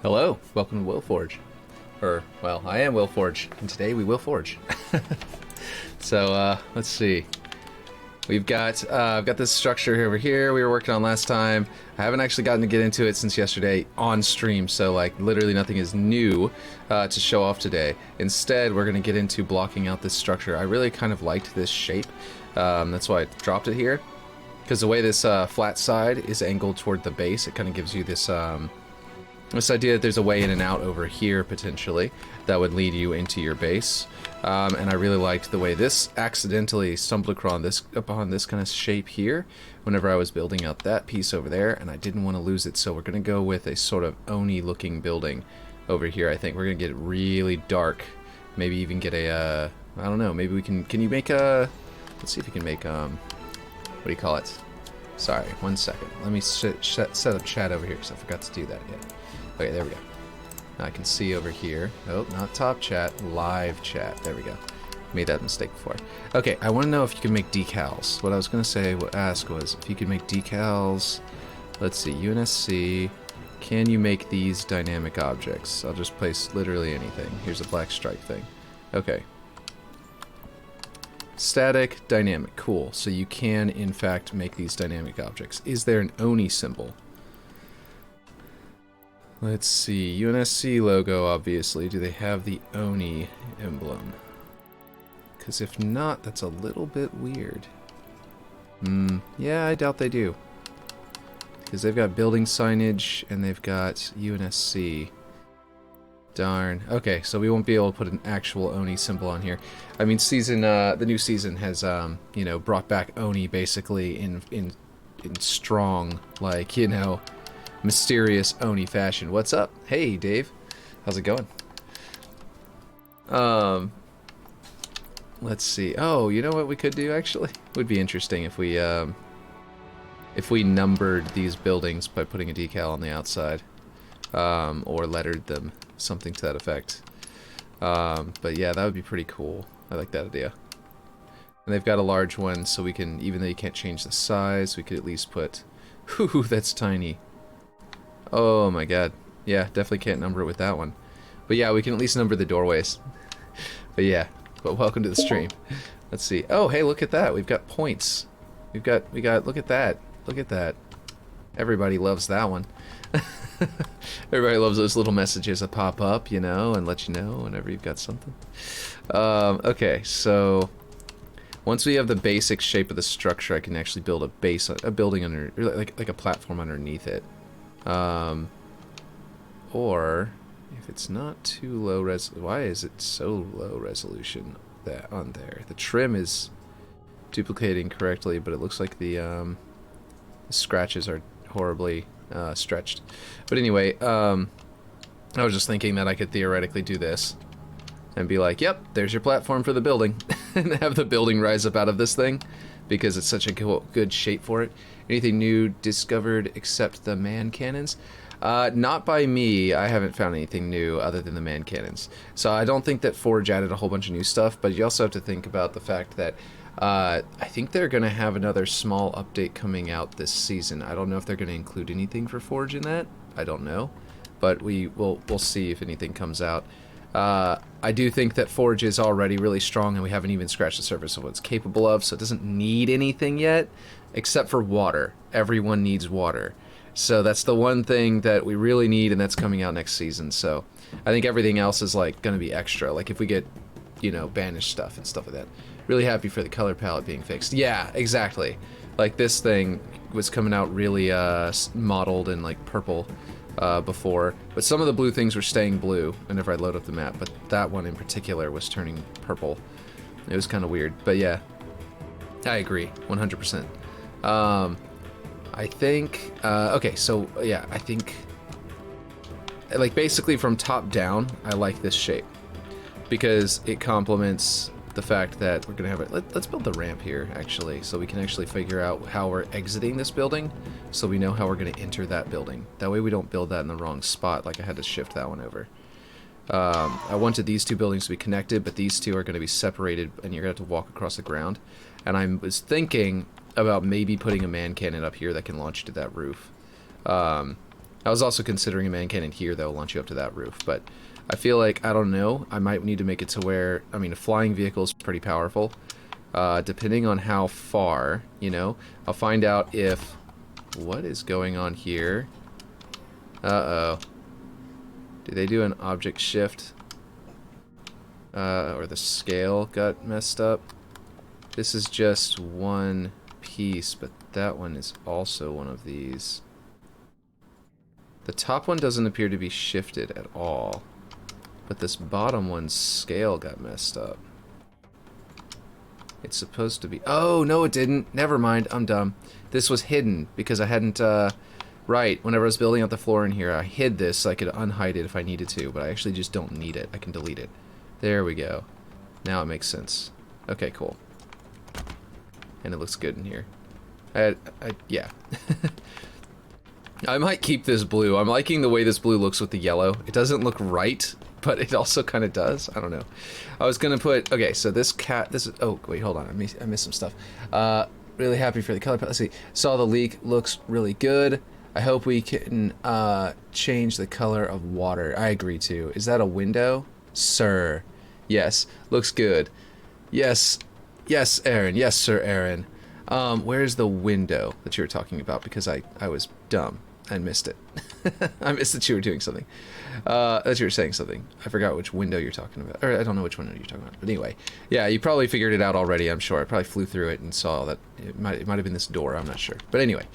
Hello, welcome to Will Forge. Or, well, I am Will Forge, and today we will forge. So, let's see. I've got this structure over here we were working on last time. I haven't actually gotten to get into it since yesterday on stream, so like literally nothing is new to show off today. Instead, we're going to get into blocking out this structure. I really kind of liked this shape. That's why I dropped it here. Because the way this flat side is angled toward the base, it kind of gives you this this idea that there's a way in and out over here, potentially, that would lead you into your base. And I really liked the way this accidentally stumbled upon this kind of shape here whenever I was building out that piece over there, and I didn't want to lose it, so we're going to go with a sort of Oni-looking building over here. I think we're going to get it really dark. Maybe even get a, I don't know, maybe we can you make a, let's see if we can make, what do you call it? Sorry, one second. Let me set up chat over here, because I forgot to do that yet. Okay, there we go. Now I can see over here. Oh, not top chat, live chat. There we go. Made that mistake before. Okay, I want to know if you can make decals. What I was going to ask was if you could make decals. Let's see, UNSC. Can you make these dynamic objects? I'll just place literally anything. Here's a black stripe thing. Okay. Static, dynamic, cool. So you can, in fact, make these dynamic objects. Is there an Oni symbol? Let's see, UNSC logo, obviously. Do they have the Oni emblem? Because if not, that's a little bit weird. Yeah, I doubt they do. Because they've got building signage, and they've got UNSC. Darn. Okay, so we won't be able to put an actual Oni symbol on here. I mean, the new season has, you know, brought back Oni basically in strong, like, you know, mysterious Oni fashion. What's up? Hey, Dave. How's it going? Let's see. Oh, you know what we could do, actually? It would be interesting if we numbered these buildings by putting a decal on the outside. Or lettered them. Something to that effect. But yeah, that would be pretty cool. I like that idea. And they've got a large one, so we can, even though you can't change the size, we could at least put... Whew, that's tiny. Oh my god. Yeah, definitely can't number it with that one. But yeah, we can at least number the doorways. But yeah, but welcome to the stream. Let's see. Oh, hey, look at that. We've got points. We got, look at that. Look at that. Everybody loves that one. Everybody loves those little messages that pop up, you know, and let you know whenever you've got something. Okay, so once we have the basic shape of the structure, I can actually build a building under, like a platform underneath it. Or if it's not too low why is it so low resolution that on there? The trim is duplicating correctly, but it looks like the scratches are horribly stretched. But anyway, I was just thinking that I could theoretically do this and be like, yep, there's your platform for the building, and have the building rise up out of this thing because it's such a good shape for it. Anything new discovered except the man cannons? Not by me. I haven't found anything new other than the man cannons. So I don't think that Forge added a whole bunch of new stuff, but you also have to think about the fact that I think they're going to have another small update coming out this season. I don't know if they're going to include anything for Forge in that. I don't know. But we'll see if anything comes out. I do think that Forge is already really strong, and we haven't even scratched the surface of what it's capable of, so it doesn't need anything yet, except for water. Everyone needs water. So that's the one thing that we really need, and that's coming out next season. So I think everything else is like going to be extra. Like if we get, you know, banished stuff and stuff like that. Really happy for the color palette being fixed. Yeah, exactly. Like this thing was coming out really mottled and like purple before, but some of the blue things were staying blue whenever I load up the map, but that one in particular was turning purple. It was kind of weird, but yeah, I agree 100%. I think okay, so yeah, I think like basically from top down I like this shape because it complements the fact that we're gonna have it. Let's build the ramp here actually, so we can actually figure out how we're exiting this building, so we know how we're gonna enter that building. That way we don't build that in the wrong spot, like I had to shift that one over. I wanted these two buildings to be connected, but these two are gonna be separated, and you're gonna have to walk across the ground. And I was thinking about maybe putting a man cannon up here that can launch to that roof. I was also considering a man cannon here that will launch you up to that roof, but I feel like, I don't know, I might need to make it to where, I mean, a flying vehicle is pretty powerful. Depending on how far, you know, I'll find out if, what is going on here? Uh-oh. Did they do an object shift? Or the scale got messed up? This is just one piece, but that one is also one of these. The top one doesn't appear to be shifted at all, but this bottom one's scale got messed up. It's supposed to be... Oh, no it didn't. Never mind, I'm dumb. This was hidden because I hadn't... Right, whenever I was building out the floor in here, I hid this so I could unhide it if I needed to, but I actually just don't need it. I can delete it. There we go. Now it makes sense. Okay, cool. And it looks good in here. Yeah. I might keep this blue. I'm liking the way this blue looks with the yellow. It doesn't look right, but it also kind of does. I don't know. I was gonna put... Okay, so this cat... This is... Oh, wait, hold on. I missed some stuff. Really happy for the color palette. Let's see. Saw the leak. Looks really good. I hope we can change the color of water. I agree too. Is that a window? Sir. Yes. Looks good. Yes. Yes, Aaron. Yes, Sir Aaron. Where's the window that you were talking about? Because I was dumb and missed it. I missed that you were doing something. That you were saying something. I forgot which window you're talking about. Or I don't know which window you're talking about. But anyway, yeah, you probably figured it out already, I'm sure. I probably flew through it and saw that it might have been this door. I'm not sure. But anyway,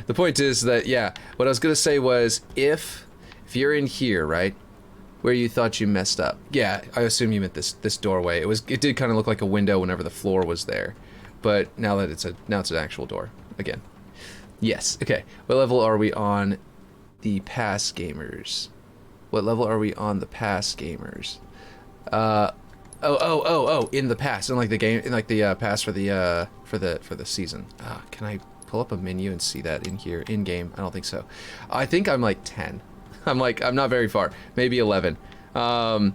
the point is that, yeah, what I was going to say was if you're in here, right, where you thought you messed up. Yeah, I assume you meant this doorway. It did kind of look like a window whenever the floor was there. But now that it's an actual door again. Yes. Okay. What level are we on the past gamers? What level are we on the past gamers? Oh, in the past, in like the game, in like the past for the season. Can I pull up a menu and see that in here in game? I don't think so. I think I'm like 10. I'm not very far. Maybe 11. I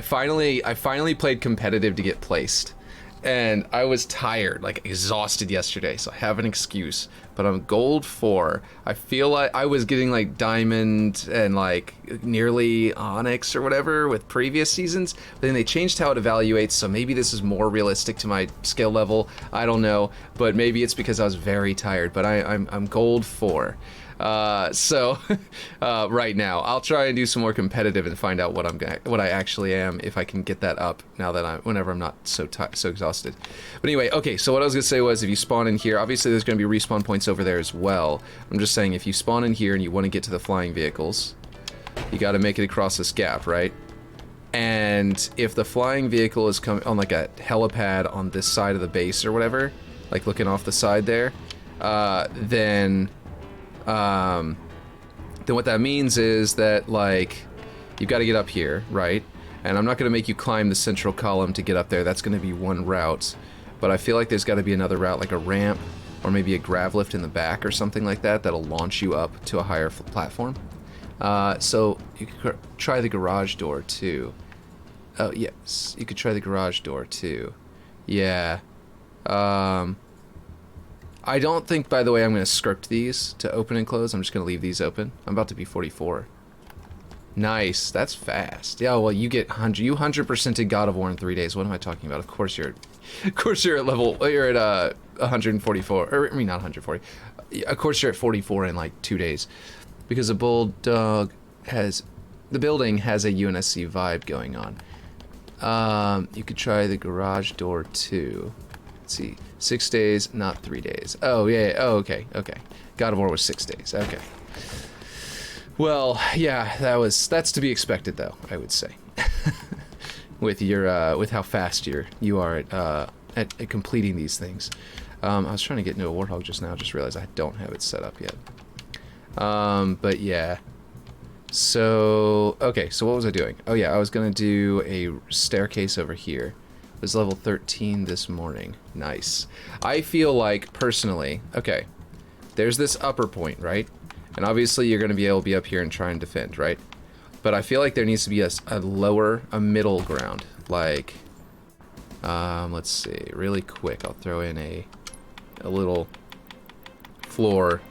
finally played competitive to get placed. And I was tired, like exhausted yesterday, so I have an excuse. But I'm gold 4. I feel like I was getting like diamond and like nearly onyx or whatever with previous seasons. But then they changed how it evaluates, so maybe this is more realistic to my skill level. I don't know, but maybe it's because I was very tired. But I'm gold 4. So right now I'll try and do some more competitive and find out what I actually am, if I can get that up now that whenever I'm not so exhausted. But anyway, okay, so what I was gonna say was if you spawn in here, obviously there's gonna be respawn points over there as well. I'm just saying if you spawn in here and you want to get to the flying vehicles, you got to make it across this gap, right? And if the flying vehicle is coming on like a helipad on this side of the base or whatever, like looking off the side there, then what that means is that, like, you've got to get up here, right? And I'm not going to make you climb the central column to get up there. That's going to be one route. But I feel like there's got to be another route, like a ramp, or maybe a grav lift in the back or something like that, that'll launch you up to a higher platform. So you could try the garage door, too. Oh, yes. You could try the garage door, too. Yeah. I don't think, by the way, I'm going to script these to open and close. I'm just going to leave these open. I'm about to be 44. Nice. That's fast. Yeah, well, you get 100. You 100%ed God of War in 3 days. What am I talking about? Of course you're at level... You're at 144. Or, I mean, not 140. Of course you're at 44 in, like, 2 days. Because a bulldog has... The building has a UNSC vibe going on. You could try the garage door, too. Let's see. 6 days, not 3 days. Oh, yeah. Oh, okay. Okay. God of War was 6 days. Okay. Well, yeah, that's to be expected, though, I would say. with how fast you are at completing these things. I was trying to get into a Warthog just now, just realized I don't have it set up yet. But yeah. So, okay, so what was I doing? Oh yeah, I was gonna do a staircase over here. It was level 13 this morning. Nice. I feel like, personally, okay, there's this upper point, right? And obviously you're gonna be able to be up here and try and defend, right? But I feel like there needs to be a middle ground. Like, let's see, really quick, I'll throw in a little floor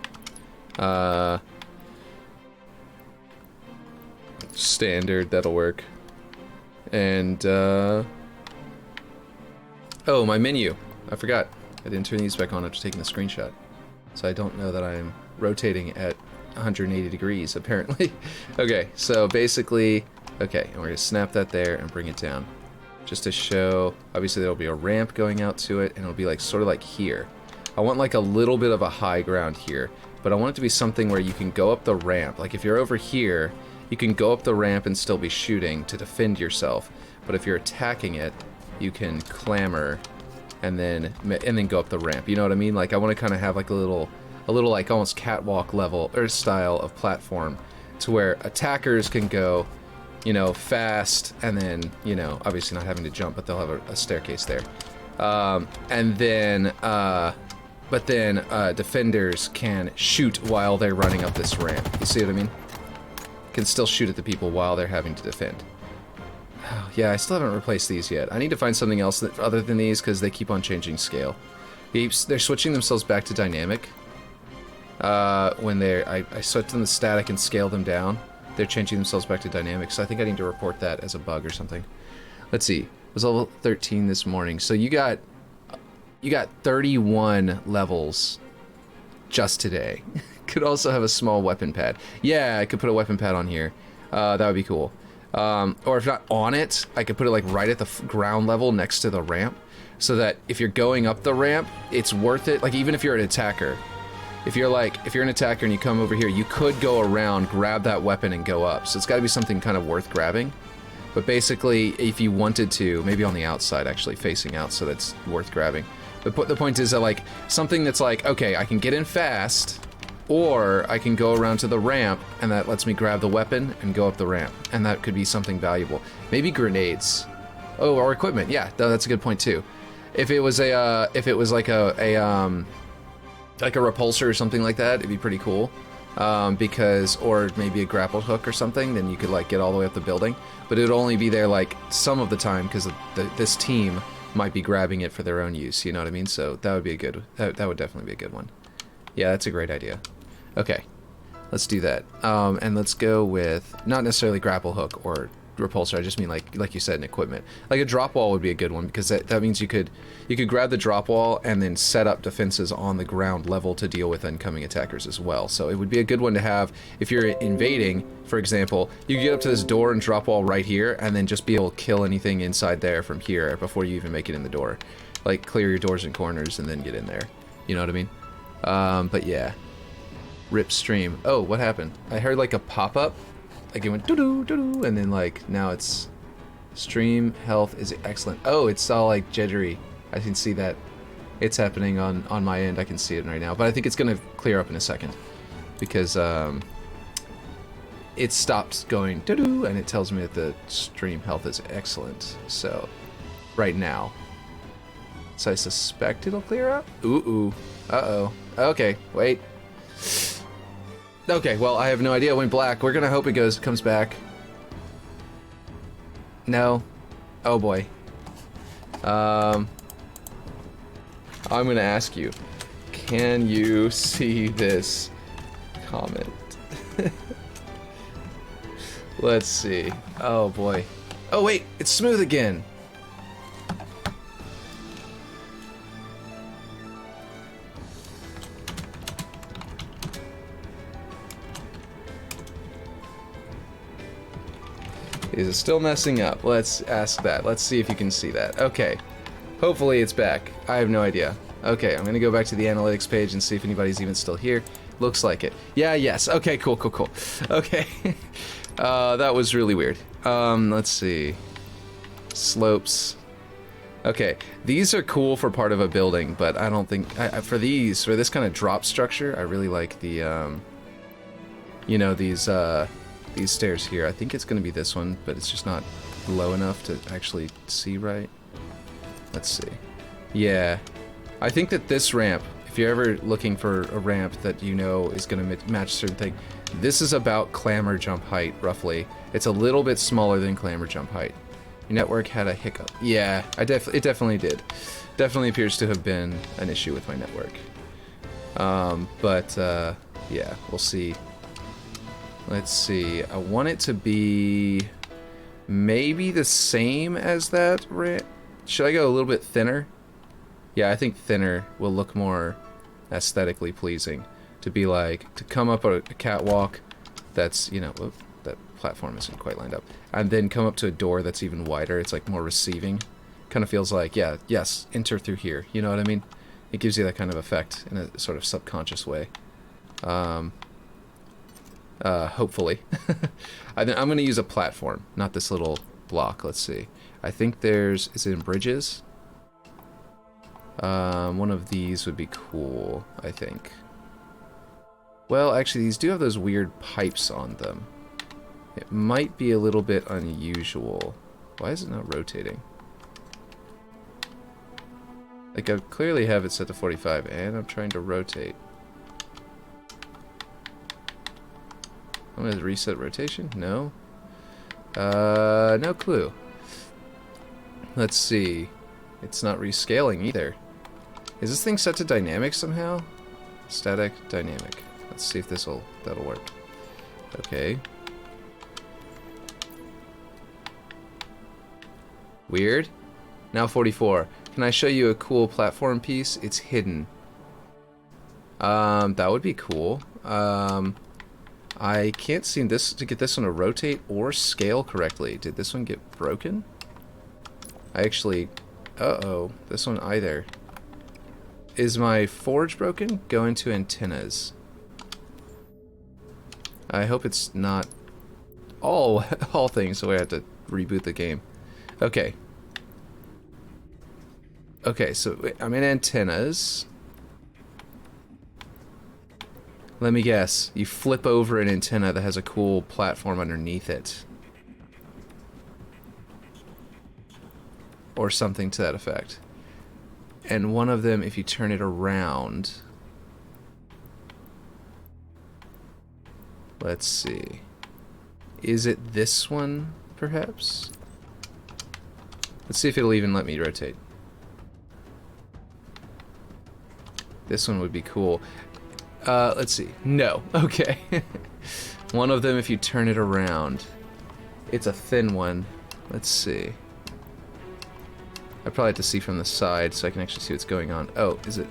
Standard, that'll work. And, oh, my menu. I forgot. I didn't turn these back on after taking the screenshot. So I don't know that I'm rotating at 180 degrees, apparently. Okay, so basically, okay, and we're gonna snap that there and bring it down. Just to show, obviously there'll be a ramp going out to it, and it'll be like, sort of like here. I want like a little bit of a high ground here, but I want it to be something where you can go up the ramp. Like if you're over here, you can go up the ramp and still be shooting to defend yourself. But if you're attacking it, you can clamber and then go up the ramp. You know what I mean? Like I want to kind of have like a little like almost catwalk level or style of platform to where attackers can go, you know, fast, and then, you know, obviously not having to jump, but they'll have a staircase there. And then, but then defenders can shoot while they're running up this ramp. You see what I mean? Can still shoot at the people while they're having to defend. Oh, yeah, I still haven't replaced these yet. I need to find something else that, other than these, because they keep on changing scale. They're switching themselves back to dynamic. When I switch them to static and scale them down, they're changing themselves back to dynamic, so I think I need to report that as a bug or something. Let's see. It was level 13 this morning, so you got 31 levels just today. Could also have a small weapon pad. Yeah, I could put a weapon pad on here. That would be cool. Or if not on it, I could put it like right at the ground level next to the ramp, so that if you're going up the ramp, it's worth it. Like even if you're an attacker, if you're an attacker and you come over here, you could go around, grab that weapon, and go up. So it's got to be something kind of worth grabbing. But basically, if you wanted to, maybe on the outside, actually facing out, so that's worth grabbing. But the point is that like something that's like, okay, I can get in fast, or I can go around to the ramp, and that lets me grab the weapon and go up the ramp, and that could be something valuable. Maybe grenades. Oh, or equipment. Yeah, that's a good point too. If it was like a repulsor or something like that, it'd be pretty cool. Because, or maybe a grapple hook or something, then you could like get all the way up the building. But it would only be there like some of the time, because this team might be grabbing it for their own use. You know what I mean? So that would be that would definitely be a good one. Yeah, that's a great idea. Okay, let's do that. And let's go with not necessarily grapple hook or repulsor. I just mean like you said, an equipment. Like a drop wall would be a good one, because that means you could grab the drop wall and then set up defenses on the ground level to deal with incoming attackers as well. So it would be a good one to have if you're invading, for example. You get up to this door and drop wall right here, and then just be able to kill anything inside there from here before you even make it in the door. Like clear your doors and corners and then get in there. You know what I mean? But yeah. Rip stream. Oh, what happened? I heard like a pop-up. Like it went doo-doo, doo-doo, and then like now it's stream health is excellent. Oh, it's all like jittery. I can see that. It's happening on my end. I can see it right now. But I think it's gonna clear up in a second. Because it stops going doo-doo, and it tells me that the stream health is excellent. So right now. So I suspect it'll clear up? Ooh. Uh-oh. Okay, wait. Okay, well, I have no idea. It went black. We're gonna hope it comes back. No. Oh boy. I'm gonna ask you, can you see this comment? Let's see. Oh boy. Oh wait, it's smooth again. Is it still messing up? Let's ask that. Let's see if you can see that. Okay. Hopefully it's back. I have no idea. Okay, I'm gonna go back to the analytics page and see if anybody's even still here. Looks like it. Yeah, yes. Okay, cool. Okay. That was really weird. Let's see. Slopes. Okay, these are cool for part of a building, but I don't think... for this kind of drop structure, I really like the, you know, these stairs here. I think it's going to be this one, but it's just not low enough to actually see right. Let's see. Yeah. I think that this ramp, if you're ever looking for a ramp that you know is going to match a certain thing, this is about clamber jump height, roughly. It's a little bit smaller than clamber jump height. Your network had a hiccup. Yeah, it definitely did. Definitely appears to have been an issue with my network. Yeah, we'll see. Let's see. I want it to be maybe the same as that. Should I go a little bit thinner? Yeah, I think thinner will look more aesthetically pleasing. To be like, to come up a catwalk that's, you know, whoop, that platform isn't quite lined up. And then come up to a door that's even wider. It's like more receiving. Kind of feels like, yeah, yes, enter through here. You know what I mean? It gives you that kind of effect in a sort of subconscious way. Hopefully. I'm going to use a platform, not this little block. Let's see. I think there's... Is it in bridges? One of these would be cool, I think. Well, actually, these do have those weird pipes on them. It might be a little bit unusual. Why is it not rotating? Like, I clearly have it set to 45, and I'm trying to rotate. I'm going to reset rotation? No. No clue. Let's see. It's not rescaling either. Is this thing set to dynamic somehow? Static, dynamic. Let's see if that'll work. Okay. Weird. Now 44. Can I show you a cool platform piece? It's hidden. That would be cool. I can't seem to get this one to rotate or scale correctly. Did this one get broken? I actually... Uh-oh. This one either. Is my forge broken? Go into antennas. I hope it's not all things, so I have to reboot the game. Okay. Okay, so I'm in antennas. Let me guess. You flip over an antenna that has a cool platform underneath it. Or something to that effect. And one of them, if you turn it around... Let's see. Is it this one, perhaps? Let's see if it'll even let me rotate. This one would be cool. Let's see. No. Okay. One of them, if you turn it around. It's a thin one. Let's see. I probably have to see from the side so I can actually see what's going on. Oh, is it...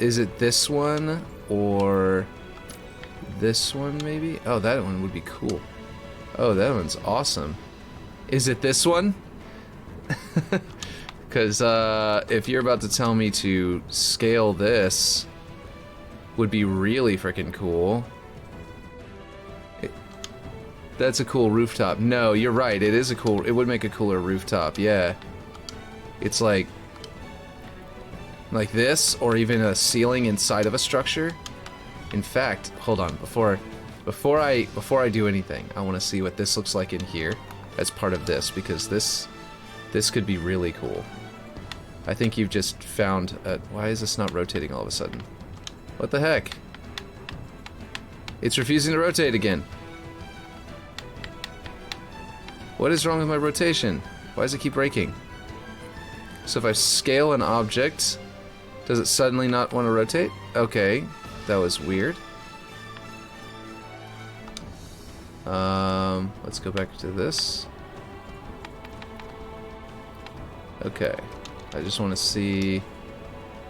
Is it this one? Or... this one, maybe? Oh, that one would be cool. Oh, that one's awesome. Is it this one? Because, if you're about to tell me to scale this... would be really freaking cool. That's a cool rooftop. No, you're right. It is a cool... It would make a cooler rooftop, yeah. It's like this, or even a ceiling inside of a structure. In fact, hold on. Before I do anything, I want to see what this looks like in here as part of this, because this could be really cool. I think you've just found a... Why is this not rotating all of a sudden? What the heck? It's refusing to rotate again. What is wrong with my rotation? Why does it keep breaking? So if I scale an object, does it suddenly not want to rotate? Okay, that was weird. Let's go back to this. Okay, I just want to see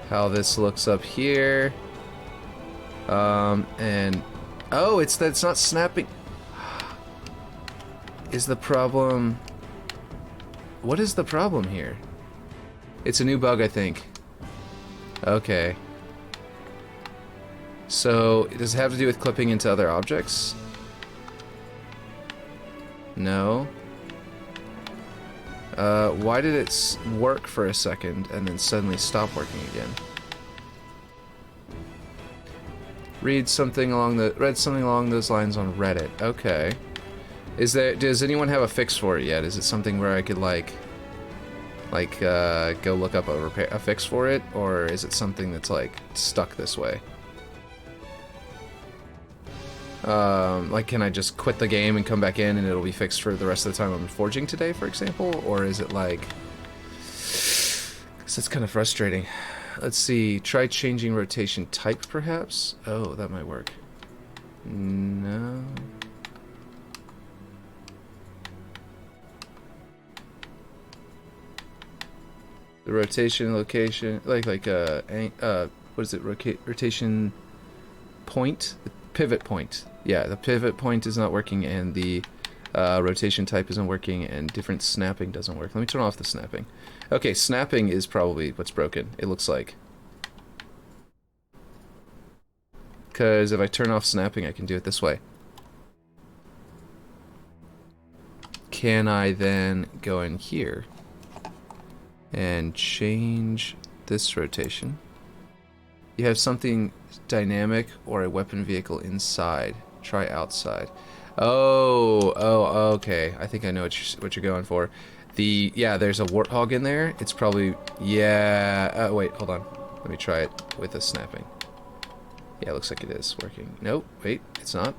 how this looks up here. And oh, it's that it's not snapping. Is the problem... What is the problem here? It's a new bug, I think. Okay. So, does it have to do with clipping into other objects? No. Why did it work for a second and then suddenly stop working again? Read something along those lines on Reddit. Okay. Does anyone have a fix for it yet? Is it something where I could go look up a fix for it, or is it something that's like stuck this way? Like, can I just quit the game and come back in and it'll be fixed for the rest of the time I'm forging today, for example? Or is it like... 'Cause that's kind of frustrating. Let's see. Try changing rotation type, perhaps? Oh, that might work. No. The rotation location, what is it? Rotation point, the pivot point. Yeah, the pivot point is not working, and the rotation type isn't working, and different snapping doesn't work. Let me turn off the snapping. Okay, snapping is probably what's broken. It looks like. Because if I turn off snapping, I can do it this way. Can I then go in here and change this rotation? You have something dynamic or a weapon vehicle inside. Try outside. Oh, okay. I think I know what you're going for. Yeah, there's a warthog in there. It's probably, yeah. Wait, hold on. Let me try it with a snapping. Yeah, it looks like it is working. Nope, wait, it's not.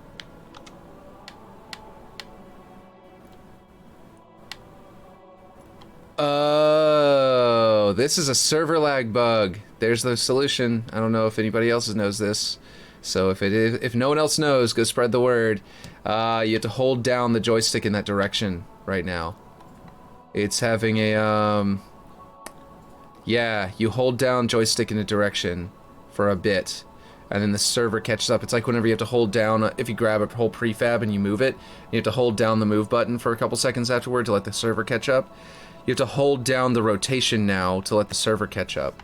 Oh, this is a server lag bug. There's the solution. I don't know if anybody else knows this. So if no one else knows, go spread the word. You have to hold down the joystick in that direction right now. It's having a, yeah, you hold down joystick in a direction for a bit, and then the server catches up. It's like whenever you have to hold down, if you grab a whole prefab and you move it, you have to hold down the move button for a couple seconds afterward to let the server catch up. You have to hold down the rotation now to let the server catch up.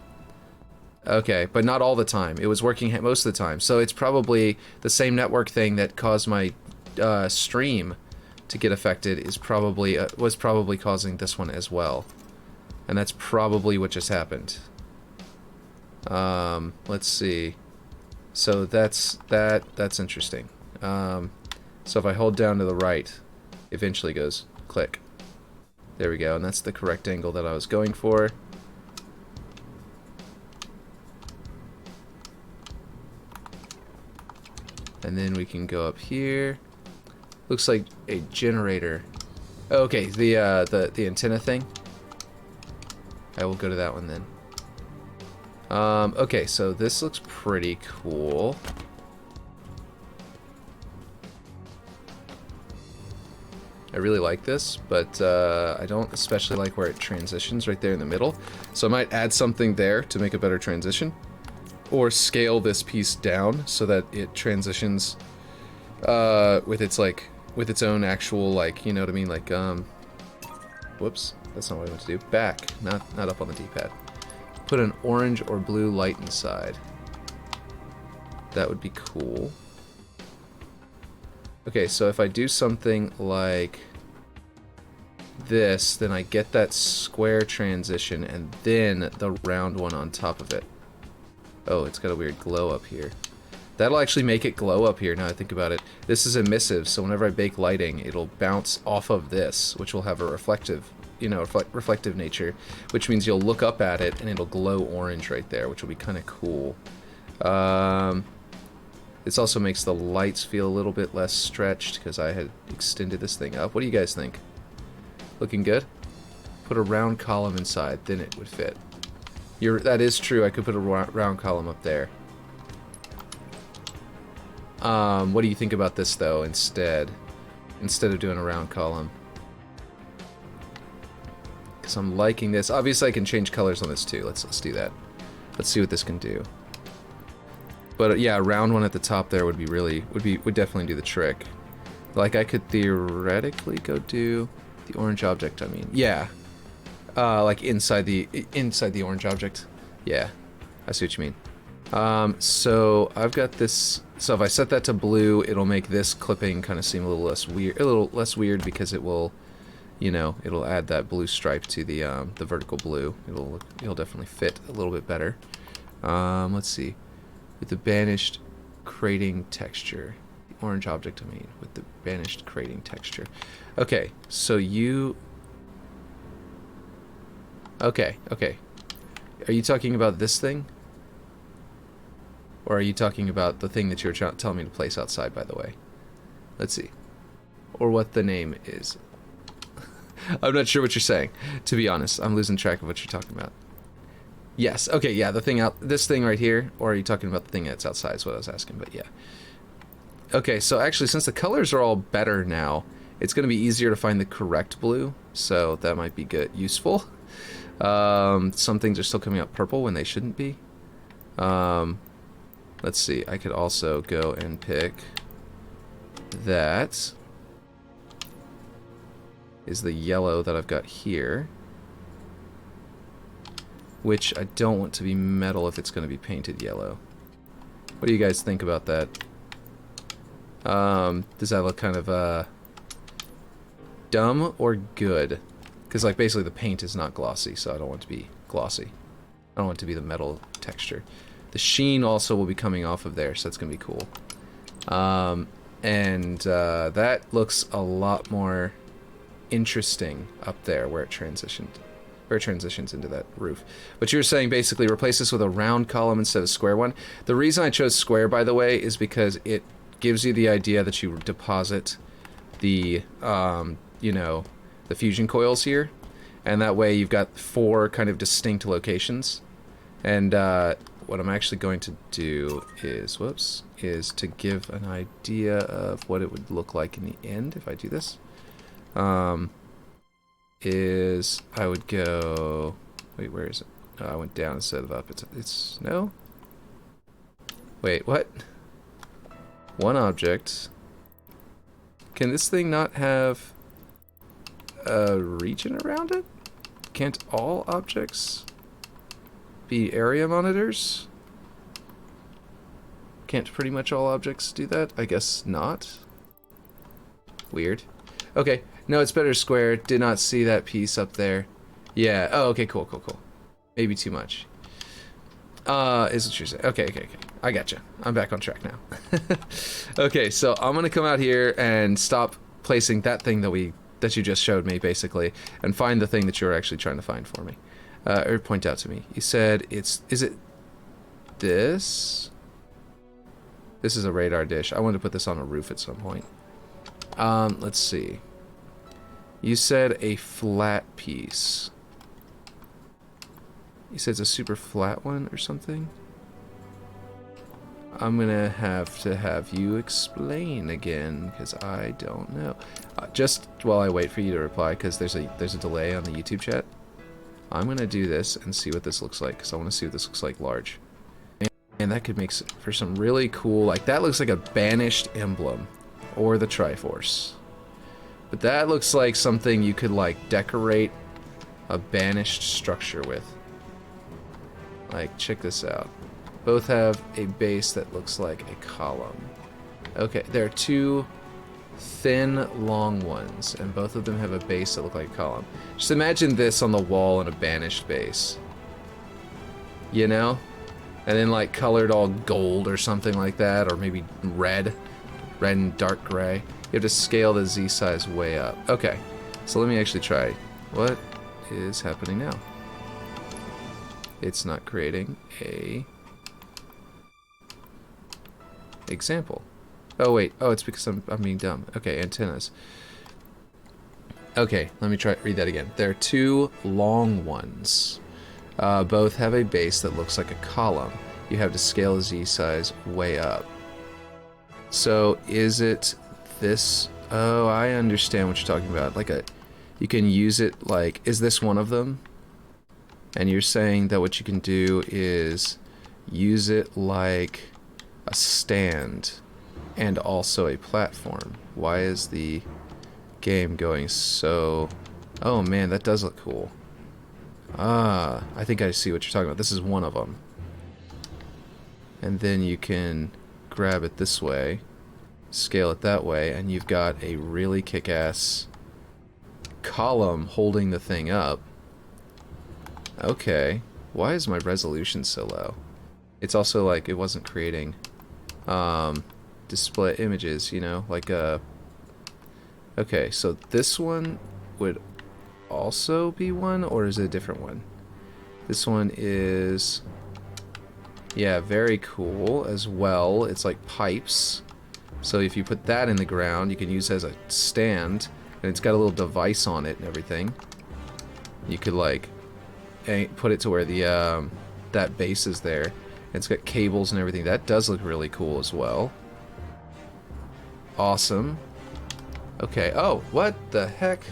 Okay, but not all the time. It was working most of the time. So it's probably the same network thing that caused my stream to get affected was probably causing this one as well. And that's probably what just happened. Let's see. So that's interesting. So if I hold down to the right, it eventually goes click. There we go, and that's the correct angle that I was going for. And then we can go up here. Looks like a generator. Oh, okay, the antenna thing. I will go to that one then. Okay, so this looks pretty cool. I really like this, but I don't especially like where it transitions right there in the middle. So I might add something there to make a better transition. Or scale this piece down so that it transitions with its own actual, like, you know what I mean, like, whoops, that's not what I want to do. Back, not up on the D-pad. Put an orange or blue light inside. That would be cool. Okay, so if I do something like this, then I get that square transition and then the round one on top of it. Oh, it's got a weird glow up here. That'll actually make it glow up here now I think about it. This is emissive, so whenever I bake lighting, it'll bounce off of this, which will have a reflective, you know, reflective nature, which means you'll look up at it and it'll glow orange right there, which will be kind of cool. This also makes the lights feel a little bit less stretched because I had extended this thing up. What do you guys think? Looking good? Put a round column inside, then it would fit. That is true, I could put a round column up there. What do you think about this though, instead of doing a round column? Because I'm liking this. Obviously I can change colors on this too. Let's do that. Let's see what this can do. But yeah, a round one at the top there would definitely do the trick. Like I could theoretically go do the orange object, I mean. Yeah. Like inside the orange object. Yeah. I see what you mean. So I've got this, so if I set that to blue, it'll make this clipping kind of seem a little less weird because it will, you know, it'll add that blue stripe to the vertical blue. It'll definitely fit a little bit better. Let's see. With the banished crating texture. The orange object, I mean, with the banished crating texture. Okay, so you... Okay. Are you talking about this thing? Or are you talking about the thing that you were telling me to place outside, by the way? Let's see. Or what the name is. I'm not sure what you're saying, to be honest. I'm losing track of what you're talking about. Yes. Okay. Yeah. The thing out. This thing right here, or are you talking about the thing that's outside? Is what I was asking. But yeah. Okay. So actually, since the colors are all better now, it's going to be easier to find the correct blue. So that might be good, useful. Some things are still coming out purple when they shouldn't be. Let's see. I could also go and pick that. Is the yellow that I've got here. Which I don't want to be metal if it's going to be painted yellow. What do you guys think about that? Does that look kind of dumb or good? Because like basically the paint is not glossy, so I don't want it to be glossy. I don't want it to be the metal texture. The sheen also will be coming off of there, so that's going to be cool. That looks a lot more interesting up there where it transitioned. Where it transitions into that roof. But you were saying basically replace this with a round column instead of a square one. The reason I chose square, by the way, is because it gives you the idea that you deposit the, you know, the fusion coils here. And that way you've got 4 kind of distinct locations. And what I'm actually going to do is, is to give an idea of what it would look like in the end if I do this. Is I would go, wait, where is it? Oh, I went down instead of up. It's no? Wait, what? One object. Can this thing not have a region around it? Can't all objects be area monitors? Can't pretty much all objects do that? I guess not. Weird. Okay. No, it's better square. Did not see that piece up there. Yeah. Oh, okay, cool. Maybe too much. Is what you're saying. Okay. I gotcha. I'm back on track now. Okay, so I'm gonna come out here and stop placing that thing that you just showed me, basically, and find the thing that you're actually trying to find for me. Or point out to me. You said is it this? This is a radar dish. I wanted to put this on a roof at some point. Let's see. You said a flat piece. You said it's a super flat one or something? I'm gonna have to have you explain again, because I don't know. Just while I wait for you to reply, because there's a delay on the YouTube chat. I'm gonna do this and see what this looks like, because I want to see what this looks like large. And that could make for some really cool, like that looks like a banished emblem, or the Triforce. But that looks like something you could like decorate a banished structure with. Like, check this out. Both have a base that looks like a column. Okay, there are 2 thin, long ones, and both of them have a base that look like a column. Just imagine this on the wall in a banished base. You know? And then like colored all gold or something like that, or maybe red and dark gray. You have to scale the Z size way up. Okay, so let me actually try. What is happening now? It's not creating a example. Oh wait, oh it's because I'm being dumb. Okay, antennas. Okay, let me read that again. There are 2 long ones. Both have a base that looks like a column. You have to scale the Z size way up. So is it this? Oh, I understand what you're talking about. Like you can use it like, is this one of them? And you're saying that what you can do is use it like a stand and also a platform. Why is the game going so... Oh man, that does look cool. Ah, I think I see what you're talking about. This is one of them. And then you can grab it this way, scale it that way, and you've got a really kick-ass column holding the thing up. Okay. Why is my resolution so low? It's also like it wasn't creating display images, you know, like okay, so this one would also be one, or is it a different one? This one is, yeah, very cool as well. It's like pipes. So if you put that in the ground, you can use it as a stand, and it's got a little device on it and everything. You could like put it to where the that base is there. It's got cables and everything. That does look really cool as well. Awesome. Okay. Oh, what the heck?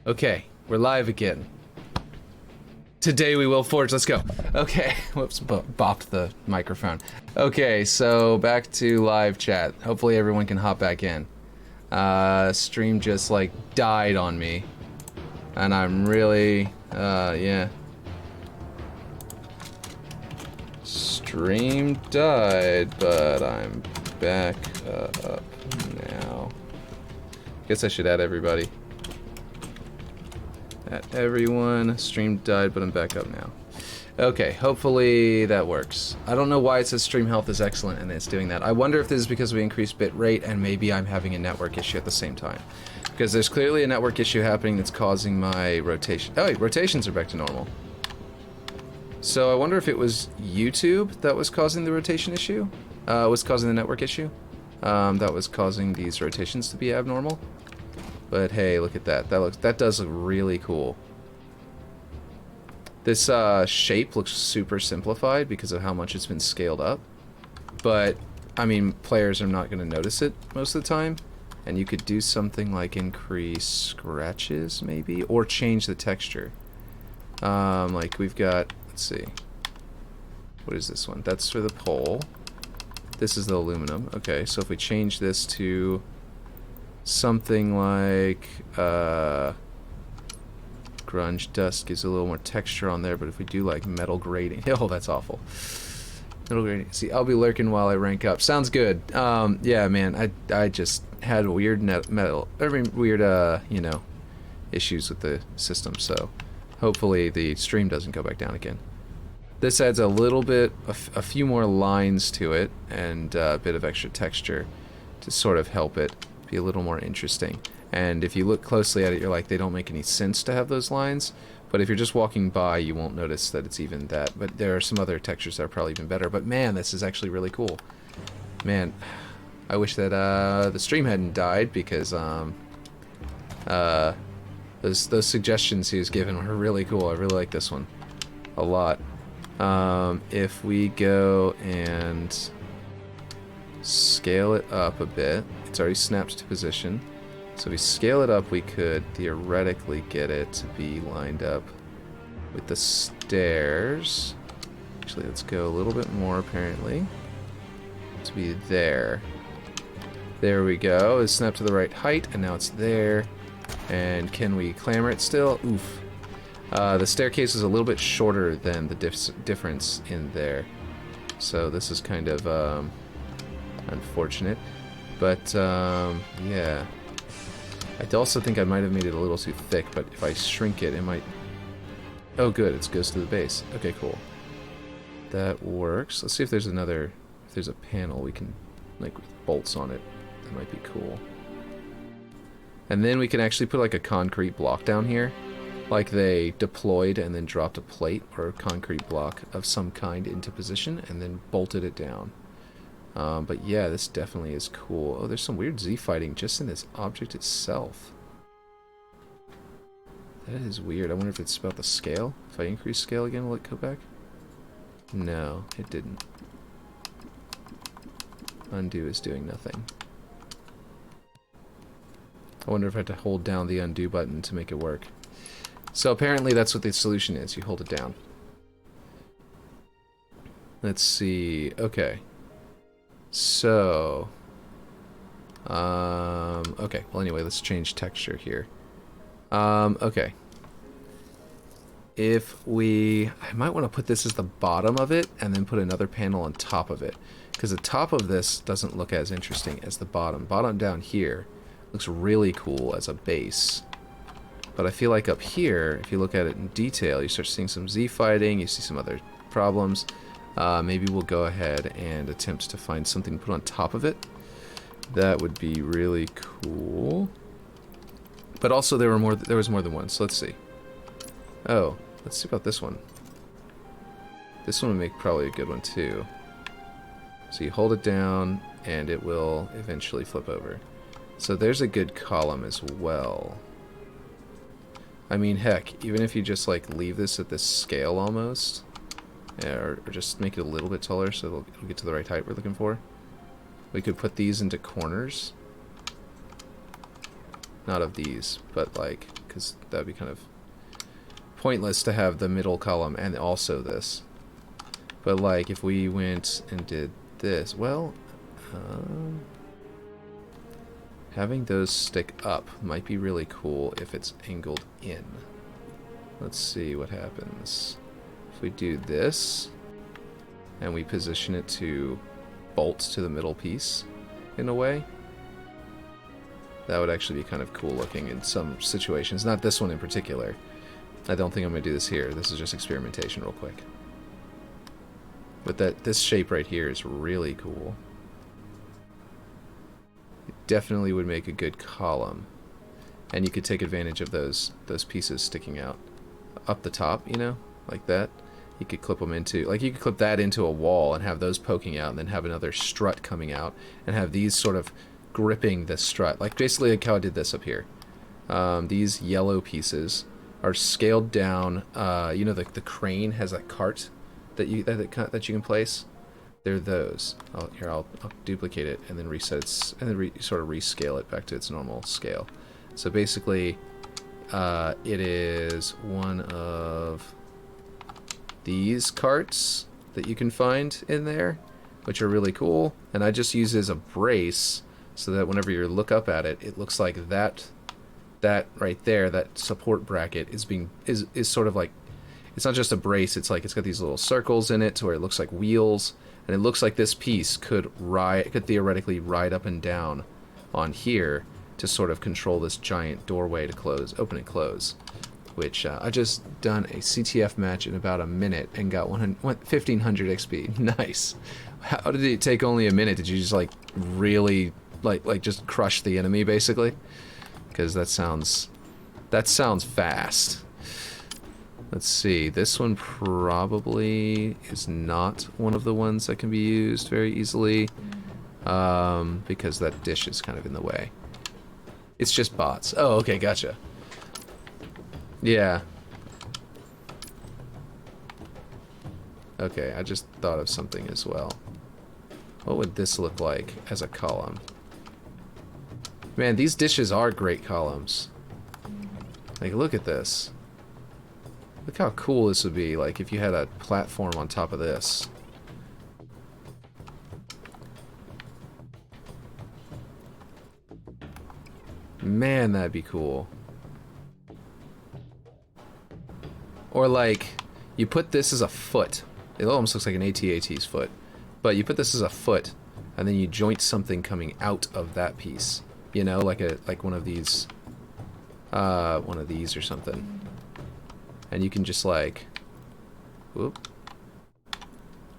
Okay, we're live again. Today we will forge. Let's go. Okay. Whoops, bopped the microphone. Okay, so back to live chat. Hopefully everyone can hop back in. Stream just like died on me. And I'm really, yeah. Stream died, but I'm back up now. Guess I should add everybody. Add everyone. Stream died, but I'm back up now. Okay, hopefully that works. I don't know why it says stream health is excellent and it's doing that. I wonder if this is because we increased bit rate and maybe I'm having a network issue at the same time. Because there's clearly a network issue happening that's causing my rotation. Oh wait, rotations are back to normal. So I wonder if it was YouTube that was causing the rotation issue? Was causing the network issue? That was causing these rotations to be abnormal? But hey, look at that. That does look really cool. This shape looks super simplified because of how much it's been scaled up. But, I mean, players are not going to notice it most of the time. And you could do something like increase scratches, maybe? Or change the texture. Like, we've got, let's see. What is this one? That's for the pole. This is the aluminum. Okay, so if we change this to something like, grunge dust gives a little more texture on there, but if we do like metal grating, oh, that's awful. Metal grating. See, I'll be lurking while I rank up. Sounds good. Yeah, man, I just had weird you know, issues with the system, so hopefully the stream doesn't go back down again. This adds a little bit, a few more lines to it, and a bit of extra texture to sort of help it be a little more interesting. And if you look closely at it, you're like, they don't make any sense to have those lines. But if you're just walking by, you won't notice that it's even that. But there are some other textures that are probably even better. But man, this is actually really cool. Man, I wish that the stream hadn't died because those suggestions he was given were really cool. I really like this one a lot. If we go and scale it up a bit, it's already snapped to position. So if we scale it up, we could theoretically get it to be lined up with the stairs. Actually, let's go a little bit more, apparently. To be there. There we go. It's snapped to the right height, and now it's there. And can we clamber it still? Oof. The staircase is a little bit shorter than the difference in there. So this is kind of unfortunate. But, yeah. I also think I might have made it a little too thick, but if I shrink it, it might... Oh, good, it goes to the base. Okay, cool. That works. Let's see if there's another... If there's a panel we can, like, with bolts on it. That might be cool. And then we can actually put, like, a concrete block down here. Like they deployed and then dropped a plate or a concrete block of some kind into position and then bolted it down. But yeah, this definitely is cool. Oh, there's some weird Z fighting just in this object itself. That is weird. I wonder if it's about the scale. If I increase scale again, will it go back? No, it didn't. Undo is doing nothing. I wonder if I had to hold down the undo button to make it work. So apparently that's what the solution is. You hold it down. Let's see. Okay. So, okay, well anyway, let's change texture here. Okay. If we, I might want to put this as the bottom of it and then put another panel on top of it. Because the top of this doesn't look as interesting as the bottom. Bottom down here looks really cool as a base. But I feel like up here, if you look at it in detail, you start seeing some Z fighting, you see some other problems. Maybe we'll go ahead and attempt to find something to put on top of it. That would be really cool. But also there was more than one, so let's see. Oh, let's see about this one. This one would make probably a good one too. So you hold it down and it will eventually flip over. So there's a good column as well. I mean, heck, even if you just like leave this at this scale almost, yeah, or just make it a little bit taller so it'll get to the right height we're looking for. We could put these into corners. Not of these, but like, because that'd be kind of pointless to have the middle column and also this. But like, if we went and did this, well, having those stick up might be really cool if it's angled in. Let's see what happens. If we do this, and we position it to bolt to the middle piece, in a way, that would actually be kind of cool looking in some situations. Not this one in particular. I don't think I'm going to do this here. This is just experimentation real quick. But this shape right here is really cool. It definitely would make a good column. And you could take advantage of those pieces sticking out up the top, you know, like that. You could clip them into, like you could clip that into a wall and have those poking out and then have another strut coming out and have these sort of gripping the strut, like basically like how I did this up here. These yellow pieces are scaled down. You know, the crane has that cart that you can place. They're those. I'll duplicate it and then reset it and then sort of rescale it back to its normal scale. So basically, it is one of these carts that you can find in there, which are really cool. And I just use it as a brace, so that whenever you look up at it, it looks like that right there, that support bracket is sort of like, it's not just a brace, it's like it's got these little circles in it to where it looks like wheels, and it looks like this piece could theoretically ride up and down on here to sort of control this giant doorway to open and close. Which I just done a CTF match in about a minute and got 1500 XP. Nice. How did it take only a minute? Did you just like really like just crush the enemy basically? Because that sounds fast. Let's see. This one probably is not one of the ones that can be used very easily, because that dish is kind of in the way. It's just bots. Oh, okay, gotcha. Yeah. Okay, I just thought of something as well. What would this look like as a column? Man, these dishes are great columns. Like, look at this. Look how cool this would be, like, if you had a platform on top of this. Man, that'd be cool. Or like, you put this as a foot. It almost looks like an AT-AT's foot. But you put this as a foot, and then you joint something coming out of that piece. You know, like one of these or something. And you can just like, whoop.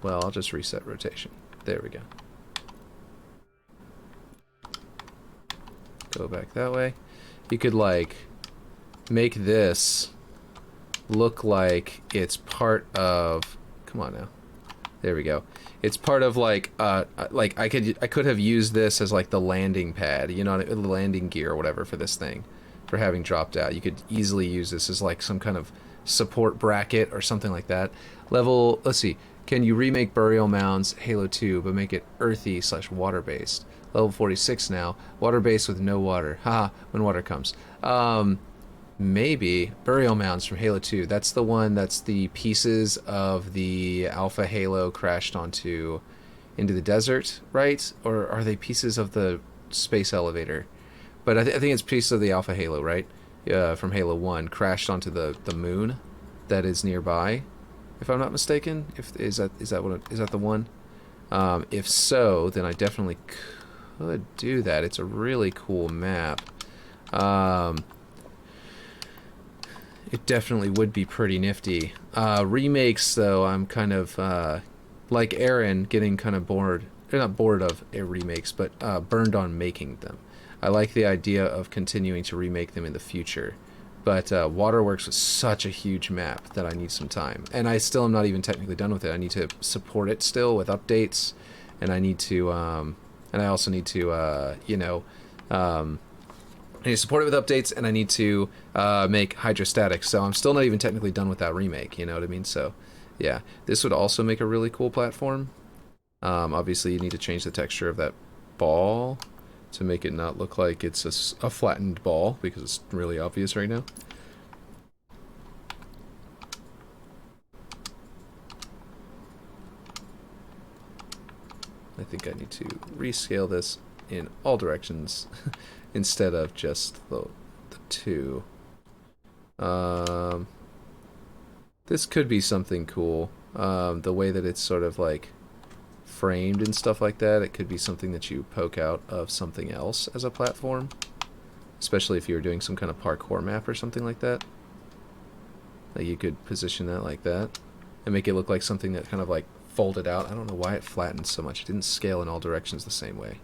Well, I'll just reset rotation. There we go. Go back that way. You could like make this look like it's part of, come on now, there we go, it's part of like I could have used this as like the landing pad, you know, the landing gear or whatever for this thing, for having dropped out. You could easily use this as like some kind of support bracket or something like that. Level, let's see, can you remake burial mounds Halo 2 but make it earthy / water based? Level 46 now, water based with no water, haha, when water comes. Maybe burial mounds from Halo 2. That's the one that's the pieces of the Alpha Halo crashed into the desert, right? Or are they pieces of the space elevator? But I think it's pieces of the Alpha Halo, right? From Halo 1 crashed onto the moon that is nearby, if I'm not mistaken. Is that the one? If so, then I definitely could do that. It's a really cool map. It definitely would be pretty nifty. Remakes, though, I'm kind of, like Aaron, getting kind of bored. Not bored of remakes, but burned on making them. I like the idea of continuing to remake them in the future. But Waterworks was such a huge map that I need some time. And I still am not even technically done with it. I need to support it still with updates. And I need to, and I also need to, you know, I need to support it with updates, and I need to make hydrostatic. So I'm still not even technically done with that remake, you know what I mean? So, yeah. This would also make a really cool platform. Obviously, you need to change the texture of that ball to make it not look like it's a flattened ball, because it's really obvious right now. I think I need to rescale this in all directions instead of just the two. This could be something cool. The way that it's sort of like framed and stuff like that, it could be something that you poke out of something else as a platform, especially if you were doing some kind of parkour map or something like that. Like you could position that like that and make it look like something that kind of like folded out. I don't know why it flattened so much. It didn't scale in all directions the same way.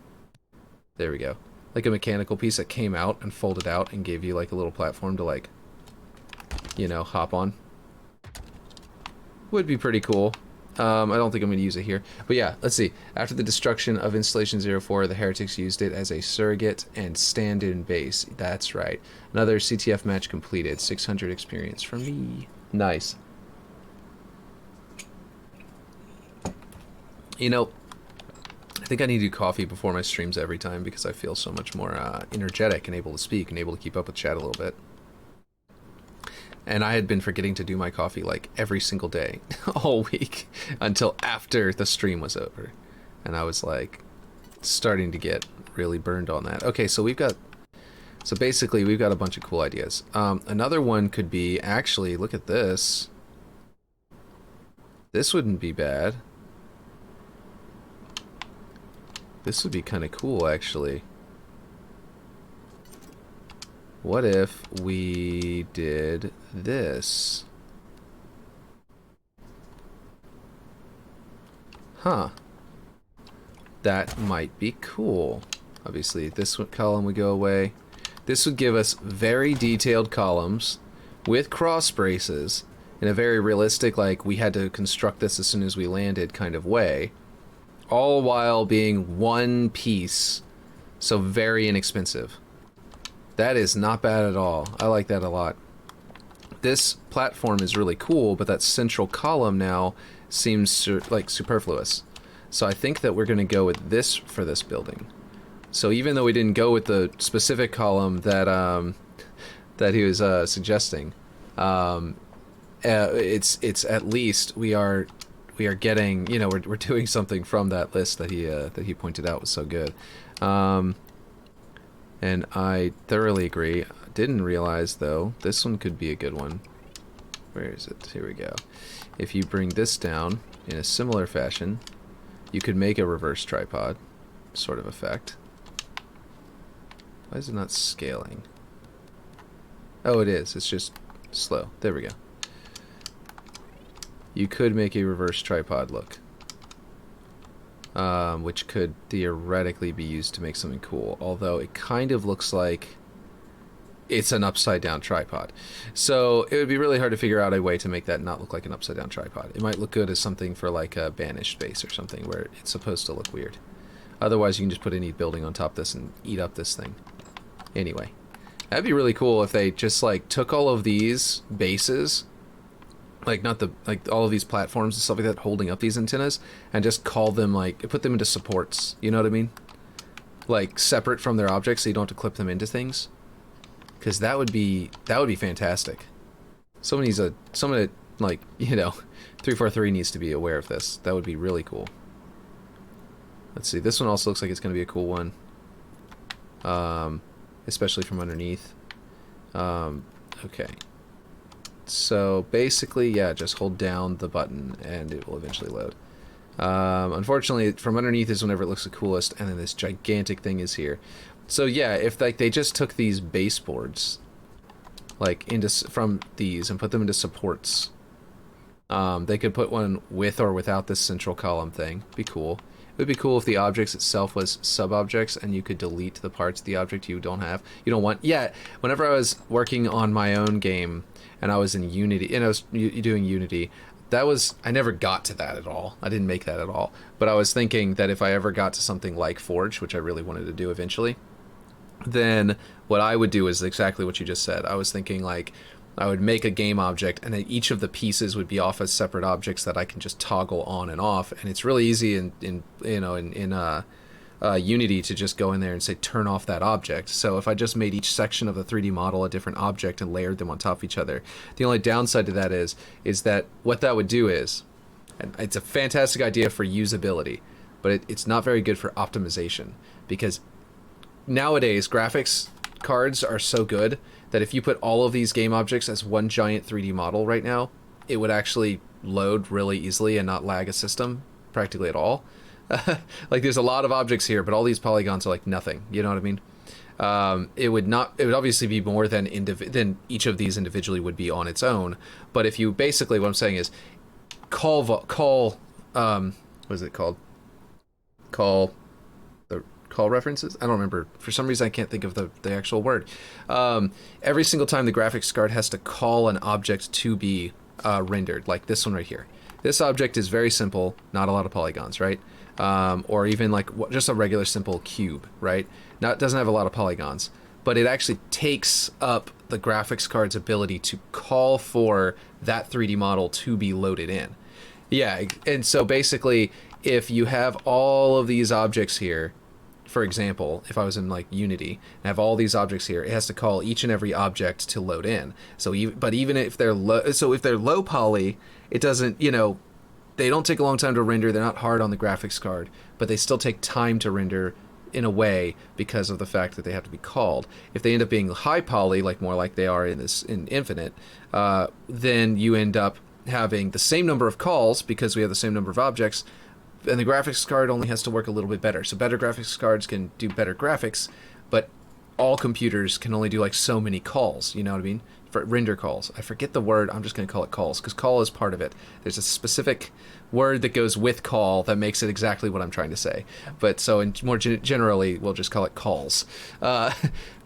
There we go. Like a mechanical piece that came out and folded out and gave you like a little platform to like, you know, hop on. Would be pretty cool. I don't think I'm going to use it here. But yeah, let's see. After the destruction of Installation 04, the Heretics used it as a surrogate and stand-in base. That's right. Another CTF match completed. 600 experience from me. Nice. You know, I think I need to do coffee before my streams every time because I feel so much more energetic and able to speak and able to keep up with chat a little bit. And I had been forgetting to do my coffee like every single day all week until after the stream was over. And I was like starting to get really burned on that. Okay, so basically we've got a bunch of cool ideas. Another one could be, actually, look at this. This wouldn't be bad. This would be kind of cool, actually. What if we did this? Huh. That might be cool. Obviously, this column would go away. This would give us very detailed columns with cross braces in a very realistic, like, we had to construct this as soon as we landed kind of way. All while being one piece, so very inexpensive. That is not bad at all. I like that a lot. This platform is really cool, but that central column now seems like superfluous. So I think that we're going to go with this for this building. So even though we didn't go with the specific column that that he was suggesting, it's at least we are getting, you know, we're doing something from that list that he pointed out was so good. And I thoroughly agree. Didn't realize, though, this one could be a good one. Where is it? Here we go. If you bring this down in a similar fashion, you could make a reverse tripod sort of effect. Why is it not scaling? Oh, it is. It's just slow. There we go. You could make a reverse tripod look. Which could theoretically be used to make something cool, although it kind of looks like it's an upside down tripod. So it would be really hard to figure out a way to make that not look like an upside down tripod. It might look good as something for like a banished base or something where it's supposed to look weird. Otherwise you can just put any building on top of this and eat up this thing. Anyway, that'd be really cool if they just like took all of these bases, like not the, like all of these platforms and stuff like that holding up these antennas, and just call them, like, put them into supports, you know what I mean? Like separate from their objects so you don't have to clip them into things. Because that would be fantastic. Someone like, you know, 343 needs to be aware of this. That would be really cool. Let's see, this one also looks like it's going to be a cool one. Especially from underneath. Okay. So basically, yeah, just hold down the button and it will eventually load. Unfortunately, from underneath is whenever it looks the coolest, and then this gigantic thing is here. So yeah, if like they just took these baseboards, like from these and put them into supports, they could put one with or without this central column thing. Be cool. It would be cool if the objects itself was sub-objects and you could delete the parts of the object you don't want. Yeah, whenever I was working on my own game and I was in Unity, and I was doing Unity, I never got to that at all. I didn't make that at all. But I was thinking that if I ever got to something like Forge, which I really wanted to do eventually, then what I would do is exactly what you just said. I was thinking like I would make a game object, and then each of the pieces would be off as separate objects that I can just toggle on and off. And it's really easy in Unity to just go in there and say turn off that object. So if I just made each section of the 3D model a different object and layered them on top of each other, the only downside to that is that what that would do is, and it's a fantastic idea for usability, but it's not very good for optimization, because nowadays graphics cards are so good that if you put all of these game objects as one giant 3D model right now, it would actually load really easily and not lag a system practically at all. Like there's a lot of objects here, but all these polygons are like nothing. You know what I mean? It would obviously be more than each of these individually would be on its own. But if you basically, what I'm saying is call what is it called? Call references? I don't remember. For some reason, I can't think of the actual word. Every single time the graphics card has to call an object to be rendered, like this one right here. This object is very simple, not a lot of polygons, right? Or even like just a regular simple cube, right? Doesn't have a lot of polygons, but it actually takes up the graphics card's ability to call for that 3D model to be loaded in. Yeah, and so basically, if you have all of these objects here, for example, if I was in like Unity and have all these objects here, it has to call each and every object to load in. So even if they're low poly, it doesn't, they don't take a long time to render. They're not hard on the graphics card, but they still take time to render in a way because of the fact that they have to be called. If they end up being high poly, like more like they are in Infinite, then you end up having the same number of calls because we have the same number of objects, and the graphics card only has to work a little bit better. So better graphics cards can do better graphics, but all computers can only do like so many calls, you know what I mean? For render calls. I forget the word, I'm just going to call it calls, because call is part of it. There's a specific word that goes with call that makes it exactly what I'm trying to say. But so more generally, we'll just call it calls.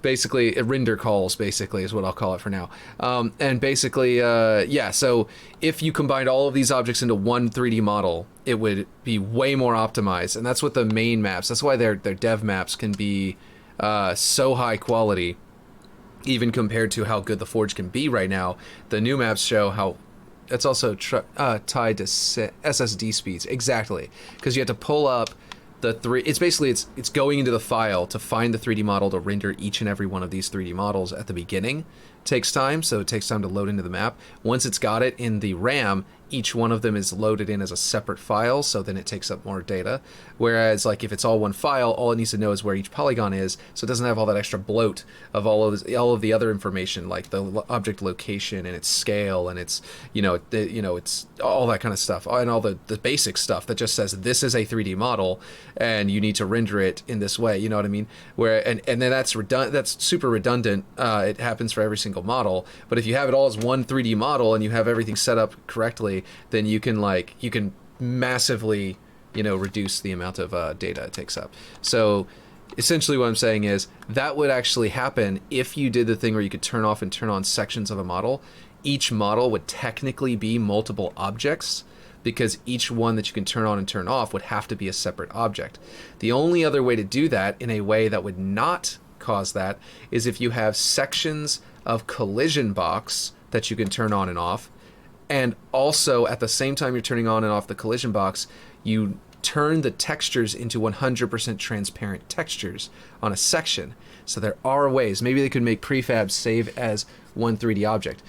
Basically, render calls, basically, is what I'll call it for now. And basically, yeah, so if you combined all of these objects into one 3D model, it would be way more optimized. And that's what the main maps, that's why their dev maps can be so high quality, even compared to how good the Forge can be right now. The new maps show how it's also tied to SSD speeds. Exactly, because you have to pull up the three. It's basically it's going into the file to find the 3D model to render each and every one of these 3D models at the beginning. Takes time, so it takes time to load into the map. Once it's got it in the RAM, each one of them is loaded in as a separate file, so then it takes up more data. Whereas, like, if it's all one file, all it needs to know is where each polygon is, so it doesn't have all that extra bloat of all of the other information, like the object location and its scale and its, it's all that kind of stuff, and all the basic stuff that just says this is a 3D model and you need to render it in this way. You know what I mean? And then that's super redundant. It happens for every single model. But if you have it all as one 3D model and you have everything set up correctly, then you can massively reduce the amount of data it takes up. So essentially what I'm saying is that would actually happen if you did the thing where you could turn off and turn on sections of a model. Each model would technically be multiple objects, because each one that you can turn on and turn off would have to be a separate object. The only other way to do that in a way that would not cause that is if you have sections of collision box that you can turn on and off, and also at the same time you're turning on and off the collision box, you turn the textures into 100% transparent textures on a section. So there are ways. Maybe they could make prefabs save as one 3D object.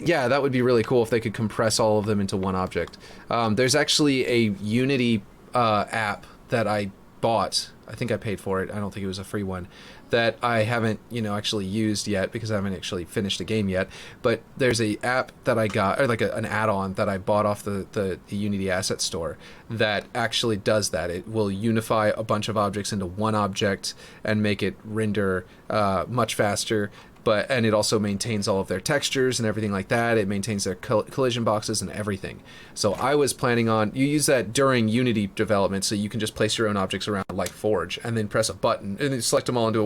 Yeah, that would be really cool if they could compress all of them into one object. There's actually a Unity app that I bought. I think I paid for it. I don't think it was a free one, that I haven't, actually used yet because I haven't actually finished the game yet. But there's a app that I got, or like an add-on that I bought off the Unity asset store that actually does that. It will unify a bunch of objects into one object and make it render much faster. And it also maintains all of their textures and everything like that. It maintains their collision boxes and everything. So I was planning on, you use that during Unity development, so you can just place your own objects around like Forge, and then press a button, and then select them all into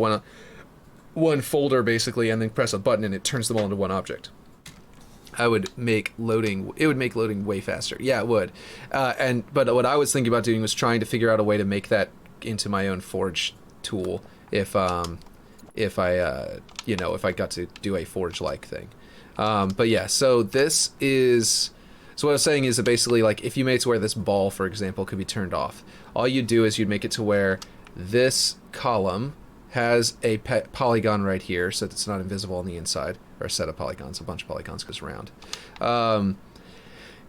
one folder basically, and then press a button and it turns them all into one object. It would make loading way faster. Yeah, it would. But what I was thinking about doing was trying to figure out a way to make that into my own Forge tool, if if I, you know, if I got to do a forge-like thing. But yeah, so this is... So what I was saying is that basically, like, if you made it to where this ball, for example, could be turned off, all you'd do is you'd make it to where this column has a polygon right here, so that it's not invisible on the inside, or a set of polygons, a bunch of polygons goes around. So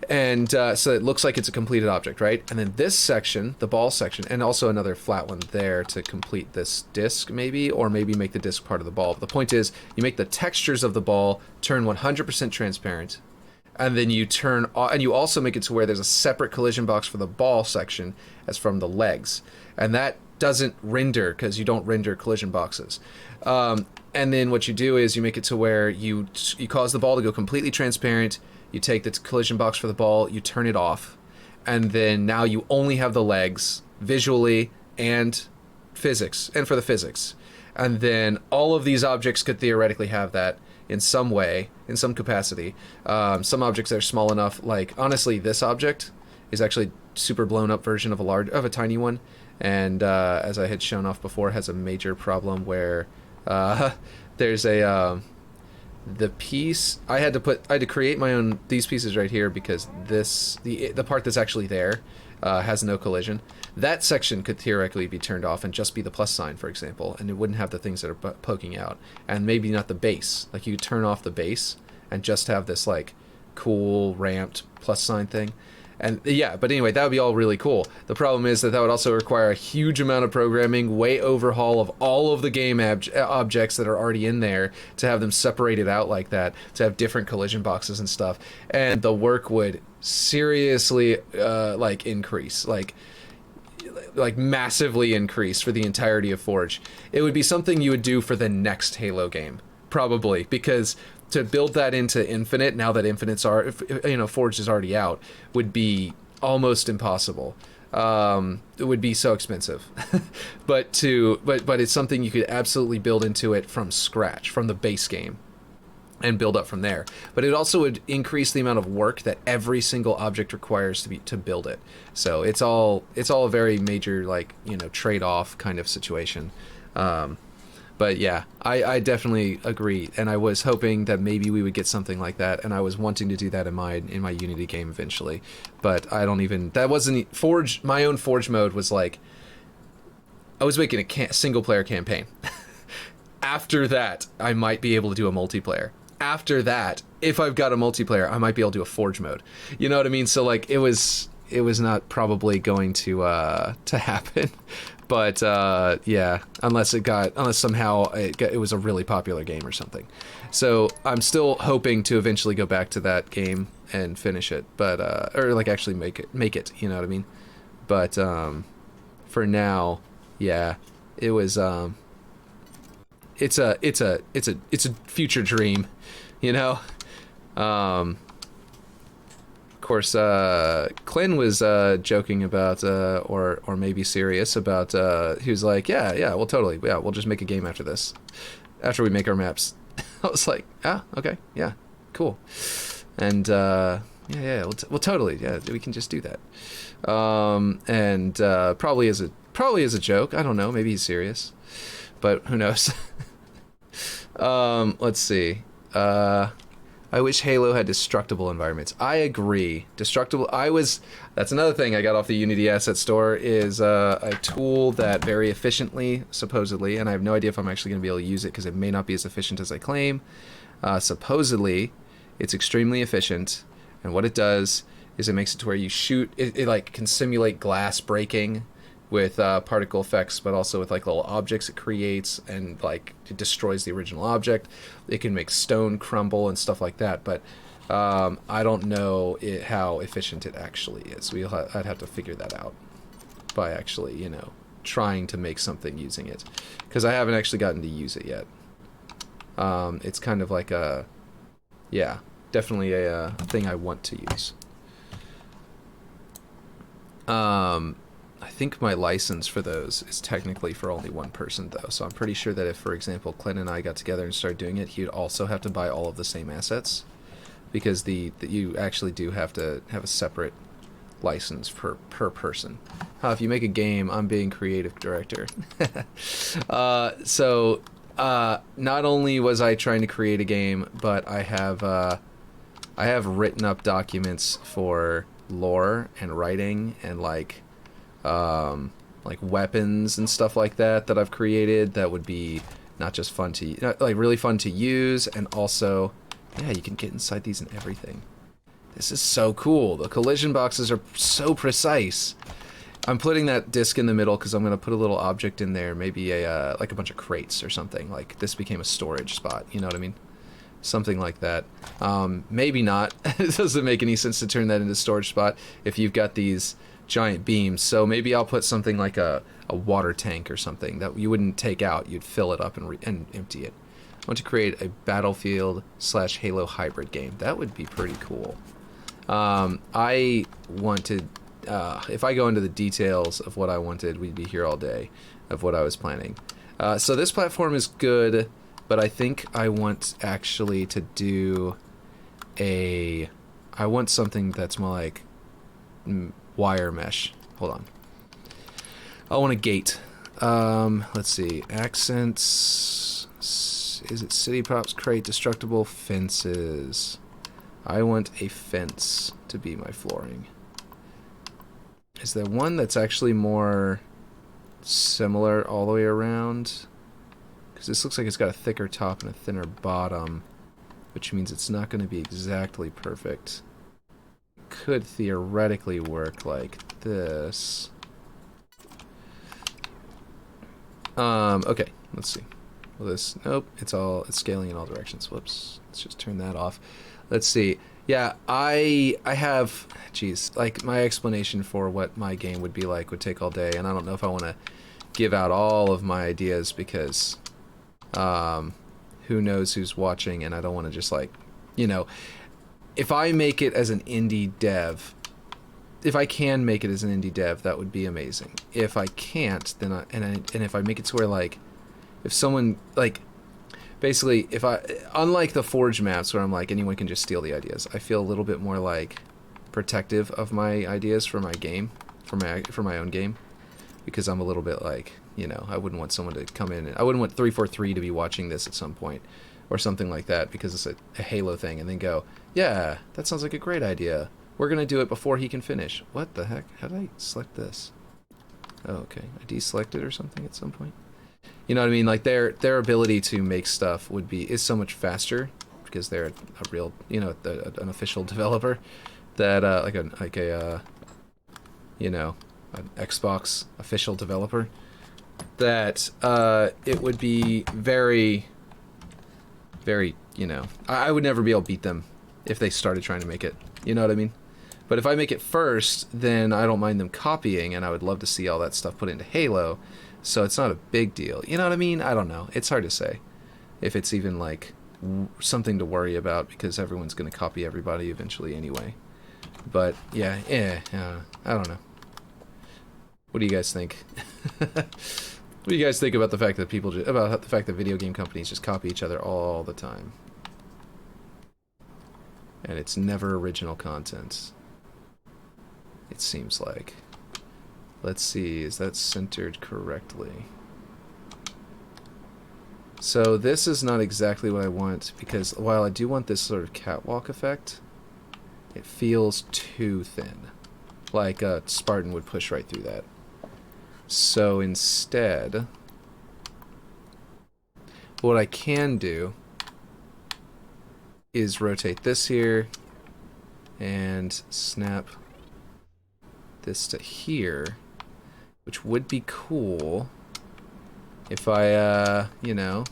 it looks like it's a completed object, right? And then this section, the ball section, and also another flat one there to complete this disc, maybe, or maybe make the disc part of the ball. But the point is, you make the textures of the ball turn 100% transparent, and then you turn, and you also make it to where there's a separate collision box for the ball section as from the legs, and that doesn't render because you don't render collision boxes. And then what you do is you make it to where you cause the ball to go completely transparent. You take the collision box for the ball, you turn it off, and then now you only have the legs visually and physics, and for the physics. And then all of these objects could theoretically have that in some way, in some capacity. Some objects that are small enough, like, honestly, this object is actually super blown up version of a tiny one, and as I had shown off before, has a major problem where there's a the piece I had to create my own, these pieces right here, because the part that's actually there has no collision. That section could theoretically be turned off and just be the plus sign, for example, and it wouldn't have the things that are poking out, and maybe not the base. Like, you could turn off the base and just have this like cool ramped plus sign thing. And yeah, but anyway, that would be all really cool. The problem is that would also require a huge amount of programming, way overhaul of all of the game objects that are already in there, to have them separated out like that, to have different collision boxes and stuff. And the work would seriously like increase, like massively increase for the entirety of Forge. It would be something you would do for the next Halo game, probably, because to build that into Infinite, now that Forge is already out, would be almost impossible. It would be so expensive. but it's something you could absolutely build into it from scratch, from the base game, and build up from there. But it also would increase the amount of work that every single object requires to build it. So it's all a very major, like, trade-off kind of situation. But yeah, I definitely agree, and I was hoping that maybe we would get something like that, and I was wanting to do that in my Unity game eventually. But I don't even, that wasn't Forge. My own Forge mode was like, I was making a single player campaign. After that, I might be able to do a multiplayer. After that, if I've got a multiplayer, I might be able to do a Forge mode. You know what I mean? So like, it was not probably going to happen. But yeah, unless somehow it was a really popular game or something. So I'm still hoping to eventually go back to that game and finish it, but or like actually make it. You know what I mean? But for now, yeah, it was. It's a future dream, you know. Of course, Clint was joking about, or maybe serious about. He was like, "Yeah, well, totally, yeah, we'll just make a game after this, after we make our maps." I was like, "Ah, okay, yeah, cool," and yeah, well, totally, yeah, we can just do that. And probably as a joke. I don't know, maybe he's serious, but who knows? Let's see. I wish Halo had destructible environments. I agree. Destructible. That's another thing I got off the Unity Asset Store, is a tool that very efficiently, supposedly, and I have no idea if I'm actually going to be able to use it because it may not be as efficient as I claim. Supposedly, it's extremely efficient, and what it does is it makes it to where you shoot. It like can simulate glass breaking with particle effects, but also with like little objects it creates, and like it destroys the original object. It can make stone crumble and stuff like that, but I don't know how efficient it actually is. I'd have to figure that out by actually, trying to make something using it, because I haven't actually gotten to use it yet. It's kind of like definitely a thing I want to use. I think my license for those is technically for only one person, though, so I'm pretty sure that if, for example, Clint and I got together and started doing it, he would also have to buy all of the same assets, because you actually do have to have a separate license per person. If you make a game, I'm being creative director. So not only was I trying to create a game, but I have written up documents for lore and writing and like weapons and stuff like that I've created that would be not just fun to like really fun to use, and also yeah, you can get inside these and everything. This is so cool. The collision boxes are so precise. I'm putting that disc in the middle because I'm going to put a little object in there, maybe a like a bunch of crates or something. Like this became a storage spot, you know what I mean? Something like that. Maybe not. It doesn't make any sense to turn that into a storage spot if you've got these giant beams. So maybe I'll put something like a water tank or something that you wouldn't take out. You'd fill it up and empty it. I want to create a Battlefield/Halo hybrid game. That would be pretty cool. I wanted, if I go into the details of what I wanted, we'd be here all day of what I was planning. So this platform is good, but I think I want actually to do I want something that's more like wire mesh. Hold on. I want a gate. Let's see. Accents. Is it city props, crate, destructible, fences? I want a fence to be my flooring. Is there one that's actually more similar all the way around? Because this looks like it's got a thicker top and a thinner bottom, which means it's not going to be exactly perfect. Could theoretically work like this. Okay, let's see. Well, this, nope, it's scaling in all directions. Whoops, let's just turn that off. Let's see. Yeah, I have, geez, like my explanation for what my game would be like would take all day, and I don't know if I want to give out all of my ideas because who knows who's watching, and I don't want to just like, you know, if I make it as an indie dev, if I can make it as an indie dev, that would be amazing. If I can't, then and if I make it to where like, if someone like, basically, if unlike the Forge maps where I'm like anyone can just steal the ideas, I feel a little bit more like protective of my ideas for my game, for my own game, because I'm a little bit like, you know, I wouldn't want someone to come in, and I wouldn't want 343 to be watching this at some point or something like that because it's a Halo thing, and then go, yeah, that sounds like a great idea. We're gonna do it before he can finish. What the heck? How did I select this? Oh, okay, I deselected or something at some point. You know what I mean? Like their ability to make stuff is so much faster because they're a real, you know, an official developer that like a you know, an Xbox official developer, that it would be very, very, you know, I would never be able to beat them if they started trying to make it. You know what I mean? But if I make it first, then I don't mind them copying, and I would love to see all that stuff put into Halo. So it's not a big deal. You know what I mean? I don't know. It's hard to say if it's even like something to worry about because everyone's going to copy everybody eventually anyway. But yeah, I don't know. What do you guys think? What do you guys think about the fact that about the fact that video game companies just copy each other all the time? And it's never original content. It seems like. Let's see, is that centered correctly? So this is not exactly what I want, because while I do want this sort of catwalk effect, it feels too thin. Like a Spartan would push right through that. So instead, what I can do is rotate this here and snap this to here, which would be cool if I, you know,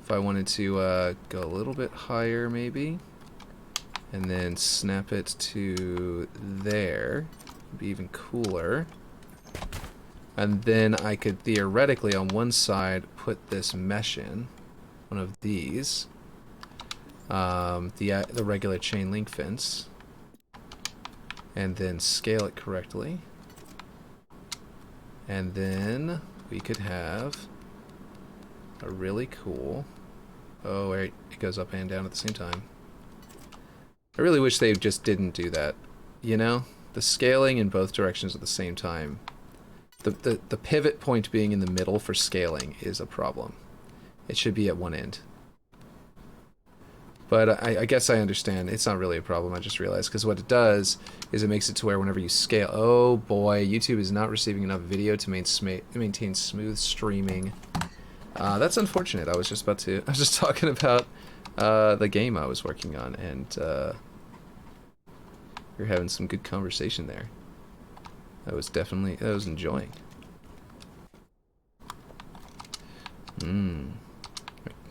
if I wanted to go a little bit higher maybe, and then snap it to there, it'd be even cooler. And then I could theoretically on one side put this mesh in, one of these, the regular chain link fence, and then scale it correctly. And then we could have a really cool, oh wait, it goes up and down at the same time. I really wish they just didn't do that, you know? The scaling in both directions at the same time. The pivot point being in the middle for scaling is a problem. It should be at one end. But I guess I understand. It's not really a problem, I just realized. Because what it does is it makes it to where whenever you scale... Oh boy, YouTube is not receiving enough video to maintain smooth streaming. That's unfortunate. I was just talking about the game I was working on, and we were having some good conversation there. I was enjoying.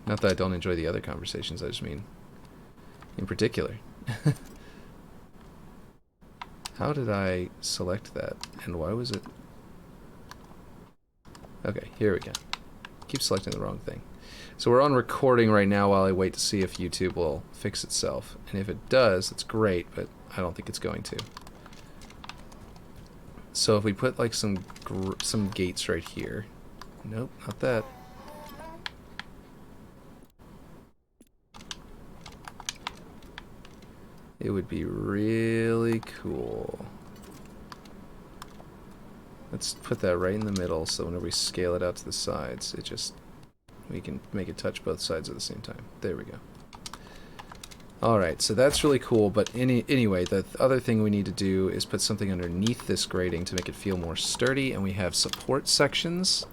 Not that I don't enjoy the other conversations, I just mean in particular. How did I select that? And why was it... Okay, here we go. Keep selecting the wrong thing. So we're on recording right now while I wait to see if YouTube will fix itself. And if it does, it's great, but I don't think it's going to. So if we put like some gates right here. Nope, not that. It would be really cool. Let's put that right in the middle, so whenever we scale it out to the sides, we can make it touch both sides at the same time. There we go. Alright, so that's really cool, but anyway, the other thing we need to do is put something underneath this grating to make it feel more sturdy, and we have support sections.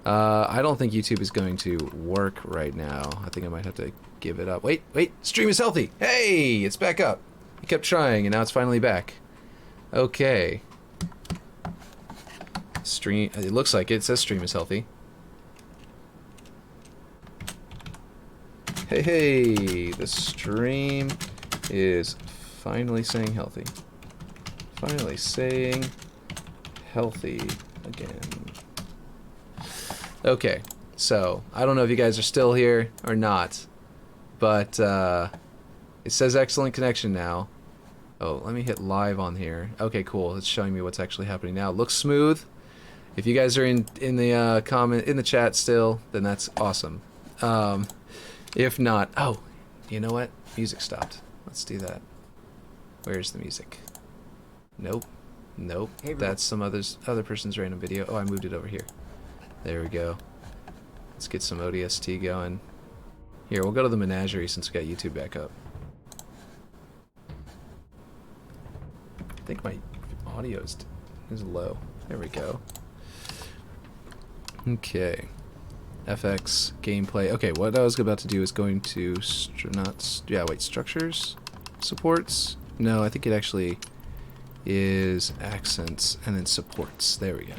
I don't think YouTube is going to work right now. I think I might have to give it up. Wait, stream is healthy! Hey, it's back up! I kept trying, and now it's finally back. Okay. Stream, it looks like it says stream is healthy. Hey, the stream is finally saying healthy. Finally saying healthy again. Okay, so I don't know if you guys are still here or not, but it says excellent connection now. Oh, let me hit live on here. Okay, cool. It's showing me what's actually happening now. Looks smooth. If you guys are in the chat still, then that's awesome. If not, oh, you know what? Music stopped. Let's do that. Where's the music? Nope. Nope. Hey, that's some other person's random video. Oh, I moved it over here. There we go. Let's get some ODST going. Here, we'll go to the menagerie since we got YouTube back up. I think my audio is low. There we go. Okay. FX gameplay. Okay, what I was about to do is going to structures, supports. No, I think it actually is accents and then supports. There we go.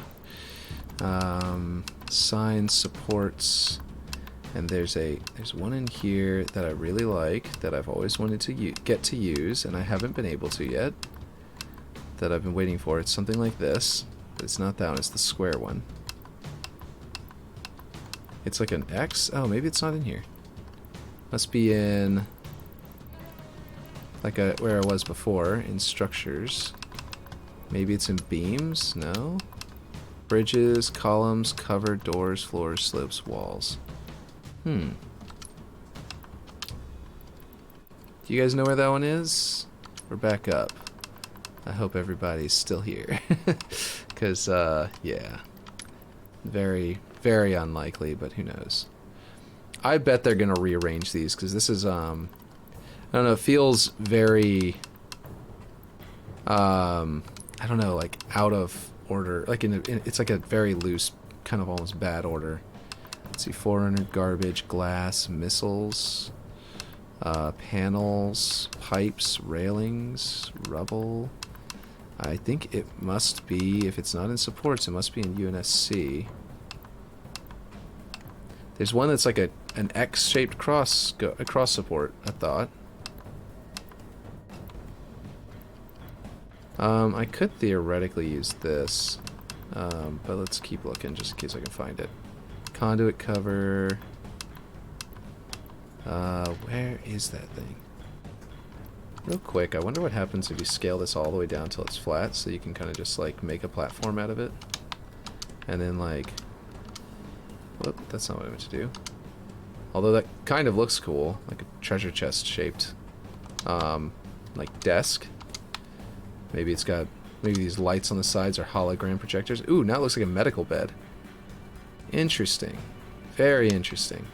Signs, supports, and there's one in here that I really like that I've always wanted to get to use, and I haven't been able to yet. That I've been waiting for. It's something like this, but it's not that one. It's the square one. It's like an X? Oh, maybe it's not in here. Must be in like where I was before, in structures. Maybe it's in beams? No? Bridges, columns, cover, doors, floors, slopes, walls. Do you guys know where that one is? We're back up. I hope everybody's still here. Because, yeah. Very, very unlikely, but who knows. I bet they're going to rearrange these, because this is, I don't know, it feels very, I don't know, like, out of order. Like, it's like a very loose, kind of almost bad order. Let's see, 400, garbage, glass, missiles, panels, pipes, railings, rubble. I think it must be, if it's not in supports, it must be in UNSC. There's one that's like an X-shaped cross support, I thought. I could theoretically use this, but let's keep looking just in case I can find it. Conduit cover. Where is that thing? Real quick, I wonder what happens if you scale this all the way down till it's flat, so you can kind of just like make a platform out of it. And then like... Whoop, that's not what I meant to do. Although that kind of looks cool, like a treasure chest shaped, like desk. Maybe it's got, maybe these lights on the sides are hologram projectors. Ooh, now it looks like a medical bed. Interesting. Very interesting.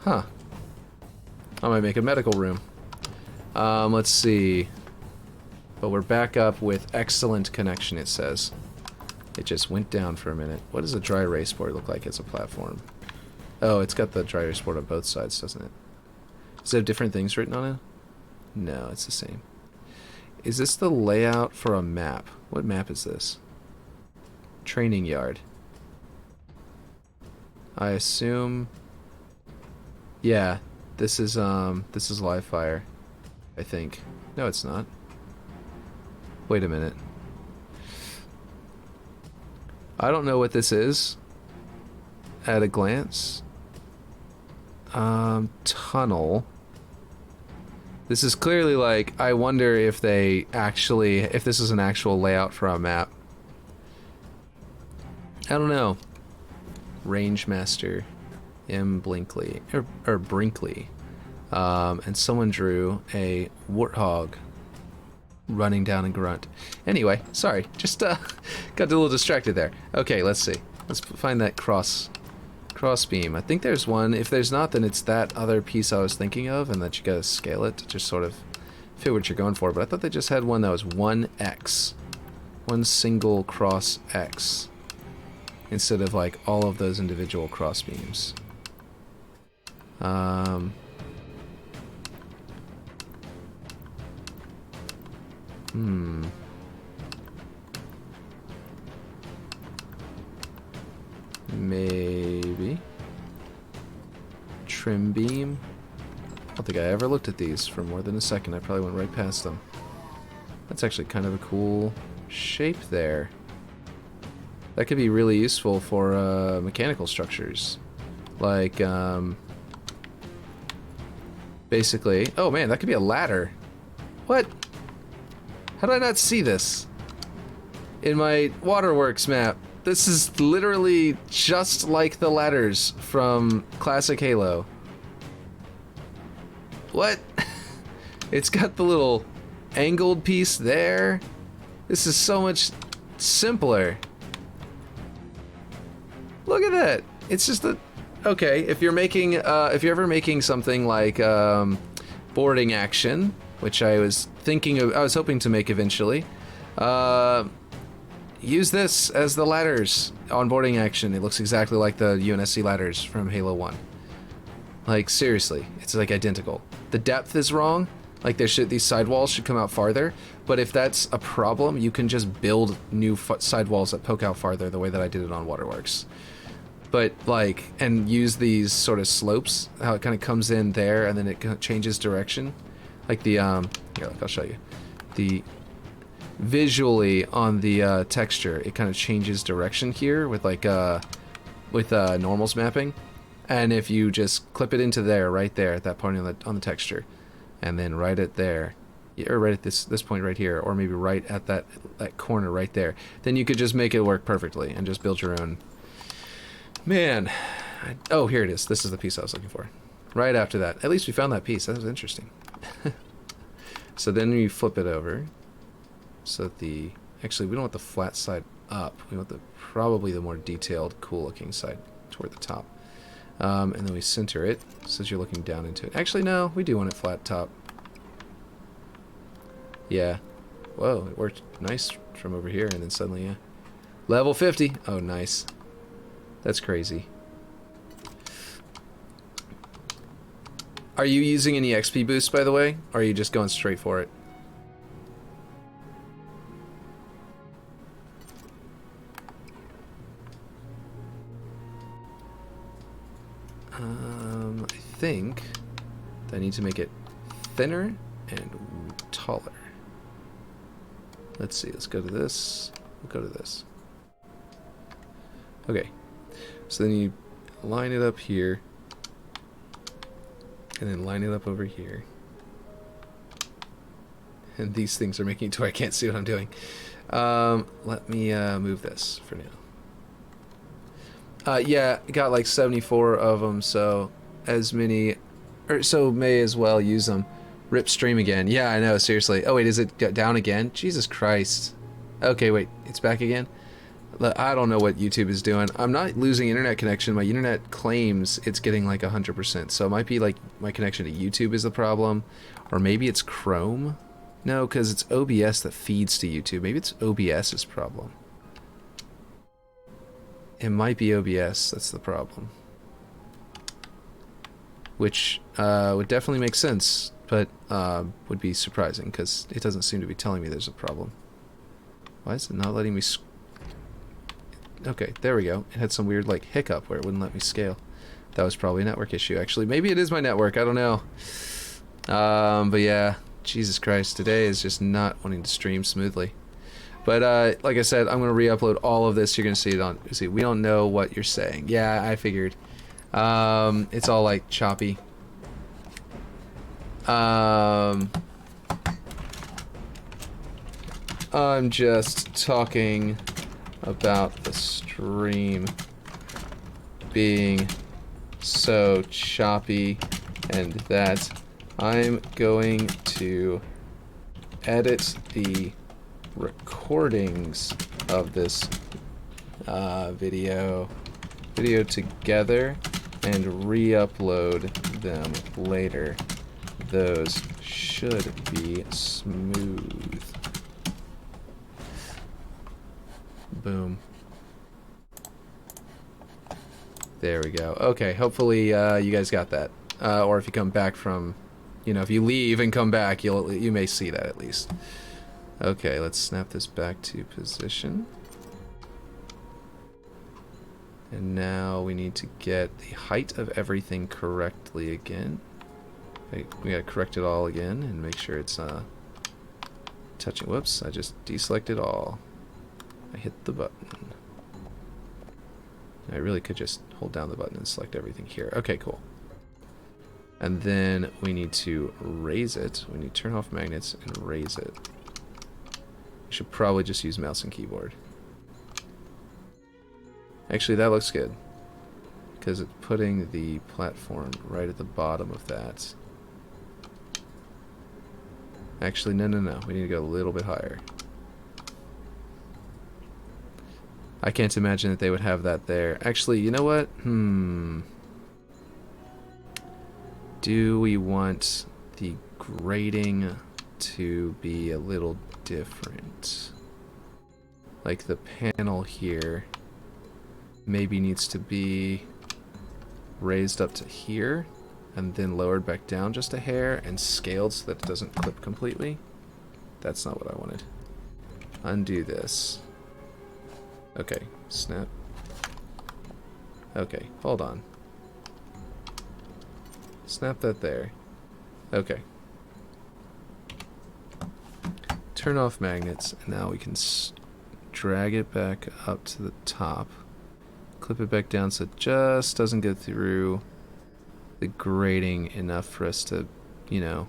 Huh. I might make a medical room. Let's see. But we're back up with excellent connection, it says. It just went down for a minute. What does a dry erase board look like as a platform? Oh, it's got the dry erase board on both sides, doesn't it? Does it have different things written on it? No, it's the same. Is this the layout for a map? What map is this? Training yard. I assume... Yeah, this is live fire, I think. No, it's not. Wait a minute. I don't know what this is at a glance. Tunnel. This is clearly like, I wonder if they actually, if this is an actual layout for a map. I don't know. Range Master. M. Blinkley. Or Brinkley. And someone drew a warthog running down and grunt. Anyway, sorry, just got a little distracted there. Okay, let's see. Let's find that cross beam. I think there's one. If there's not, then it's that other piece I was thinking of, and that you gotta scale it to just sort of fit what you're going for. But I thought they just had one that was 1x. One single cross X. Instead of like all of those individual cross beams. Maybe. Trim beam. I don't think I ever looked at these for more than a second. I probably went right past them. That's actually kind of a cool shape there. That could be really useful for mechanical structures. Like, basically... Oh man, that could be a ladder. What? How did I not see this? In my waterworks map. This is literally just like the ladders from classic Halo. What? It's got the little angled piece there. This is so much simpler. Look at that. It's just a... Okay, if you're making, if you're ever making something like, boarding action, which I was thinking of, I was hoping to make eventually, use this as the ladders on boarding action. It looks exactly like the UNSC ladders from Halo 1. Like, seriously, it's like identical. The depth is wrong, like these sidewalls should come out farther, but if that's a problem, you can just build new sidewalls that poke out farther the way that I did it on Waterworks. But, like, and use these sort of slopes, how it kind of comes in there and then it changes direction. Like the, here, look, I'll show you. Visually on the texture, it kind of changes direction here with like with normals mapping, and if you just clip it into there, right there at that point on the texture, and then right at there, or right at this point right here, or maybe right at that corner right there, then you could just make it work perfectly and just build your own. Man, oh, here it is. This is the piece I was looking for. Right after that, at least we found that piece. That was interesting. So then you flip it over. So that actually we don't want the flat side up. We want probably the more detailed, cool-looking side toward the top. And then we center it so that you're looking down into it. Actually, no, we do want it flat top. Yeah. Whoa, it worked nice from over here, and then suddenly, yeah. Level 50. Oh, nice. That's crazy. Are you using any XP boosts, by the way? Or are you just going straight for it? I think I need to make it thinner and taller. Let's see, let's go to this. We'll go to this. Okay. So then you line it up here. And then line it up over here. And these things are making it to where I can't see what I'm doing. Let me move this for now. Yeah, got like 74 of them, so as many, or so may as well use them. Rip stream again. Yeah, I know, seriously. Oh wait, is it down again? Jesus Christ. Okay, wait, it's back again? I don't know what YouTube is doing. I'm not losing internet connection. My internet claims it's getting like 100%. So it might be like my connection to YouTube is the problem. Or maybe it's Chrome. No, because it's OBS that feeds to YouTube. Maybe it's OBS's problem. It might be OBS that's the problem. Which would definitely make sense, but would be surprising because it doesn't seem to be telling me there's a problem. Why is it not letting me... Okay, there we go. It had some weird like hiccup where it wouldn't let me scale. That was probably a network issue, actually. Maybe it is my network, I don't know. But yeah, Jesus Christ, today is just not wanting to stream smoothly. But like I said, I'm gonna re-upload all of this. You're gonna see it on. See, we don't know what you're saying. Yeah, I figured. It's all like choppy. I'm just talking about the stream being so choppy and that I'm going to edit the recordings of this video together and re-upload them later. Those should be smooth. Boom. There we go. Okay, hopefully you guys got that. Or if you come back from, you know, if you leave and come back, you may see that at least. Okay, let's snap this back to position. And now we need to get the height of everything correctly again. Okay, we gotta correct it all again and make sure it's touching. Whoops, I just deselected all. I hit the button. I really could just hold down the button and select everything here. Okay, cool. And then we need to raise it. We need to turn off magnets and raise it. We should probably just use mouse and keyboard. Actually, that looks good. Because it's putting the platform right at the bottom of that. Actually, no. We need to go a little bit higher. I can't imagine that they would have that there. Actually, you know what? Do we want the grading to be a little different? Like the panel here maybe needs to be raised up to here and then lowered back down just a hair and scaled so that it doesn't clip completely. That's not what I wanted. Undo this. Okay, snap. Okay, hold on. Snap that there. Okay. Turn off magnets, and now we can drag it back up to the top. Clip it back down so it just doesn't go through the grating enough for us to, you know,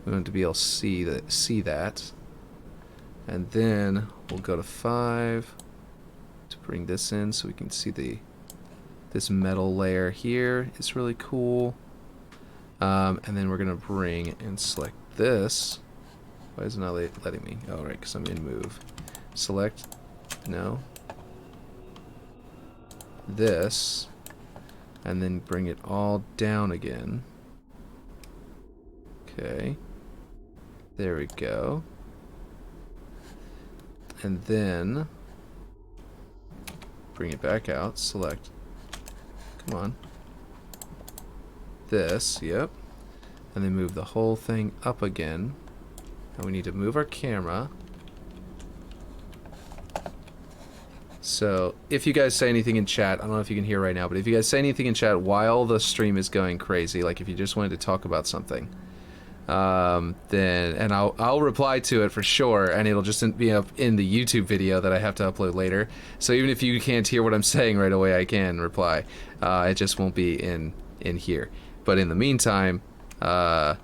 we want to be able to see that. And then we'll go to 5 to bring this in so we can see this metal layer here. It's really cool. And then we're gonna bring and select this. Why is it not letting me? Oh, right, because I'm in move. Select, no. This, and then bring it all down again. Okay. There we go. And then bring it back out, select, come on, this, yep, and then move the whole thing up again. And we need to move our camera. So if you guys say anything in chat, I don't know if you can hear right now, but if you guys say anything in chat while the stream is going crazy, like if you just wanted to talk about something, then I'll reply to it for sure, and it'll just be up in the YouTube video that I have to upload later. So even if you can't hear what I'm saying right away, I can reply. It just won't be in here. But in the meantime, at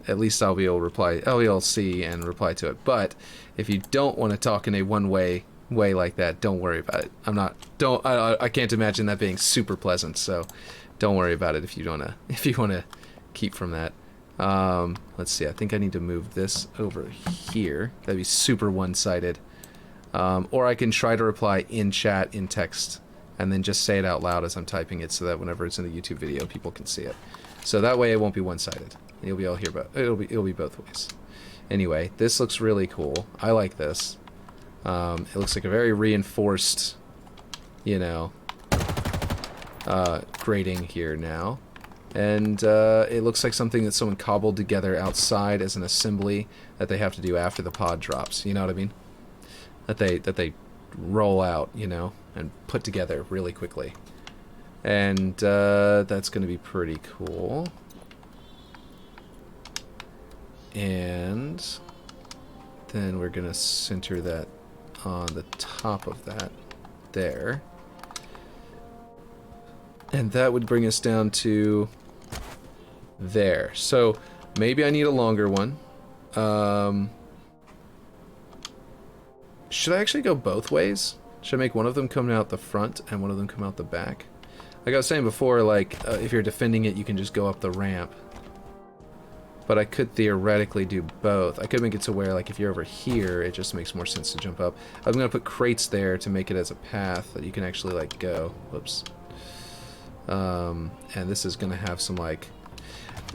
least I'll be able to reply. I'll be able to see and reply to it. But if you don't want to talk in a one-way like that, don't worry about it. I can't imagine that being super pleasant. So don't worry about it if you wanna keep from that. Let's see, I think I need to move this over here. That'd be super one-sided. Or I can try to reply in chat, in text, and then just say it out loud as I'm typing it so that whenever it's in the YouTube video, people can see it. So that way it won't be one-sided. You'll be able to hear about it'll be both ways. Anyway, this looks really cool. I like this. It looks like a very reinforced, you know, grading here now. And it looks like something that someone cobbled together outside as an assembly that they have to do after the pod drops. You know what I mean? That they roll out, you know, and put together really quickly. And that's going to be pretty cool. And then we're going to center that on the top of that there. And that would bring us down to there. So maybe I need a longer one. Should I actually go both ways? Should I make one of them come out the front and one of them come out the back? Like I was saying before, like, if you're defending it, you can just go up the ramp. But I could theoretically do both. I could make it to where, like, if you're over here, it just makes more sense to jump up. I'm going to put crates there to make it as a path that you can actually, like, go. Whoops. And this is going to have some, like...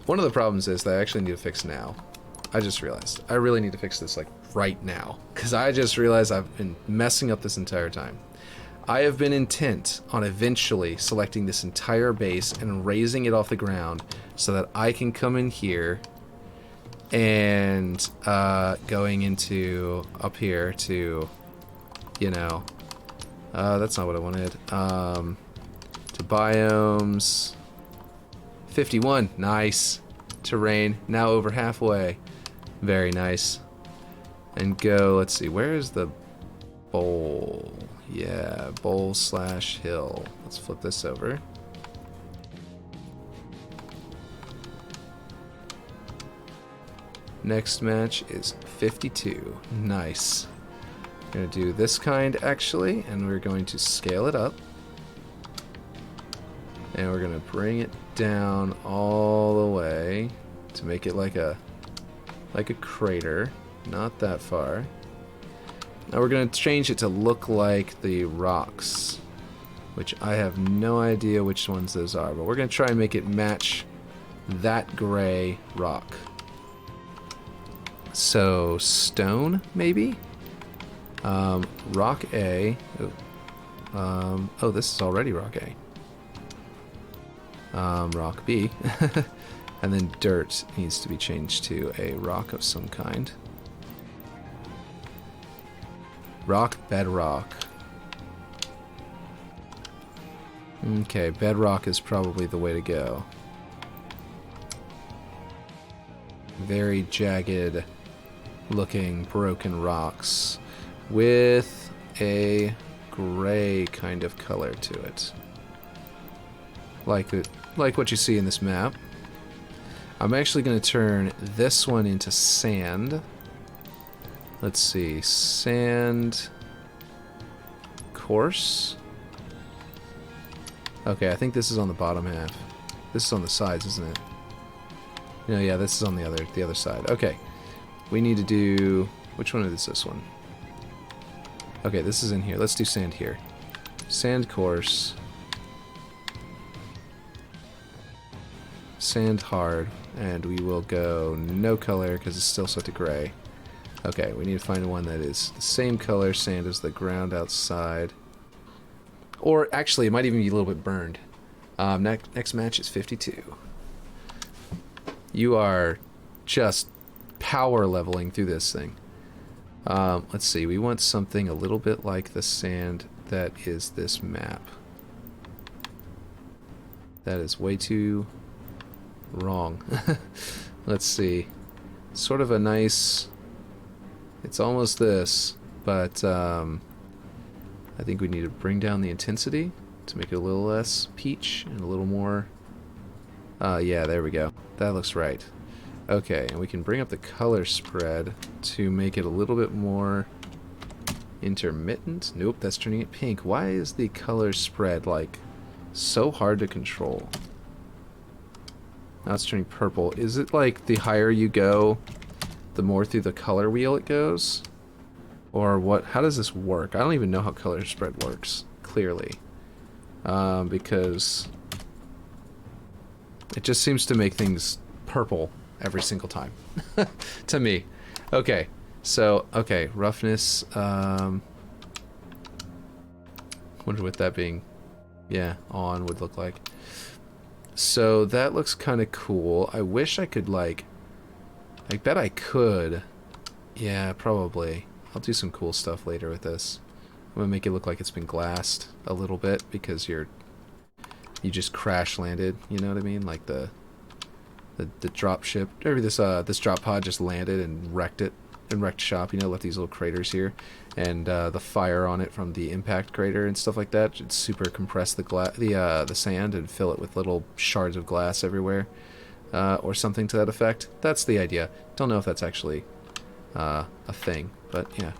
One of the problems is that I actually need to fix now. I just realized. I really need to fix this, like, right now. Because I just realized I've been messing up this entire time. I have been intent on eventually selecting this entire base and raising it off the ground so that I can come in here and going into up here to, you know, that's not what I wanted, to biomes, 51, nice, terrain, now over halfway, very nice, and go, let's see, where is the bowl? Yeah, bowl slash hill. Let's flip this over. Next match is 52. Nice. We're going to do this kind, actually, and we're going to scale it up. And we're going to bring it down all the way to make it like a crater. Not that far. Now we're going to change it to look like the rocks, which I have no idea which ones those are, but we're going to try and make it match that gray rock. So, stone, maybe? Rock A. Oh, this is already rock A. Rock B. And then dirt needs to be changed to a rock of some kind. Rock, bedrock. Okay, bedrock is probably the way to go. Very jagged looking broken rocks with a gray kind of color to it. Like what you see in this map. I'm actually going to turn this one into sand. Let's see, sand coarse. Okay, I think this is on the bottom half. This is on the sides, isn't it? No, yeah, this is on the other side. Okay, we need to do, which one is this one? Okay, this is in here. Let's do sand here. Sand coarse. Sand hard, and we will go no color because it's still set to gray. Okay, we need to find one that is the same color sand as the ground outside. Or actually, it might even be a little bit burned. Next match is 52. You are just power leveling through this thing. Let's see, we want something a little bit like the sand that is this map. That is way too wrong. Let's see. Sort of a nice... It's almost this, but I think we need to bring down the intensity to make it a little less peach and a little more... yeah, there we go. That looks right. Okay, and we can bring up the color spread to make it a little bit more intermittent. Nope, that's turning it pink. Why is the color spread, like, so hard to control? Now it's turning purple. Is it like the higher you go, the more through the color wheel it goes? Or what? How does this work? I don't even know how color spread works, clearly. Because it just seems to make things purple every single time. To me. Okay. So, okay, roughness. Wonder what that being, yeah, on would look like. So that looks kind of cool. I wish I could, like, I bet I could. Yeah, probably. I'll do some cool stuff later with this. I'm gonna make it look like it's been glassed a little bit because you just crash landed. You know what I mean? Like the drop ship. Maybe this drop pod just landed and wrecked it and wrecked shop. You know, left these little craters here, and the fire on it from the impact crater and stuff like that. It'd super compress the sand and fill it with little shards of glass everywhere, or something to that effect. That's the idea. Don't know if that's actually a thing, but yeah.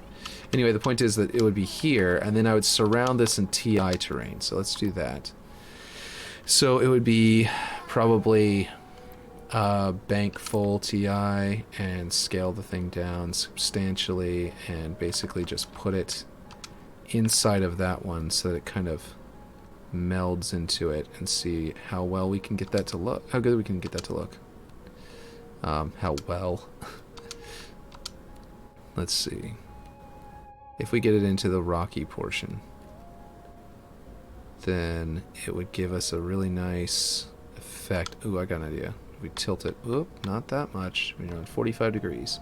Anyway, the point is that it would be here, and then I would surround this in TI terrain. So let's do that. So it would be probably bank full TI and scale the thing down substantially and basically just put it inside of that one so that it kind of melds into it, and see how well we can get that to look. How good we can get that to look. How well. Let's see. If we get it into the rocky portion, then it would give us a really nice effect. Ooh, I got an idea. If we tilt it, oop, not that much. We're on 45 degrees.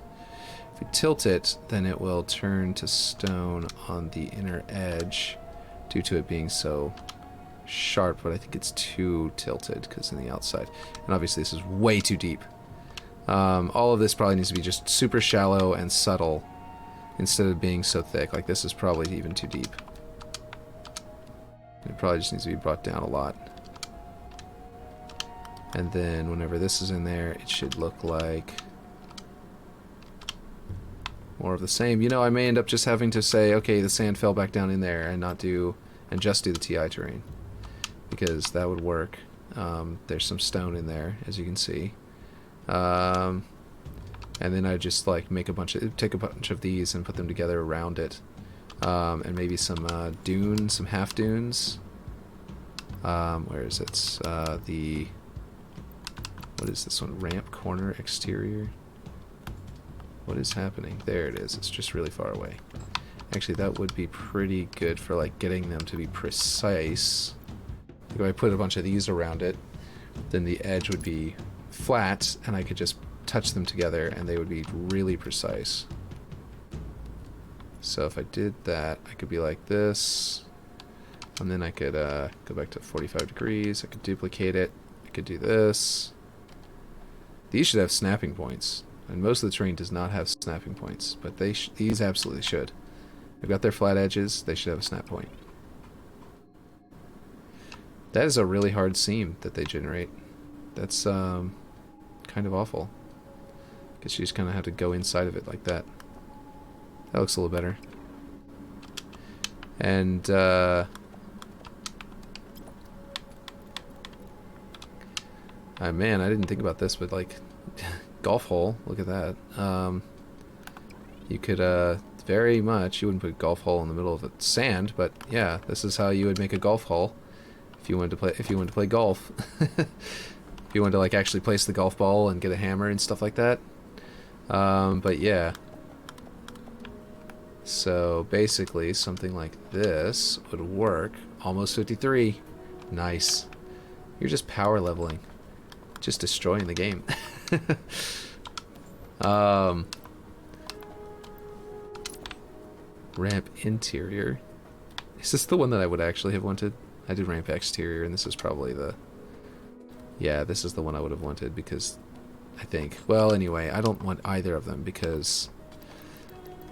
If we tilt it, then it will turn to stone on the inner edge due to it being so sharp, but I think it's too tilted because in the outside. And obviously this is way too deep. All of this probably needs to be just super shallow and subtle instead of being so thick. Like this is probably even too deep. It probably just needs to be brought down a lot. And then whenever this is in there, it should look like more of the same. You know, I may end up just having to say, okay, the sand fell back down in there and just do the TI terrain, because that would work. There's some stone in there, as you can see. And then I just like take a bunch of these and put them together around it. And maybe some some half dunes. Where is it? What is this one? Ramp corner exterior. What is happening? There it is. It's just really far away. Actually, that would be pretty good for like getting them to be precise. If I put a bunch of these around it, then the edge would be flat, and I could just touch them together, and they would be really precise. So if I did that, I could be like this, and then I could go back to 45 degrees. I could duplicate it. I could do this. These should have snapping points, and most of the terrain does not have snapping points, but these absolutely should. They've got their flat edges. They should have a snap point. That is a really hard seam that they generate. That's kind of awful. Guess you just kind of have to go inside of it like that. That looks a little better. And man, I didn't think about this, but like golf hole, look at that. You could very much, you wouldn't put a golf hole in the middle of the sand, but yeah, this is how you would make a golf hole if you wanted to play golf. If you wanted to like actually place the golf ball and get a hammer and stuff like that. But yeah. So basically something like this would work. Almost 53. Nice. You're just power leveling. Just destroying the game. Ramp interior. Is this the one that I would actually have wanted? I did ramp exterior, and this is probably the... Yeah, this is the one I would have wanted, because I think... Well, anyway, I don't want either of them, because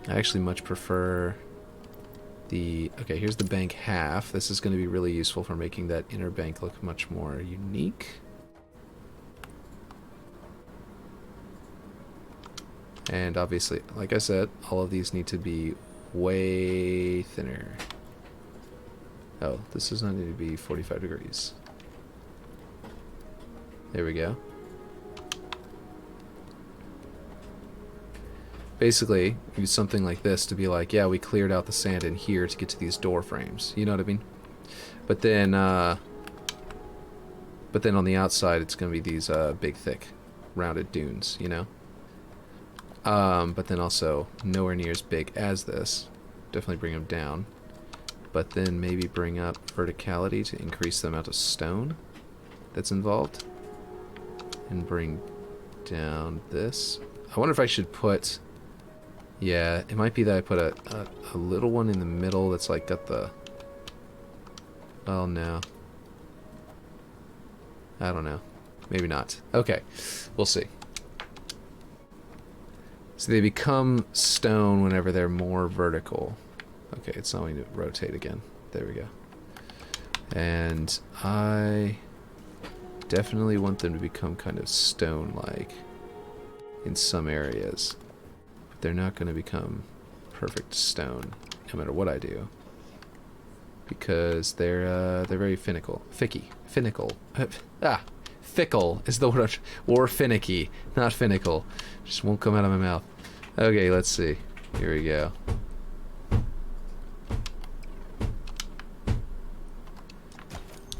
I actually much prefer the... Okay, here's the bank half. This is going to be really useful for making that inner bank look much more unique. And obviously, like I said, all of these need to be way thinner. Oh, this does not need to be 45 degrees. There we go. basically use something like this to be like, yeah, we cleared out the sand in here to get to these door frames. You know what I mean? But then on the outside, it's going to be these big, thick, rounded dunes, you know? But then also nowhere near as big as this. Definitely bring them down. But then maybe bring up verticality to increase the amount of stone that's involved. And bring down this. I wonder if I should put... Yeah, it might be that I put a little one in the middle that's like got the... Well, no. I don't know. Maybe not. Okay, we'll see. So they become stone whenever they're more vertical. Okay, it's not going to rotate again. There we go. And I definitely want them to become kind of stone-like in some areas. But they're not going to become perfect stone, no matter what I do. Because they're very finicky. Fickle is the word. Or finicky, not finical. Just won't come out of my mouth. Okay, let's see. Here we go.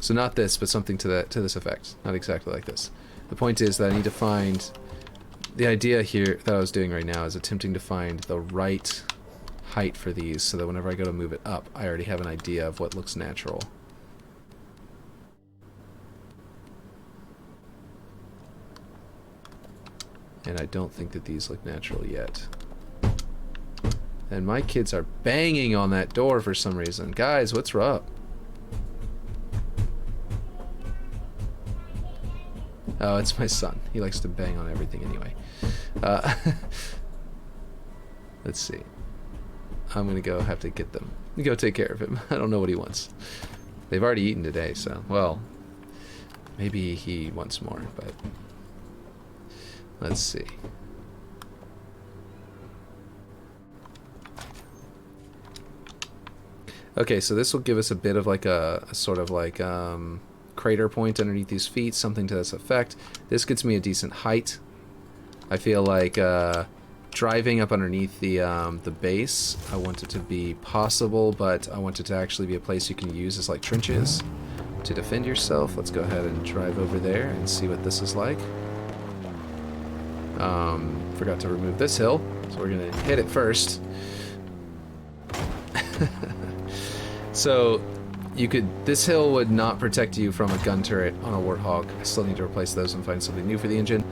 So not this, but something to this effect. Not exactly like this. The point is that I need to find... The idea here that I was doing right now is attempting to find the right height for these so that whenever I go to move it up, I already have an idea of what looks natural. And I don't think that these look natural yet. And my kids are banging on that door for some reason. Guys, what's up? Oh, it's my son. He likes to bang on everything anyway. Let's see. I'm gonna go have to get them. Go take care of him. I don't know what he wants. They've already eaten today, so... Well, maybe he wants more, but... Let's see. Okay, so this will give us a bit of like a sort of like crater point underneath these feet, something to this effect. This gets me a decent height. I feel like driving up underneath the base, I want it to be possible, but I want it to actually be a place you can use as like trenches to defend yourself. Let's go ahead and drive over there and see what this is like. Forgot to remove this hill, so we're gonna hit it first. So this hill would not protect you from a gun turret on a Warthog. I still need to replace those and find something new for the engine,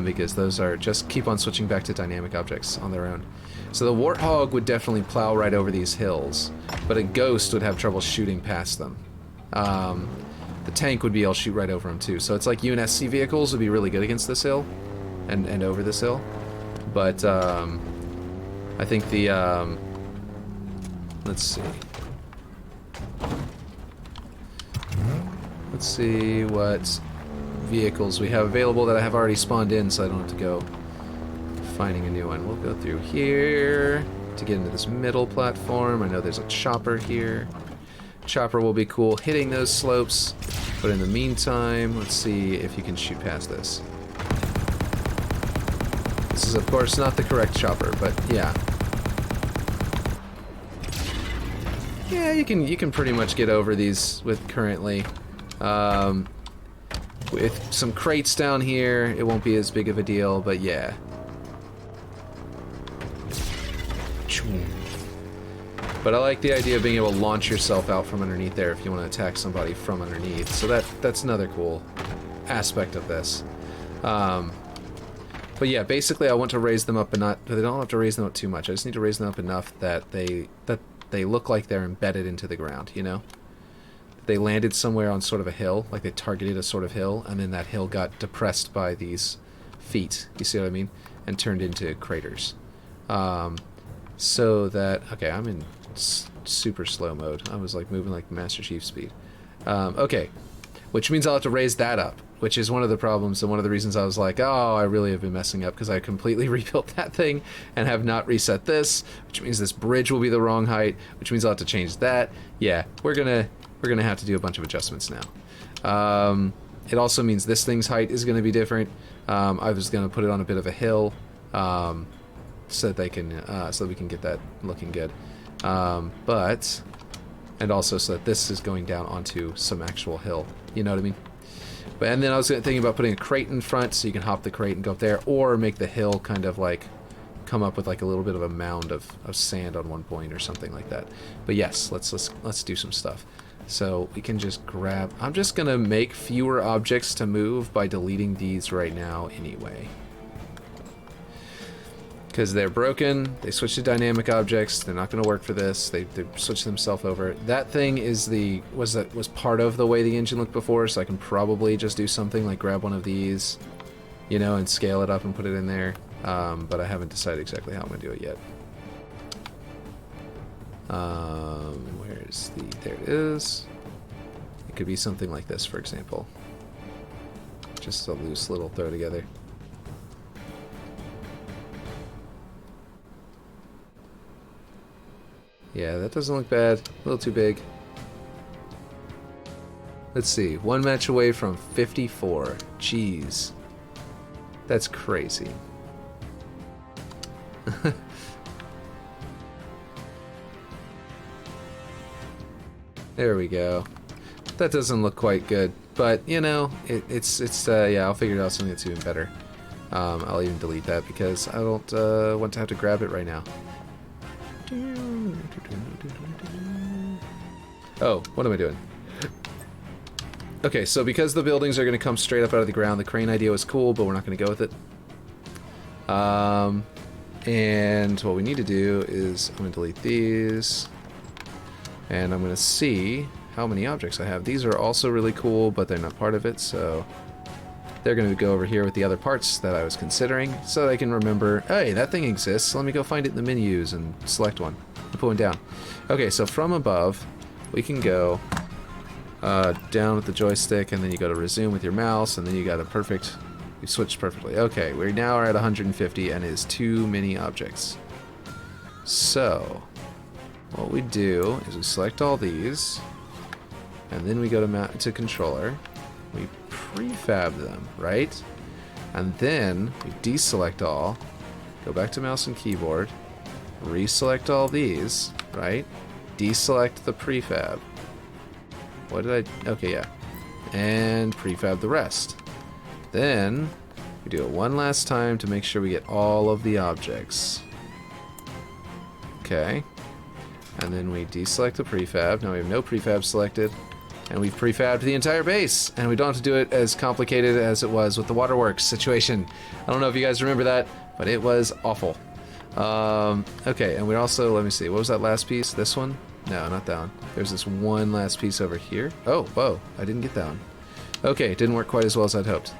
because those are just keep on switching back to dynamic objects on their own. So the Warthog would definitely plow right over these hills, but a Ghost would have trouble shooting past them. The tank would be able to shoot right over them too. So it's like UNSC vehicles would be really good against this hill. And over this hill, but I think the let's see what vehicles we have available that I have already spawned in, so I don't have to go finding a new one. We'll go through here to get into this middle platform. I know there's a chopper here. Chopper will be cool hitting those slopes, but in the meantime, let's see if you can shoot past this. This is, of course, not the correct chopper, but yeah. Yeah, you can pretty much get over these with currently. With some crates down here, it won't be as big of a deal, but yeah. But I like the idea of being able to launch yourself out from underneath there if you want to attack somebody from underneath. So that's another cool aspect of this. But yeah, basically I want to raise them up, but they don't have to raise them up too much. I just need to raise them up enough that they look like they're embedded into the ground, you know? They landed somewhere on sort of a hill, like they targeted a sort of hill, and then that hill got depressed by these feet, you see what I mean? And turned into craters. So that, okay, I'm in super slow mode. I was like moving like Master Chief speed. Okay, which means I'll have to raise that up, which is one of the problems and one of the reasons I was like, oh, I really have been messing up because I completely rebuilt that thing and have not reset this, which means this bridge will be the wrong height, which means I'll have to change that. Yeah, we're gonna have to do a bunch of adjustments now. It also means this thing's height is gonna be different. I was gonna put it on a bit of a hill, so that they can so that we can get that looking good. And also so that this is going down onto some actual hill. You know what I mean? And then I was thinking about putting a crate in front so you can hop the crate and go up there, or make the hill kind of like come up with like a little bit of a mound of sand on one point or something like that. But yes, let's do some stuff. So we can just grab. I'm just gonna make fewer objects to move by deleting these right now anyway. Because they're broken, they switch to dynamic objects. They're not going to work for this. They switch themselves over. That thing is was part of the way the engine looked before, so I can probably just do something like grab one of these, you know, and scale it up and put it in there. But I haven't decided exactly how I'm going to do it yet. Where's the? There it is. It could be something like this, for example. Just a loose little throw together. Yeah, that doesn't look bad. A little too big. Let's see. One match away from 54. Jeez. That's crazy. There we go. That doesn't look quite good. But, you know, it's yeah, I'll figure out something that's even better. I'll even delete that because I don't want to have to grab it right now. Oh, what am I doing? Okay, so because the buildings are going to come straight up out of the ground, the crane idea was cool, but we're not going to go with it. And what we need to do is I'm going to delete these, and I'm going to see how many objects I have. These are also really cool, but they're not part of it, so they're going to go over here with the other parts that I was considering, so I can remember, hey, that thing exists. Let me go find it in the menus and select one and put one down. Okay, so from above, we can go down with the joystick, and then you go to resume with your mouse, and then you got a perfect, you switched perfectly. Okay, we now are at 150, and it is too many objects. So, what we do is we select all these, and then we go to controller. We prefab them, right? And then we deselect all, go back to mouse and keyboard, reselect all these, right? Deselect the prefab. What did I... Okay, yeah. And prefab the rest. Then we do it one last time to make sure we get all of the objects. Okay. And then we deselect the prefab. Now we have no prefab selected. And we've prefabbed the entire base, and we don't have to do it as complicated as it was with the waterworks situation. I don't know if you guys remember that, but it was awful. Okay, and we also, let me see, what was that last piece? This one? No, not that one. There's this one last piece over here. Oh, whoa, I didn't get that one. Okay, it didn't work quite as well as I'd hoped.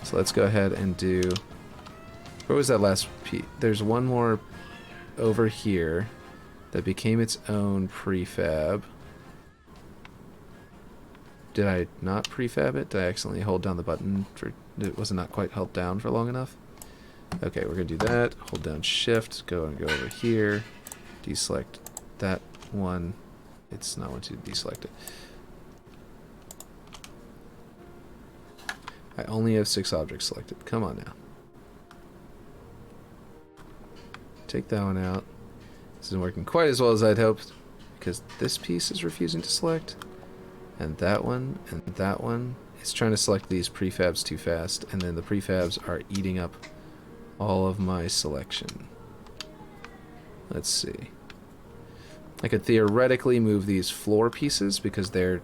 So let's go ahead and do... Where was that last piece? There's one more over here that became its own prefab. Did I not prefab it? Did I accidentally hold down the button? Was it not quite held down for long enough? Okay, we're going to do that. Hold down shift, go over here, deselect that one. It's not want to deselect it. I only have 6 objects selected. Come on now. Take that one out. This isn't working quite as well as I'd hoped, because this piece is refusing to select. And that one, and that one. It's trying to select these prefabs too fast, and then the prefabs are eating up all of my selection. Let's see. I could theoretically move these floor pieces because they're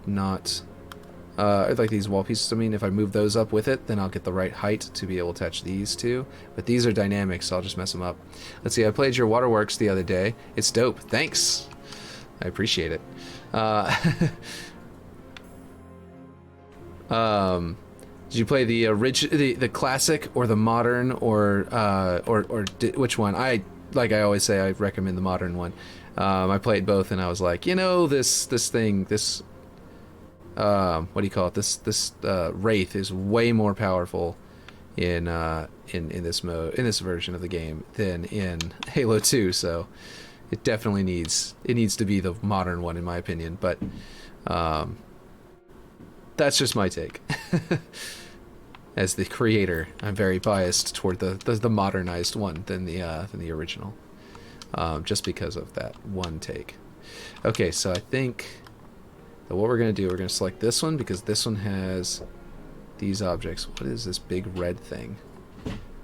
not... like these wall pieces, I mean, if I move those up with it, then I'll get the right height to be able to attach these two. But these are dynamic, so I'll just mess them up. Let's see, I played your waterworks the other day. It's dope. Thanks! I appreciate it. Did you play the the classic or the modern or which one? Like I always say, I recommend the modern one. I played both, and I was like, you know, this thing, what do you call it? This Wraith is way more powerful in this mode, in this version of the game than in Halo 2. So it definitely needs to be the modern one, in my opinion. But that's just my take. As the creator, I'm very biased toward the modernized one than the original, just because of that one take. Okay, so I think that what we're gonna do, we're gonna select this one because this one has these objects. What is this big red thing?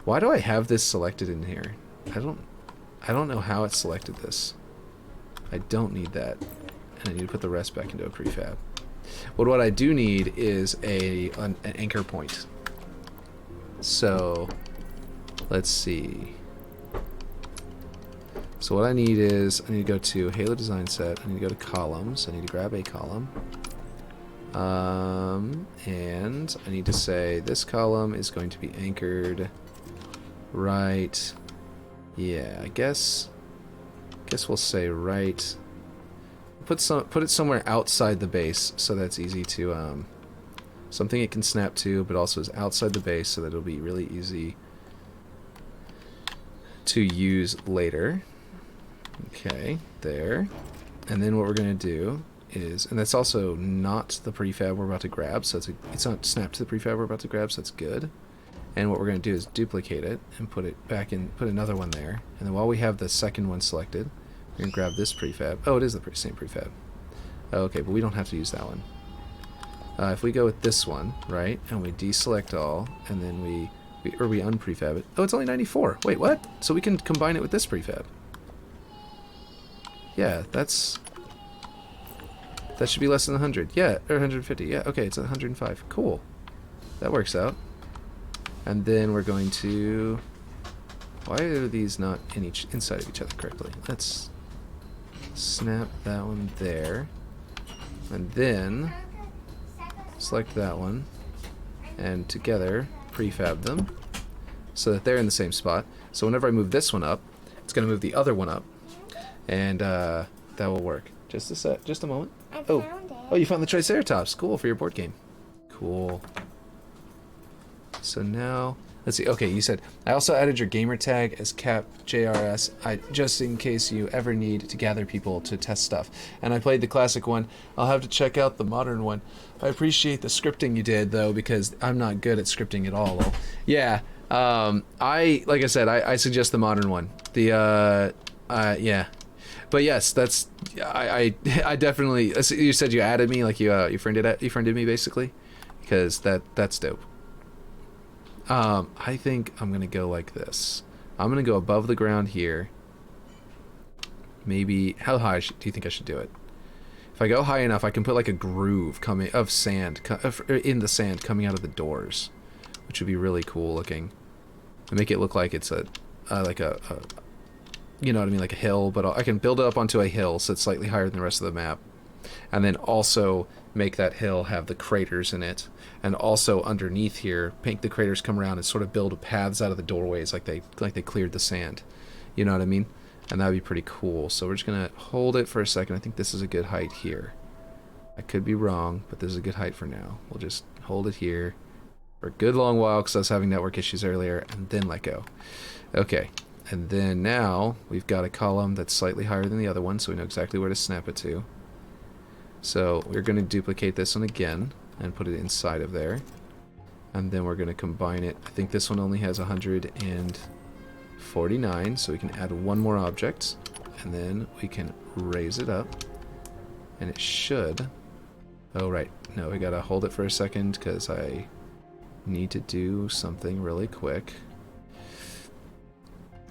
Why do I have this selected in here? I don't know how it selected this. I don't need that, and I need to put the rest back into a prefab. But what I do need is an anchor point. So, let's see. So what I need is, I need to go to Halo Design Set, I need to go to Columns, I need to grab a column. And I need to say this column is going to be anchored right, yeah, I guess we'll say right, put it somewhere outside the base so that's easy to, something it can snap to, but also is outside the base so that it'll be really easy to use later. Okay, there. And then what we're going to do is, and that's also not the prefab we're about to grab, so it's not snapped to the prefab we're about to grab, so that's good. And what we're going to do is duplicate it and put it back in, put another one there. And then while we have the second one selected, we're going to grab this prefab. Oh, it is the same prefab. Okay, but we don't have to use that one. If we go with this one, right, and we deselect all, and then we unprefab it. Oh, it's only 94. Wait, what? So we can combine it with this prefab. Yeah, that should be less than 100. Yeah, or 150. Yeah, okay, it's 105. Cool. That works out. And then we're going to... Why are these not inside of each other correctly? Let's snap that one there. And then select that one. And together, prefab them. So that they're in the same spot. So whenever I move this one up, it's going to move the other one up. And that will work. Just a sec. Just a moment. Oh, you found the Triceratops. Cool, for your board game. Cool. So now, let's see. Okay, you said, I also added your gamer tag as CapJRS, just in case you ever need to gather people to test stuff. And I played the classic one. I'll have to check out the modern one. I appreciate the scripting you did, though, because I'm not good at scripting at all. Yeah, like I said, I suggest the modern one. Yeah. But yes, that's, I definitely, you said you added me, like you friended me, basically? Because that's dope. I think I'm gonna go like this. I'm gonna go above the ground here. Maybe, how high do you think I should do it? If I go high enough, I can put like a groove of sand, in the sand coming out of the doors, which would be really cool looking. And make it look like it's like a you know what I mean, like a hill, but I can build it up onto a hill so it's slightly higher than the rest of the map. And then also make that hill have the craters in it. And also underneath here, make the craters come around and sort of build paths out of the doorways like they cleared the sand. You know what I mean? And that would be pretty cool. So we're just going to hold it for a second. I think this is a good height here. I could be wrong, but this is a good height for now. We'll just hold it here for a good long while because I was having network issues earlier, and then let go. Okay. And then now we've got a column that's slightly higher than the other one, so we know exactly where to snap it to. So we're going to duplicate this one again and put it inside of there. And then we're going to combine it. I think this one only has 149, so we can add one more object. And then we can raise it up. And it should... Oh, right. No, we got to hold it for a second because I need to do something really quick.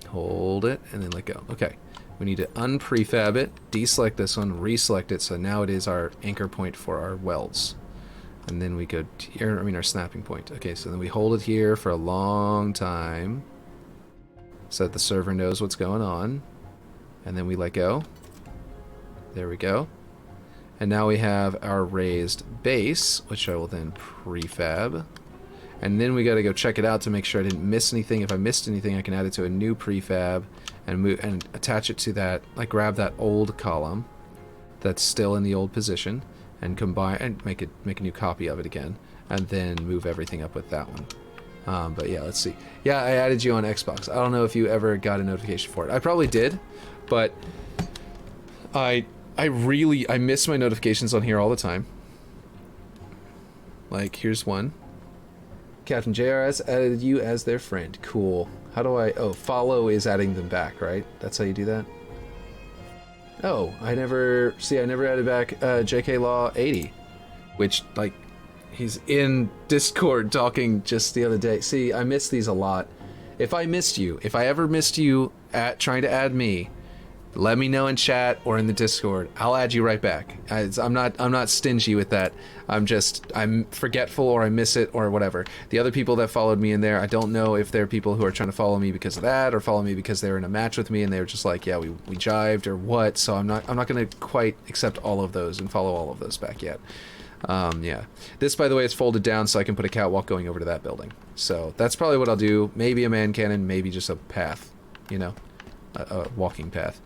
Hold it, and then let go. Okay. We need to unprefab it, deselect this one, reselect it, so now it is our anchor point for our welds. And then we go here, our snapping point. Okay, so then we hold it here for a long time so that the server knows what's going on. And then we let go. There we go. And now we have our raised base, which I will then prefab. And then we got to go check it out to make sure I didn't miss anything. If I missed anything, I can add it to a new prefab and move and attach it to that, like grab that old column that's still in the old position and combine and make a new copy of it again, and then move everything up with that one. But yeah, let's see. Yeah, I added you on Xbox. I don't know if you ever got a notification for it. I probably did, but I miss my notifications on here all the time. Like, here's one. Captain JRS added you as their friend. Cool. How do I... Oh, follow is adding them back, right? That's how you do that? Oh, I never added back JK Law 80. Which, like, he's in Discord talking just the other day. See, I miss these a lot. If I ever missed you at trying to add me, let me know in chat or in the Discord. I'll add you right back. I'm not stingy with that. I'm forgetful or I miss it or whatever. The other people that followed me in there, I don't know if they're people who are trying to follow me because of that or follow me because they were in a match with me and they were just like, yeah, we jived or what. So I'm not gonna quite accept all of those and follow all of those back yet. Yeah. This, by the way, is folded down so I can put a catwalk going over to that building. So that's probably what I'll do. Maybe a man cannon, maybe just a path, you know, a walking path.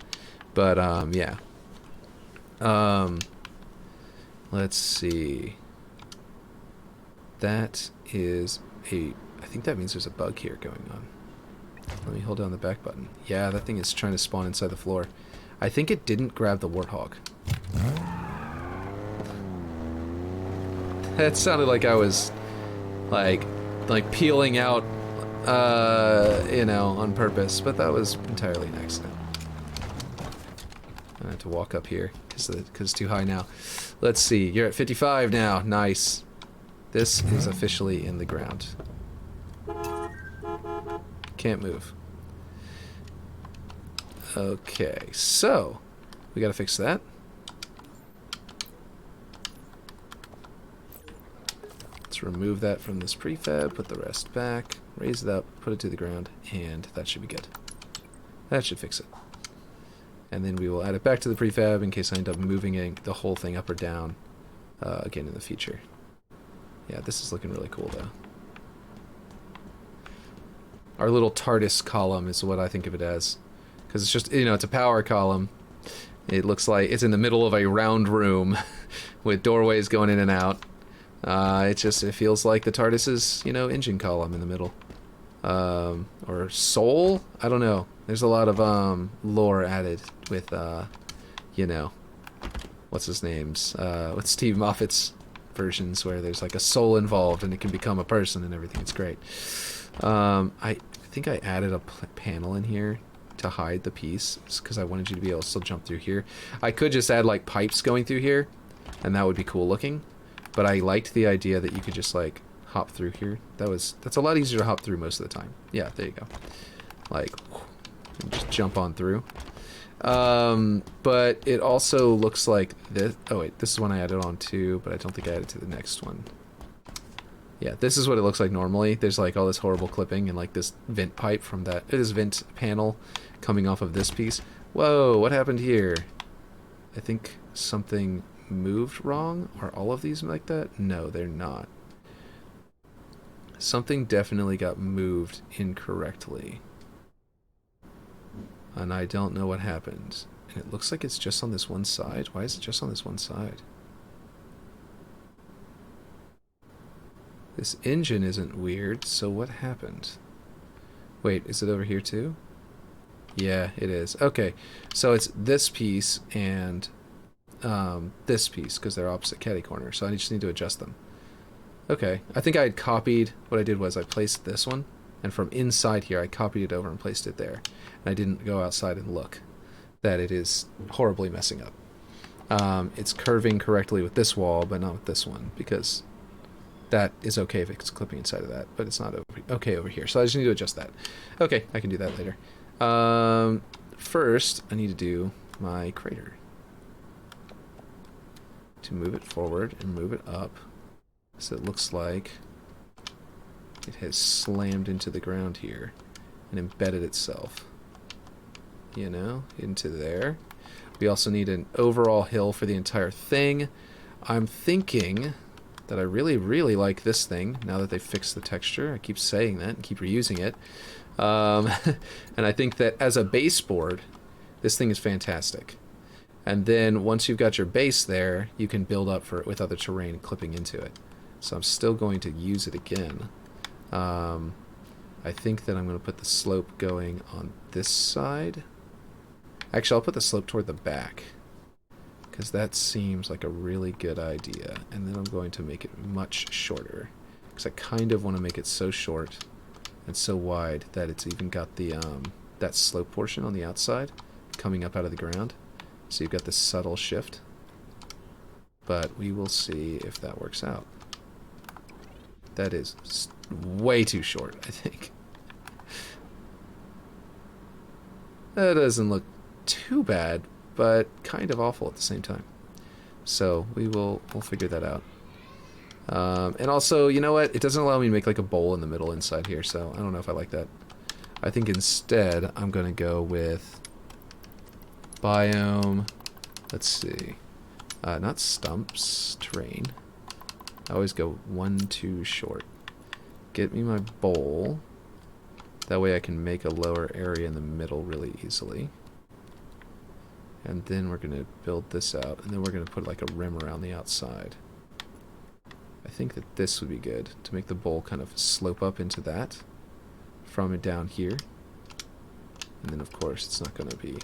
But, yeah. Let's see. That is I think that means there's a bug here going on. Let me hold down the back button. Yeah, that thing is trying to spawn inside the floor. I think it didn't grab the warthog. That sounded like I was, like peeling out, you know, on purpose, but that was entirely an accident. I have to walk up here, because it's too high now. Let's see, you're at 55 now, nice. This is officially in the ground. Can't move. Okay, so, we gotta fix that. Let's remove that from this prefab, put the rest back, raise it up, put it to the ground, and that should be good. That should fix it. And then we will add it back to the prefab in case I end up moving the whole thing up or down again in the future. Yeah, this is looking really cool though. Our little TARDIS column is what I think of it as. Because it's just, you know, it's a power column. It looks like it's in the middle of a round room with doorways going in and out. It feels like the TARDIS's, you know, engine column in the middle. Or soul? I don't know. There's a lot of, lore added with, you know, what's his name's, with Steve Moffat's versions where there's like a soul involved and it can become a person and everything. It's great. I think I added a panel in here to hide the piece because I wanted you to be able to still jump through here. I could just add like pipes going through here and that would be cool looking. But I liked the idea that you could just like hop through here. That's a lot easier to hop through most of the time. Yeah, there you go. Like, just jump on through. But it also looks like this. Oh wait, this is one I added on too, but I don't think I added to the next one. Yeah, this is what it looks like normally. There's like all this horrible clipping and like this vent pipe from that. It is vent panel coming off of this piece. Whoa, what happened here? I think something moved wrong. Are all of these like that? No, they're not. Something definitely got moved incorrectly. And I don't know what happened. And it looks like it's just on this one side. Why is it just on this one side? This engine isn't weird, so what happened? Wait, is it over here too? Yeah, it is. Okay, so it's this piece and this piece, because they're opposite catty corners, so I just need to adjust them. Okay, I think I had copied, what I did was I placed this one, and from inside here I copied it over and placed it there. And I didn't go outside and look that it is horribly messing up. It's curving correctly with this wall, but not with this one, because that is okay if it's clipping inside of that, but it's not okay over here. So I just need to adjust that. Okay, I can do that later. First, I need to do my crater. To move it forward and move it up. So it looks like it has slammed into the ground here and embedded itself, you know, into there. We also need an overall hill for the entire thing. I'm thinking that I really, really like this thing now that they fixed the texture. I keep saying that and keep reusing it. And I think that as a baseboard, this thing is fantastic. And then once you've got your base there, you can build up for it with other terrain clipping into it. So I'm still going to use it again. I think that I'm going to put the slope going on this side. Actually, I'll put the slope toward the back, because that seems like a really good idea. And then I'm going to make it much shorter. because I kind of want to make it so short and so wide that it's even got the that slope portion on the outside coming up out of the ground. So you've got this subtle shift. But we will see if that works out. That is way too short, I think. That doesn't look too bad, but kind of awful at the same time. So we'll figure that out. And also, you know what? It doesn't allow me to make like a bowl in the middle inside here, so I don't know if I like that. I think instead I'm going to go with biome. Let's see. Not stumps, terrain. I always go one too short. Get me my bowl. That way I can make a lower area in the middle really easily. And then we're going to build this out, and then we're going to put like a rim around the outside. I think that this would be good to make the bowl kind of slope up into that from down here. And then of course it's not going to be...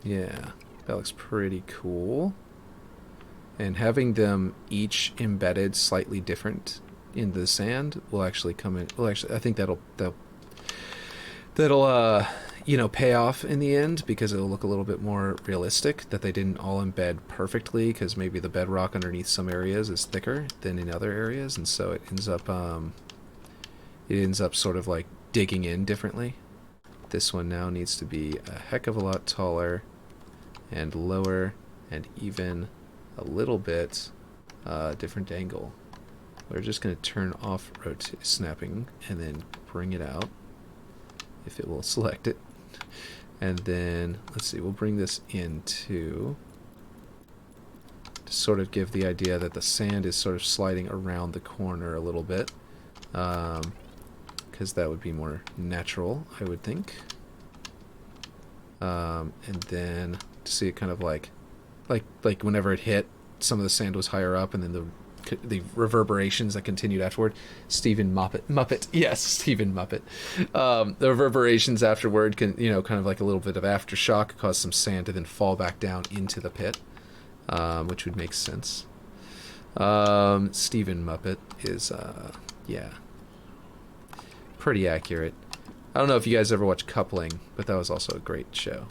Yeah, that looks pretty cool. And having them each embedded slightly different in the sand will actually come in. Well, actually, I think that'll you know, pay off in the end, because it'll look a little bit more realistic that they didn't all embed perfectly, because maybe the bedrock underneath some areas is thicker than in other areas, and so it ends up sort of like digging in differently. This one now needs to be a heck of a lot taller and lower and even a little bit different angle. We're just going to turn off snapping and then bring it out if it will select it. And then, let's see, we'll bring this into to sort of give the idea that the sand is sort of sliding around the corner a little bit, because that would be more natural, I would think. And then to see it kind of like whenever it hit, some of the sand was higher up, and then the reverberations that continued afterward. Stephen Muppet. Yes, Stephen Muppet. The reverberations afterward can, you know, kind of like a little bit of aftershock, cause some sand to then fall back down into the pit, which would make sense. Stephen Muppet is, yeah, pretty accurate. I don't know if you guys ever watched Coupling, but that was also a great show.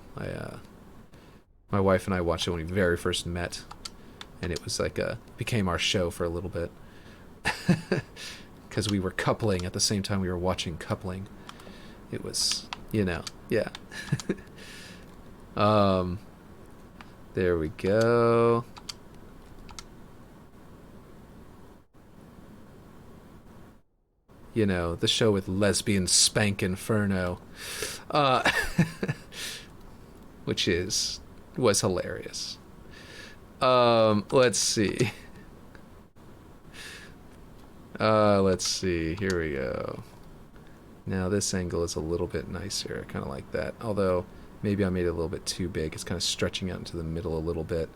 My wife and I watched it when we very first met. And it was like became our show for a little bit. Because we were coupling at the same time we were watching Coupling. It was, you know, yeah. There we go. You know, the show with lesbian Spank Inferno. Which was hilarious. Let's see. Let's see. Here we go. Now this angle is a little bit nicer. I kind of like that. Although maybe I made it a little bit too big. It's kind of stretching out into the middle a little bit.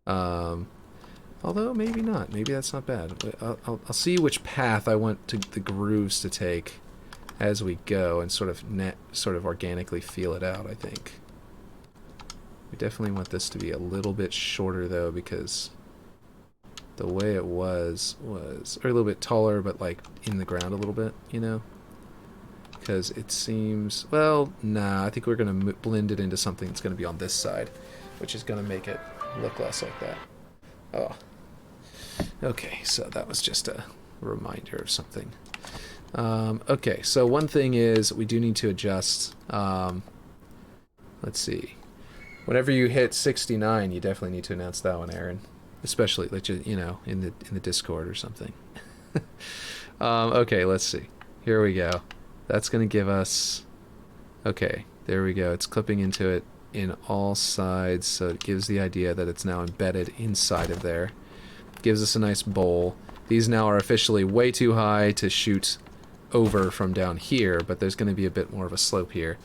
Although maybe not. Maybe that's not bad. I'll see which path I want the grooves to take as we go, and sort of organically feel it out, I think. We definitely want this to be a little bit shorter, though, because the way it was, or a little bit taller, but like in the ground a little bit, you know? Because it seems, well, nah, I think we're going to blend it into something that's going to be on this side, which is going to make it look less like that. Oh. Okay, so that was just a reminder of something. Okay, so one thing is we do need to adjust, let's see. Whenever you hit 69, you definitely need to announce that one, Aaron. Especially, like, you know, in the Discord or something. Okay, let's see. Here we go. That's going to give us... Okay, there we go. It's clipping into it in all sides, so it gives the idea that it's now embedded inside of there. Gives us a nice bowl. These now are officially way too high to shoot over from down here, but there's going to be a bit more of a slope here.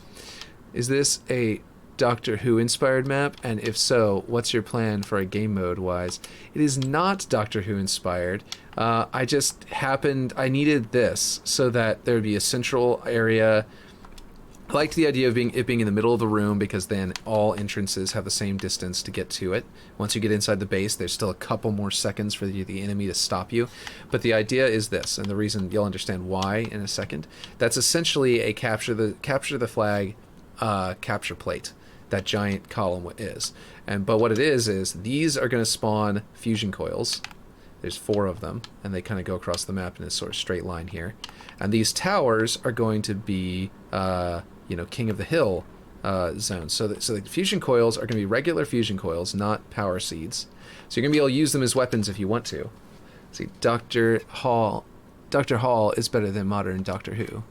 Is this a Doctor Who inspired map? And if so, what's your plan for a game mode wise? It is not Doctor Who inspired. I just happened, I needed this so that there would be a central area I liked the idea of it being in the middle of the room because then all entrances have the same distance to get to it. Once you get inside the base, there's still a couple more seconds for the enemy to stop you. But the idea is this, and the reason you'll understand why in a second. That's essentially a capture the flag capture plate. That giant column is. But what it is these are going to spawn fusion coils. There's 4 of them, and they kind of go across the map in this sort of straight line here. And these towers are going to be, King of the Hill zones. So the fusion coils are going to be regular fusion coils, not power seeds. So you're going to be able to use them as weapons if you want to. See, Dr. Hall is better than modern Doctor Who.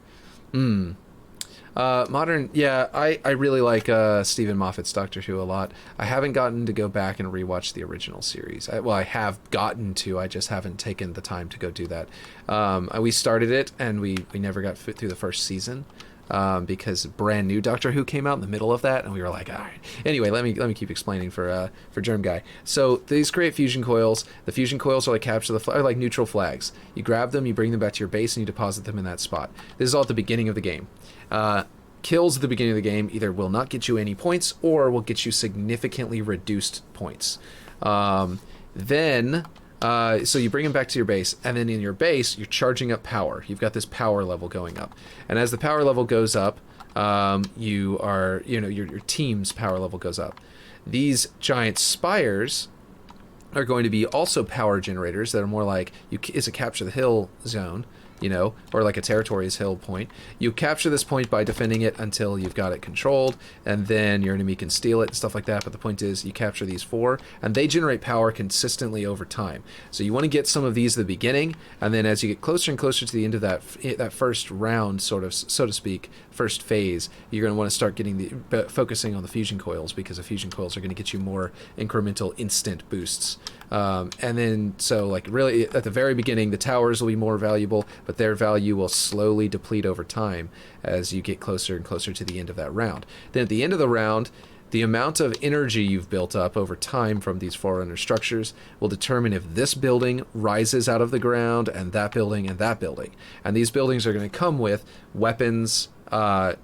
Modern, yeah, I really like Stephen Moffat's Doctor Who a lot. I haven't gotten to go back and rewatch the original series. I have gotten to, I just haven't taken the time to go do that. We started it, and we never got through the first season. Because brand new Doctor Who came out in the middle of that, and we were like, all right. Anyway, let me keep explaining for Germ Guy. So these create fusion coils. The fusion coils are like are like neutral flags. You grab them, you bring them back to your base, and you deposit them in that spot. This is all at the beginning of the game. Kills at the beginning of the game either will not get you any points or will get you significantly reduced points. So you bring them back to your base, and then in your base, you're charging up power. You've got this power level going up. And as the power level goes up, your team's power level goes up. These giant spires are going to be also power generators that are more like, it's a capture the hill zone, or like a territory's hill point. You capture this point by defending it until you've got it controlled, and then your enemy can steal it and stuff like that. But the point is, you capture these 4, and they generate power consistently over time. So you want to get some of these at the beginning, and then as you get closer and closer to the end of that first round, sort of, so to speak, first phase, you're going to want to start focusing on the fusion coils, because the fusion coils are going to get you more incremental instant boosts. And then, so like really at the very beginning, the towers will be more valuable, but their value will slowly deplete over time as you get closer and closer to the end of that round. Then at the end of the round, the amount of energy you've built up over time from these Forerunner structures will determine if this building rises out of the ground, and that building, and that building. And these buildings are going to come with weapons,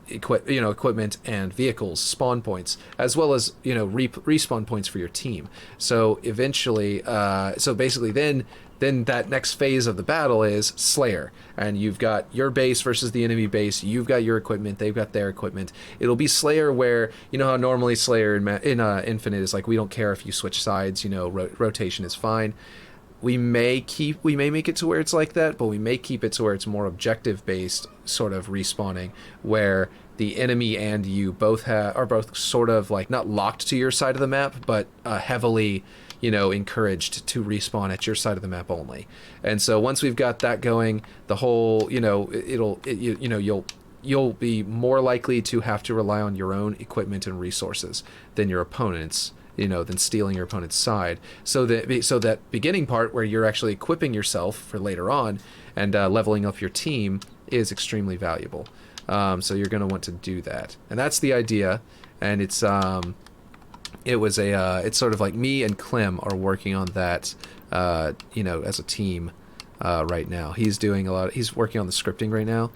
equipment and vehicles, spawn points, as well as respawn points for your team. So eventually, basically, then that next phase of the battle is Slayer, and you've got your base versus the enemy base. You've got your equipment, they've got their equipment. It'll be Slayer where, how normally Slayer in Infinite is like, we don't care if you switch sides, rotation is fine. We may make it to where it's like that, but we may keep it to where it's more objective based sort of respawning, where the enemy and you are both sort of like not locked to your side of the map, but heavily encouraged to respawn at your side of the map only. And so once we've got that going, the whole you'll be more likely to have to rely on your own equipment and resources than your opponent's, than stealing your opponent's side. So that beginning part where you're actually equipping yourself for later on and leveling up your team is extremely valuable. So you're going to want to do that, and that's the idea. And it's sort of like me and Clem are working on that, as a team right now. He's working on the scripting right now.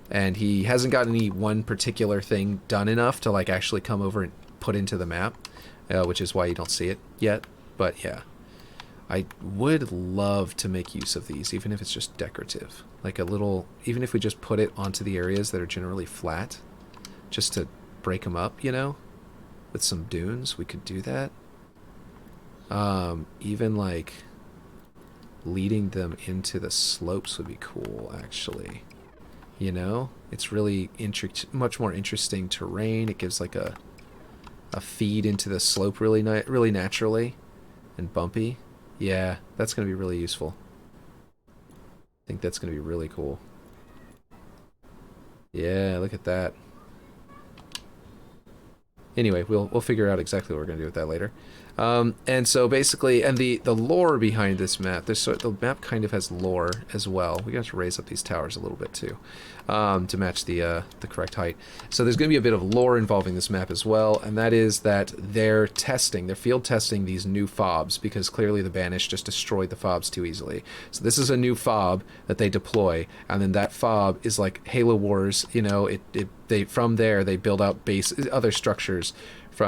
And he hasn't got any one particular thing done enough to like actually come over and put into the map, which is why you don't see it yet. But yeah, I would love to make use of these, even if it's just decorative, like even if we just put it onto the areas that are generally flat, just to break them up, with some dunes. We could do that. Even like leading them into the slopes would be cool, actually. It's really much more interesting terrain. It gives like a feed into the slope really naturally and bumpy. Yeah, that's going to be really useful. I think that's going to be really cool. Yeah, look at that. Anyway, we'll figure out exactly what we're going to do with that later. And so basically, and the lore behind this map, the map kind of has lore as well. We got to raise up these towers a little bit too, to match the correct height. So there's going to be a bit of lore involving this map as well, and that is that they're field testing these new fobs, because clearly the Banished just destroyed the fobs too easily. So this is a new fob that they deploy, and then that fob is like Halo Wars, it from there they build out other structures.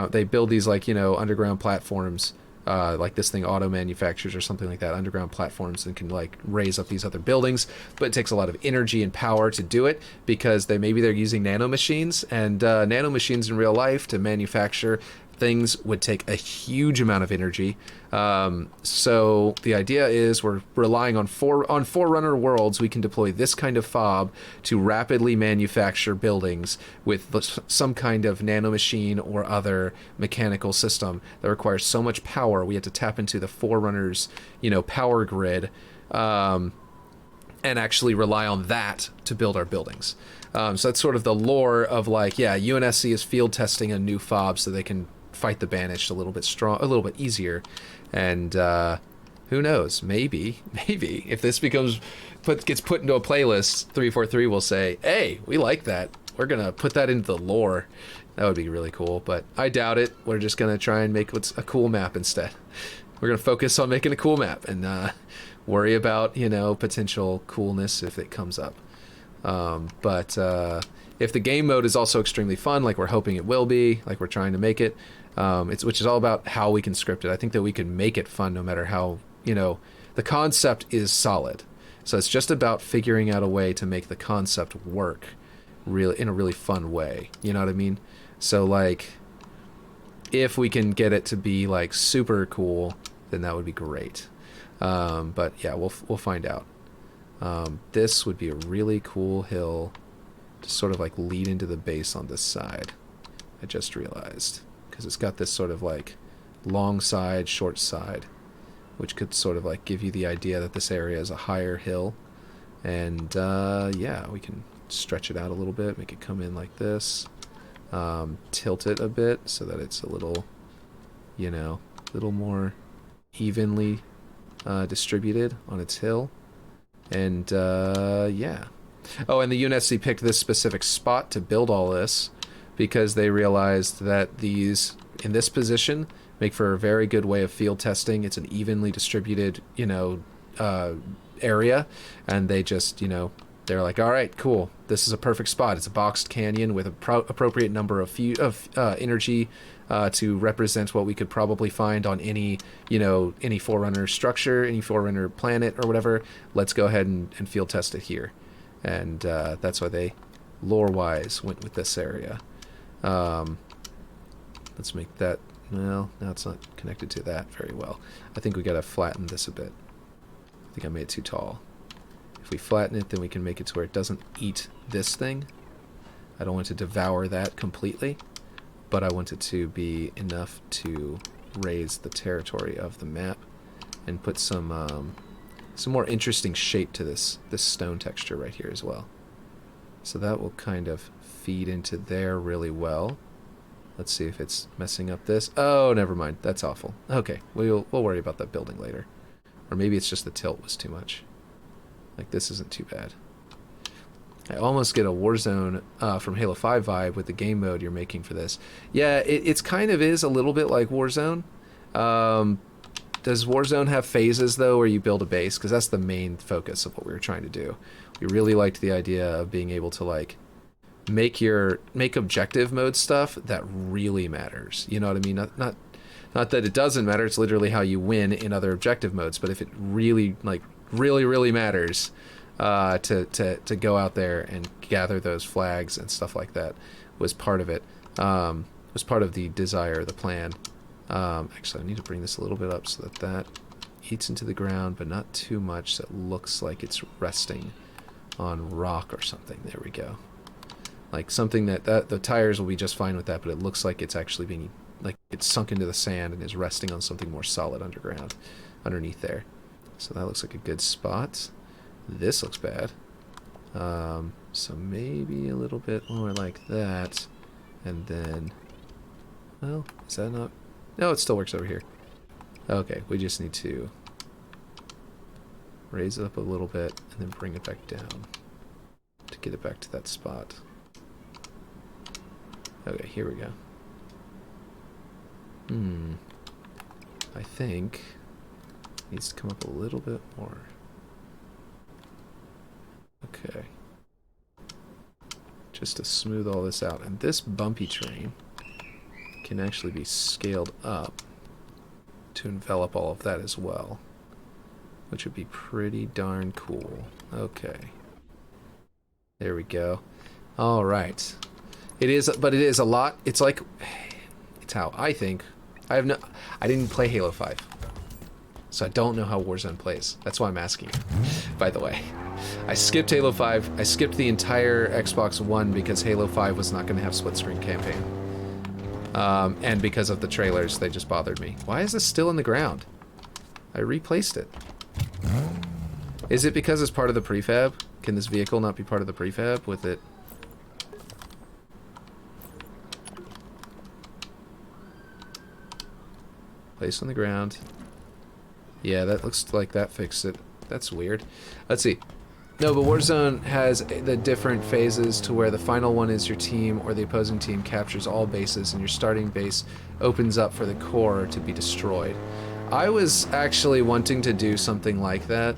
They build these, like, you know, underground platforms, like this thing auto manufactures or something like that, underground platforms, and can like raise up these other buildings. But it takes a lot of energy and power to do it, because maybe they're using nanomachines, and nanomachines in real life to manufacture things would take a huge amount of energy. So the idea is we're relying on Forerunner worlds. We can deploy this kind of fob to rapidly manufacture buildings with some kind of nanomachine or other mechanical system that requires so much power. We have to tap into the Forerunner's, you know, power grid, and actually rely on that to build our buildings. So that's sort of the lore of, like, yeah, UNSC is field testing a new fob so they can fight the banished a little bit easier. And who knows, maybe if this gets put into a playlist, 343 will say, hey, we like that, we're gonna put that into the lore. That would be really cool, but I doubt it. We're just gonna try and make what's a cool map instead. We're gonna focus on making a cool map and worry about, you know, potential coolness if it comes up. But if the game mode is also extremely fun, like we're hoping it will be, like we're trying to make it, which is all about how we can script it. I think that we can make it fun no matter how, you know, the concept is solid. So it's just about figuring out a way to make the concept work really in a really fun way. You know what I mean? So, like, if we can get it to be like super cool, then that would be great. But yeah, we'll find out. This would be a really cool hill to sort of like lead into the base on this side. I just realized, because it's got this sort of like long side, short side, which could sort of like give you the idea that this area is a higher hill. And yeah, we can stretch it out a little bit, make it come in like this, tilt it a bit so that it's a little, you know, a little more evenly distributed on its hill. And yeah. Oh, and the UNSC picked this specific spot to build all this because they realized that these, in this position, make for a very good way of field testing. It's an evenly distributed, you know, area, and they just, you know, they're like, all right, cool, this is a perfect spot. It's a boxed canyon with a appropriate number of energy to represent what we could probably find on any, you know, any Forerunner structure, any Forerunner planet or whatever. Let's go ahead and field test it here. And that's why they, lore-wise, went with this area. Let's make that, well, now it's not connected to that very well. I think we gotta flatten this a bit. I think I made it too tall. If we flatten it, then we can make it to where it doesn't eat this thing. I don't want it to devour that completely, but I want it to be enough to raise the territory of the map and put some more interesting shape to this stone texture right here as well. So that will kind of feed into there really well. Let's see if it's messing up this. Oh, never mind. That's awful. Okay, we'll worry about that building later. Or maybe it's just the tilt was too much. Like, this isn't too bad. I almost get a Warzone from Halo 5 vibe with the game mode you're making for this. Yeah, it's kind of is a little bit like Warzone. Does Warzone have phases, though, where you build a base? Because that's the main focus of what we were trying to do. We really liked the idea of being able to, like, make objective mode stuff that really matters. You know what I mean? Not that it doesn't matter. It's literally how you win in other objective modes. But if it really, like, really matters to go out there and gather those flags and stuff like that, was part of it. Was part of the desire, the plan. Actually, I need to bring this a little bit up so that eats into the ground, but not too much so it looks like it's resting on rock or something. There we go. Like something that the tires will be just fine with that, but it looks like it's actually being, like, it's sunk into the sand and is resting on something more solid underneath there. So that looks like a good spot. This looks bad. So maybe a little bit more like that. And then, well, is that not? No, it still works over here. Okay, we just need to raise it up a little bit and then bring it back down to get it back to that spot. Okay, here we go. I think it needs to come up a little bit more. Okay. just to smooth all this out. And this bumpy terrain can actually be scaled up to envelop all of that as well, which would be pretty darn cool. Okay. There we go. All right. It is, but it is a lot. It's like, it's how I think. I didn't play Halo 5, so I don't know how Warzone plays. That's why I'm asking, by the way. I skipped Halo 5. I skipped the entire Xbox One because Halo 5 was not going to have split-screen campaign. And because of the trailers, they just bothered me. Why is this still in the ground? I replaced it. Is it because it's part of the prefab? Can this vehicle not be part of the prefab with it? Placed on the ground. Yeah, that looks like that fixed it. That's weird. Let's see. No, but Warzone has the different phases to where the final one is your team or the opposing team captures all bases and your starting base opens up for the core to be destroyed. I was actually wanting to do something like that.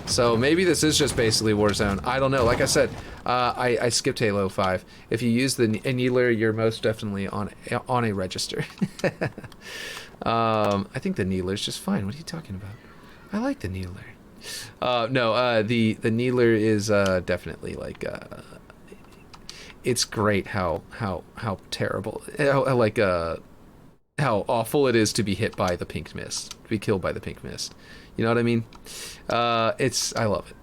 So maybe this is just basically Warzone. I don't know. Like I said, I skipped Halo 5. If you use the Needler, you're most definitely on a register. I think the Needler's just fine. What are you talking about? I like the Needler. The Needler is definitely like it's great how terrible how awful it is to be hit by the pink mist, to be killed by the pink mist. You know what I mean? I love it.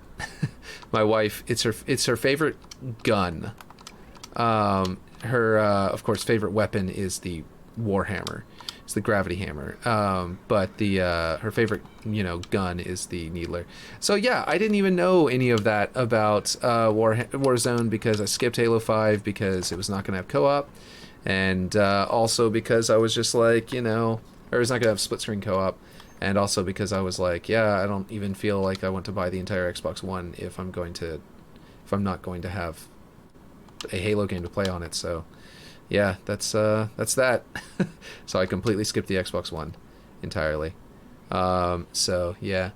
My wife, it's her favorite gun. Her of course favorite weapon is the Warhammer. It's the gravity hammer, but the her favorite gun is the Needler. So yeah, I didn't even know any of that about Warzone because I skipped Halo 5 because it was not going to have co-op, and also because I was just like or it's not going to have split screen co-op, and also because I was like, yeah, I don't even feel like I want to buy the entire Xbox One if I'm not going to have a Halo game to play on it. So yeah, that's that. So I completely skipped the Xbox One entirely. So yeah,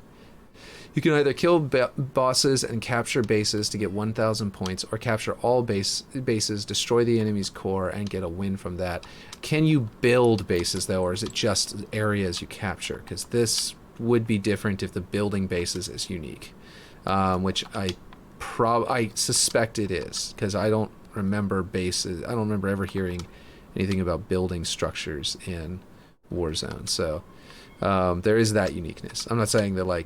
you can either kill bosses and capture bases to get 1,000 points, or capture all bases, destroy the enemy's core, and get a win from that. Can you build bases though, or is it just areas you capture? Because this would be different if the building bases is unique, which I suspect it is, because I don't remember bases. I don't remember ever hearing anything about building structures in Warzone. So there is that uniqueness. I'm not saying that I'm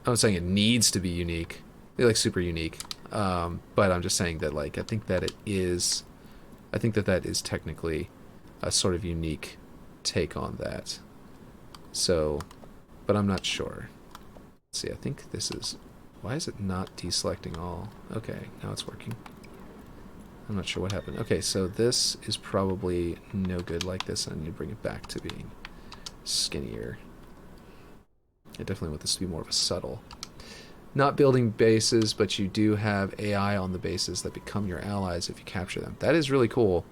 not saying it needs to be unique, like super unique. But I'm just saying that I think that is technically a sort of unique take on that. So, but I'm not sure. Let's see. I think this is. Why is it not deselecting all? Okay, now it's working. I'm not sure what happened. Okay, so this is probably no good like this, and I need to bring it back to being skinnier. I definitely want this to be more of a subtle. Not building bases, but you do have AI on the bases that become your allies if you capture them. That is really cool.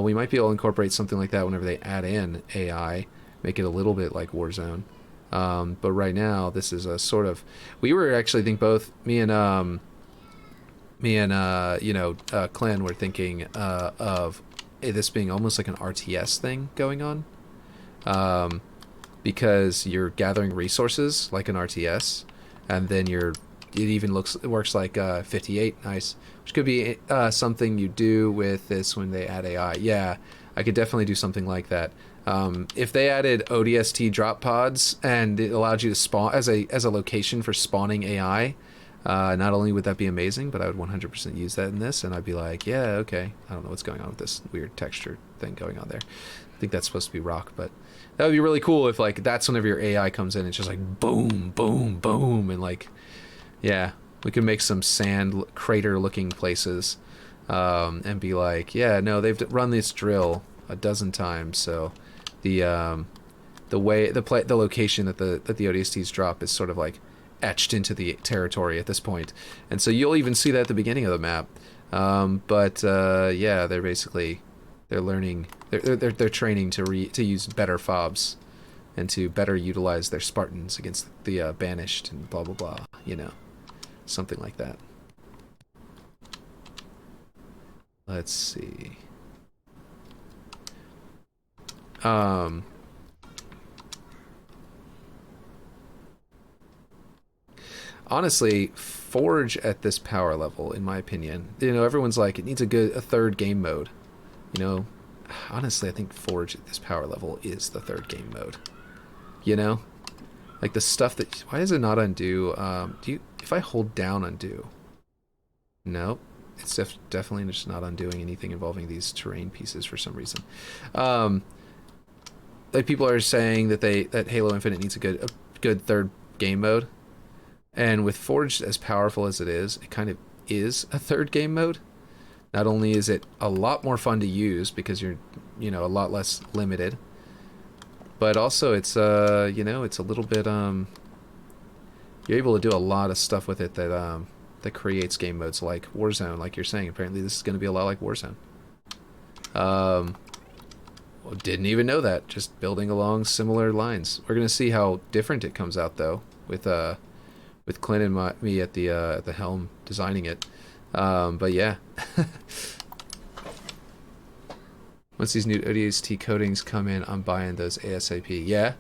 We might be able to incorporate something like that whenever they add in AI, make it a little bit like Warzone. But right now, this is a sort of. We were actually, I think both me and Clan were thinking of this being almost like an RTS thing going on, because you're gathering resources like an RTS, and then it even works like 58, nice, which could be something you do with this when they add AI. Yeah, I could definitely do something like that. If they added ODST drop pods and it allowed you to spawn as a location for spawning AI, not only would that be amazing, but I would 100% use that in this, and I'd be like, yeah, okay. I don't know what's going on with this weird texture thing going on there. I think that's supposed to be rock, but that would be really cool if that's whenever your AI comes in, it's just like boom, boom, boom, and yeah, we could make some sand crater looking places, and be like, yeah, no, they've run this drill a dozen times, so the location that the ODSTs drop is sort of etched into the territory at this point, and so you'll even see that at the beginning of the map. Yeah, they're learning, they're training to use better fobs and to better utilize their Spartans against the banished and blah blah blah, something like that. Let's see. Um, honestly, Forge at this power level, in my opinion, you know, everyone's like, it needs a third game mode. You know, honestly, I think Forge at this power level is the third game mode. You know, like the stuff that, why does it not undo? If I hold down undo, nope, it's definitely just not undoing anything involving these terrain pieces for some reason. Like people are saying that that Halo Infinite needs a good third game mode, and with Forge as powerful as it kind of is a third game mode. Not only is it a lot more fun to use because you're, you know, a lot less limited, but also it's you know, it's a little bit you're able to do a lot of stuff with it that that creates game modes like Warzone, like you're saying. Apparently this is going to be a lot like Warzone. Well, didn't even know that. Just building along similar lines. We're going to see how different it comes out though with Clint and me at the helm designing it. But yeah. Once these new ODST coatings come in, I'm buying those ASAP. Yeah?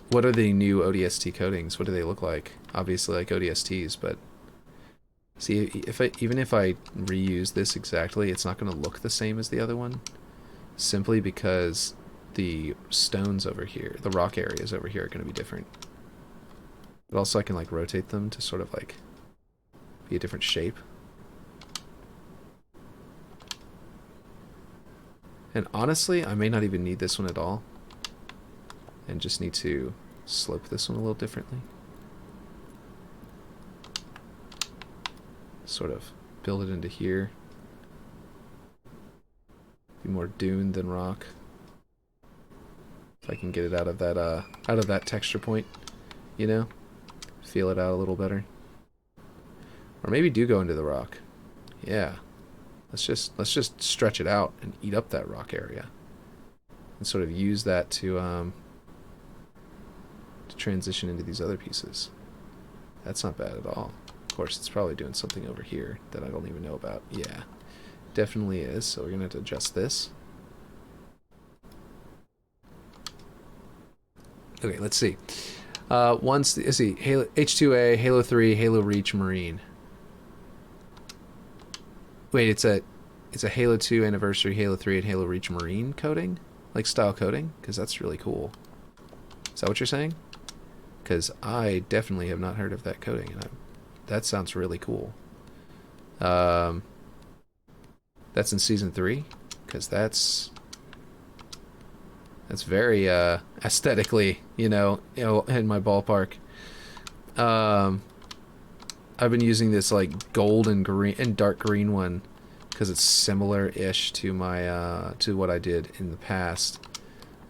What are the new ODST coatings? What do they look like? Obviously like ODSTs, but... See, even if I reuse this exactly, it's not going to look the same as the other one. Simply because the stones over here, the rock areas over here are going to be different. But also I can like rotate them to sort of like be a different shape. And honestly, I may not even need this one at all. And just need to slope this one a little differently. Sort of build it into here. Be more dune than rock. If I can get it out of that texture point, you know? Feel it out a little better. Or maybe do go into the rock. Yeah. Let's just stretch it out and eat up that rock area. And sort of use that to transition into these other pieces. That's not bad at all. Of course, it's probably doing something over here that I don't even know about. Yeah, definitely is. So we're going to have to adjust this. Okay, let's see. Let's see, Halo, H2A, Halo 3, Halo Reach, Marine. Wait, it's a Halo 2 Anniversary, Halo 3, and Halo Reach Marine coding? Like style coding? Because that's really cool. Is that what you're saying? Because I definitely have not heard of that coding, and that sounds really cool. That's in Season 3? Because that's very aesthetically, you know, in my ballpark. I've been using this like gold and green and dark green one because it's similar-ish to my to what I did in the past,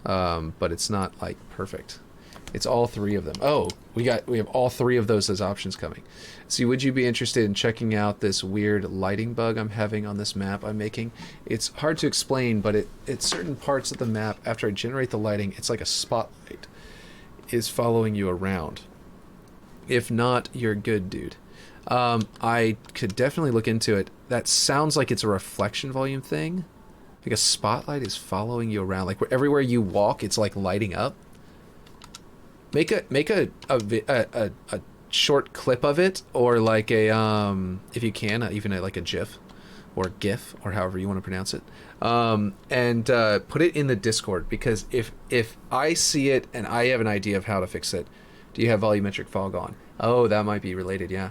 but it's not like perfect. It's all three of them. Oh, we have all three of those as options coming. See, would you be interested in checking out this weird lighting bug I'm having on this map I'm making? It's hard to explain, but it's certain parts of the map, after I generate the lighting, it's like a spotlight is following you around. If not, you're good, dude. I could definitely look into it. That sounds like it's a reflection volume thing. Like a spotlight is following you around. Like everywhere you walk, it's like lighting up. Make a short clip of it, or like a if you can, even like a GIF or GIF or however you want to pronounce it, and put it in the Discord, because if I see it and I have an idea of how to fix it. Do you have volumetric fog on? Oh, that might be related. Yeah,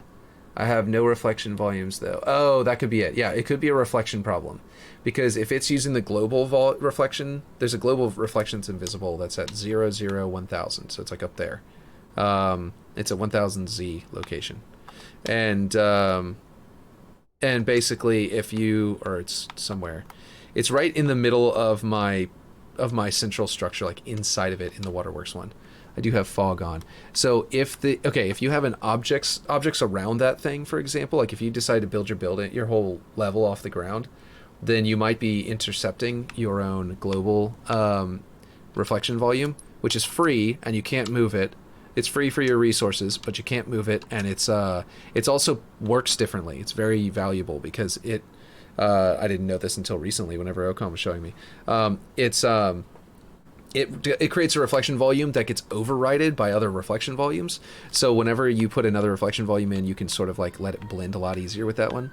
I have no reflection volumes though. Oh, that could be it. Yeah, it could be a reflection problem, because if it's using the global reflection, there's a global reflection that's invisible that's at 0, 0, 1000, so it's like up there. It's a 1000Z location, and basically if you, or it's somewhere, it's right in the middle of my central structure, like inside of it in the waterworks one. I do have fog on. So if you have an objects around that thing, for example, like if you decide to build your whole level off the ground, then you might be intercepting your own global reflection volume, which is free and you can't move it. It's free for your resources, but you can't move it, and it's also works differently. It's very valuable because it. I didn't know this until recently. Whenever Ocon was showing me, it creates a reflection volume that gets overridden by other reflection volumes. So whenever you put another reflection volume in, you can sort of like let it blend a lot easier with that one.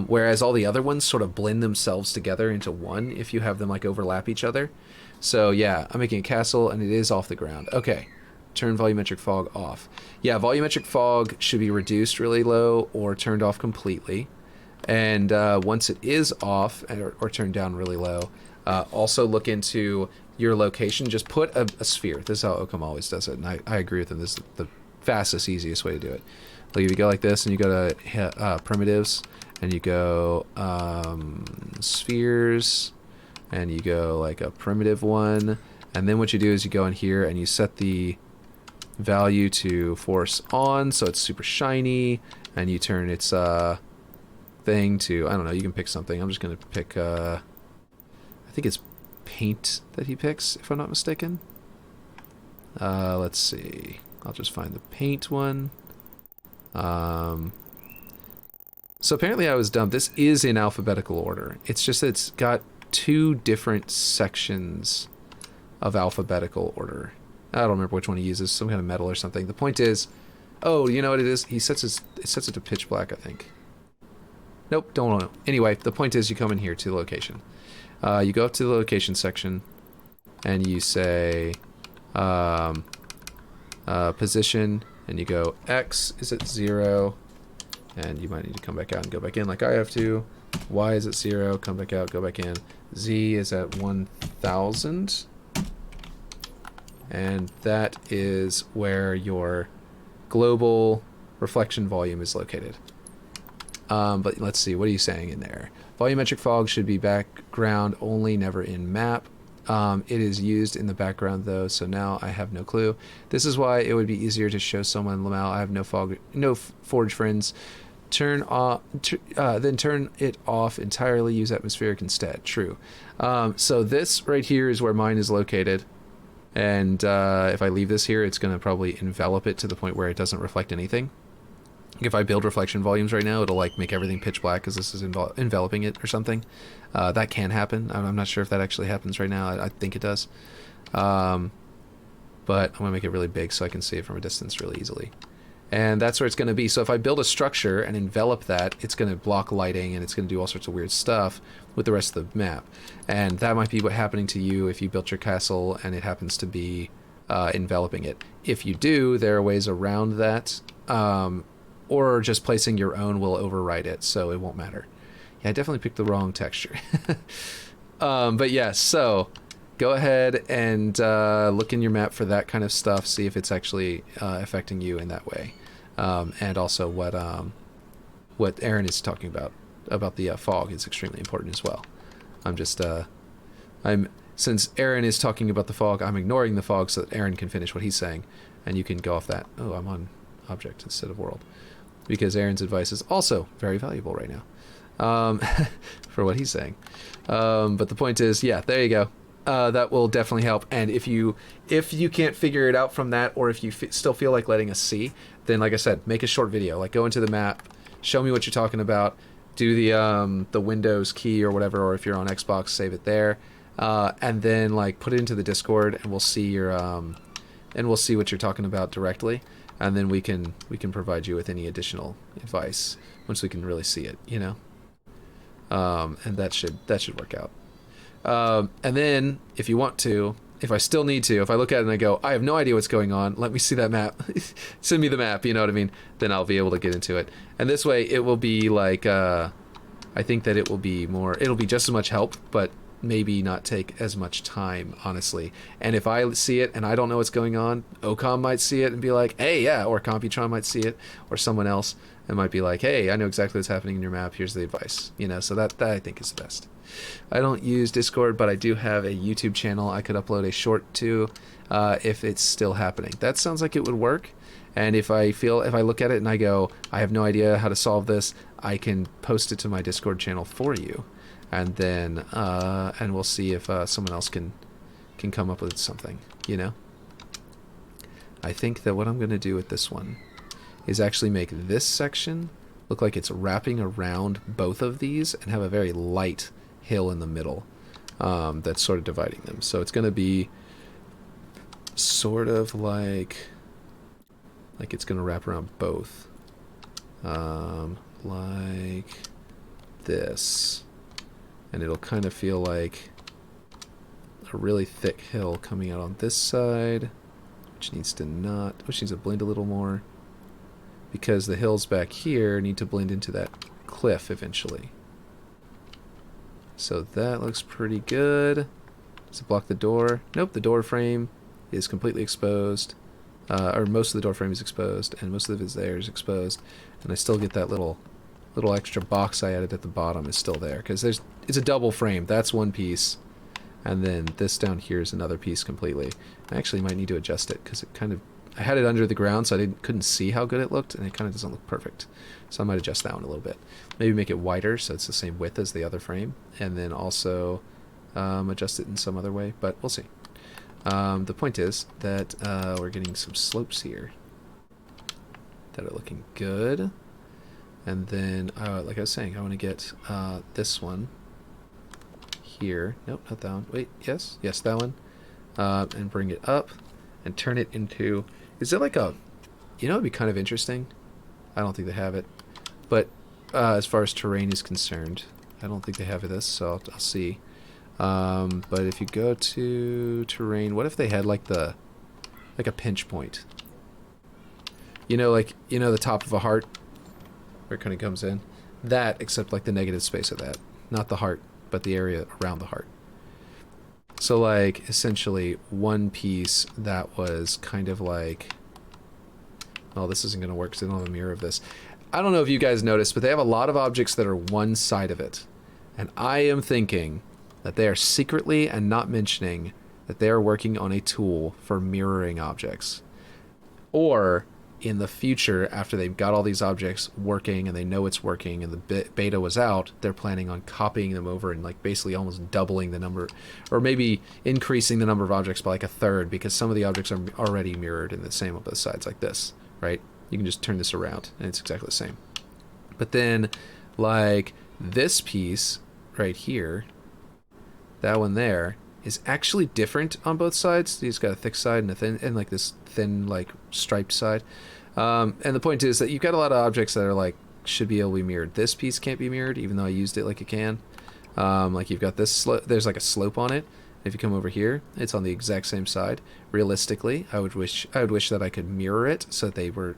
Whereas all the other ones sort of blend themselves together into one if you have them like overlap each other. So yeah, I'm making a castle and it is off the ground. Okay, turn volumetric fog off. Yeah, volumetric fog should be reduced really low or turned off completely. And once it is off or turned down really low, also look into your location. Just put a sphere. This is how Occam always does it, and I agree with him. This is the fastest, easiest way to do it. Like if you go like this and you go to primitives and you go spheres and you go like a primitive one, and then what you do is you go in here and you set the value to force on so it's super shiny, and you turn its thing to, I don't know, you can pick something. I'm just gonna pick I think it's paint that he picks, if I'm not mistaken. Let's see, I'll just find the paint one. So apparently I was dumb. This is in alphabetical order. It's just that it's got two different sections of alphabetical order. I don't remember which one he uses, some kind of metal or something. The point is, oh, you know what it is? He sets it sets it to pitch black, I think. Nope, don't know. Anyway, the point is you come in here to the location. You go up to the location section and you say position, and you go X is at 0, and you might need to come back out and go back in like I have to. Y is at 0, come back out, go back in. Z is at 1000, and that is where your global reflection volume is located. But let's see, what are you saying in there? Volumetric fog should be background only, never in map. It is used in the background though, so now I have no clue. This is why it would be easier to show someone Lamau. I have no forge friends. Turn off, then turn it off entirely. Use atmospheric instead. True. So this right here is where mine is located, and if I leave this here, it's going to probably envelop it to the point where it doesn't reflect anything. If I build reflection volumes right now, it'll like make everything pitch black because this is enveloping it or something. That can happen. I'm not sure if that actually happens right now. I think it does. But I'm going to make it really big so I can see it from a distance really easily. And that's where it's going to be. So if I build a structure and envelop that, it's going to block lighting and it's going to do all sorts of weird stuff with the rest of the map. And that might be what's happening to you if you built your castle and it happens to be enveloping it. If you do, there are ways around that. Or just placing your own will override it, so it won't matter. Yeah, I definitely picked the wrong texture. But yeah, so go ahead and look in your map for that kind of stuff, see if it's actually affecting you in that way. And also what Aaron is talking about the fog is extremely important as well. Since Aaron is talking about the fog, I'm ignoring the fog so that Aaron can finish what he's saying, and you can go off that. Oh, I'm on object instead of world, because Aaron's advice is also very valuable right now for what he's saying. But the point is, yeah, there you go. That will definitely help. And if you can't figure it out from that, or if you still feel like letting us see, then like I said, make a short video. Like go into the map, show me what you're talking about, do the Windows key or whatever, or if you're on Xbox, save it there, and then like put it into the Discord, and we'll see your and we'll see what you're talking about directly. And then we can provide you with any additional advice once we can really see it, you know. And that should work out. And then if you want to, if I still need to, if I look at it and I go, I have no idea what's going on, let me see that map. Send me the map, you know what I mean? Then I'll be able to get into it. And this way it will be like, I think that it'll be just as much help, but maybe not take as much time, honestly. And if I see it and I don't know what's going on, Ocom might see it and be like, hey, yeah, or Computron might see it, or someone else and might be like, hey, I know exactly what's happening in your map, here's the advice, you know. So that I think is the best. I don't use Discord, but I do have a YouTube channel I could upload a short to if it's still happening. That sounds like it would work. And if I look at it and I go, I have no idea how to solve this, I can post it to my Discord channel for you. And then and we'll see if someone else can come up with something, you know. I think that what I'm going to do with this one is actually make this section look like it's wrapping around both of these and have a very light hill in the middle that's sort of dividing them. So it's going to be sort of like it's going to wrap around both. Like this. And it'll kind of feel like a really thick hill coming out on this side, which needs to blend a little more, because the hills back here need to blend into that cliff eventually. So that looks pretty good. Does it block the door? Nope, the door frame is completely exposed. Or most of the door frame is exposed, and most of it there is exposed. And I still get that little extra box I added at the bottom is still there, because it's a double frame. That's one piece, and then this down here is another piece completely. I actually might need to adjust it, because I had it under the ground, so I couldn't see how good it looked, and it kind of doesn't look perfect. So I might adjust that one a little bit. Maybe make it wider so it's the same width as the other frame, and then also adjust it in some other way, but we'll see. The point is that we're getting some slopes here that are looking good. And then, like I was saying, I want to get this one here. Nope, not that one. Wait, yes, that one. And bring it up and turn it into... Is it like a... You know, it'd be kind of interesting. I don't think they have it. But as far as terrain is concerned, I don't think they have this, so I'll see. But if you go to terrain, what if they had like a pinch point? You know, the top of a heart, where it kind of comes in? That, except like the negative space of that. Not the heart, but the area around the heart. So like, essentially, one piece that was kind of like... Oh, this isn't going to work because I don't have a mirror of this. I don't know if you guys noticed, but they have a lot of objects that are one side of it. And I am thinking that they are secretly and not mentioning that they are working on a tool for mirroring objects. Or in the future, after they've got all these objects working and they know it's working and the beta was out, they're planning on copying them over and like basically almost doubling the number, or maybe increasing the number of objects by like a third, because some of the objects are already mirrored in the same on both sides, like this, right? You can just turn this around and it's exactly the same. But then like this piece right here, that one there, is actually different on both sides. It's got a thick side and a thin, and like this thin, like striped side. And the point is that you've got a lot of objects that are like should be able to be mirrored. This piece can't be mirrored, even though I used it like it can. Like you've got this slope. There's like a slope on it. If you come over here, it's on the exact same side. Realistically, I would wish that I could mirror it so that they were,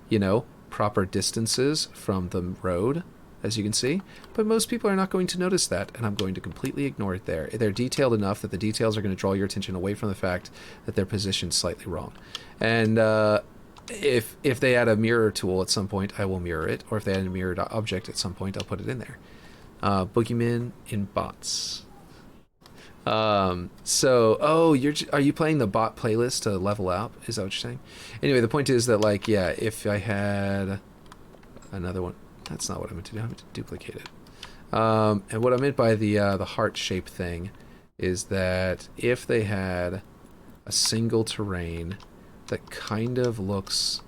you know, proper distances from the road, as you can see, but most people are not going to notice that, and I'm going to completely ignore it there. They're detailed enough that the details are going to draw your attention away from the fact that they're positioned slightly wrong. And if they add a mirror tool at some point, I will mirror it, or if they add a mirrored object at some point, I'll put it in there. Boogeyman in bots. Are you playing the bot playlist to level up? Is that what you're saying? Anyway, the point is that, like, yeah, if I had another one, that's not what I meant to do. I meant to duplicate it. And what I meant by the heart shape thing is that if they had a single terrain that kind of looks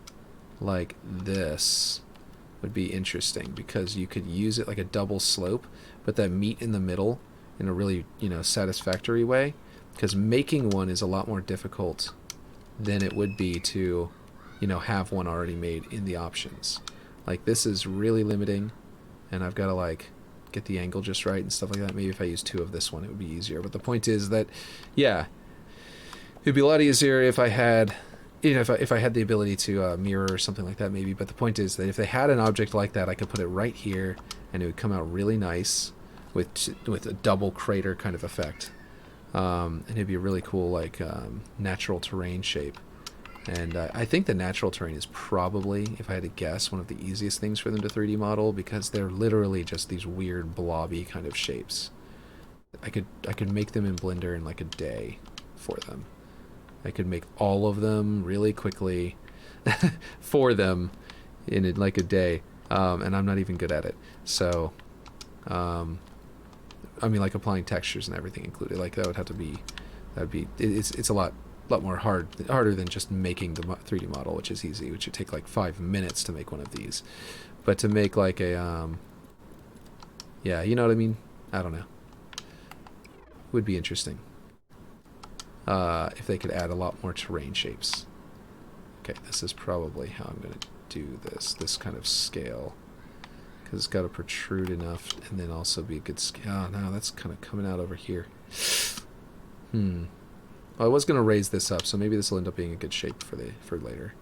like this, would be interesting, because you could use it like a double slope, but that meet in the middle in a really, you know, satisfactory way, because making one is a lot more difficult than it would be to, you know, have one already made in the options. Like, this is really limiting, and I've got to like get the angle just right and stuff like that. Maybe if I use two of this one, it would be easier. But the point is that, yeah, it'd be a lot easier if I had, you know, if I had the ability to mirror or something like that, maybe. But the point is that if they had an object like that, I could put it right here, and it would come out really nice with a double crater kind of effect, and it'd be a really cool like natural terrain shape. And I think the natural terrain is probably, if I had to guess, one of the easiest things for them to 3D model, because they're literally just these weird blobby kind of shapes. I could make them in Blender in like a day for them. I could make all of them really quickly for them in like a day, and I'm not even good at it. So, I mean, like applying textures and everything included, like that would be, it's a lot lot more harder than just making the 3D model, which is easy, which would take like 5 minutes to make one of these. But to make like a, yeah, you know what I mean? I don't know. Would be interesting. If they could add a lot more terrain shapes. Okay, this is probably how I'm going to do this kind of scale. Because it's got to protrude enough and then also be a good scale. Oh, no, that's kind of coming out over here. Well, I was going to raise this up, so maybe this will end up being a good shape for later.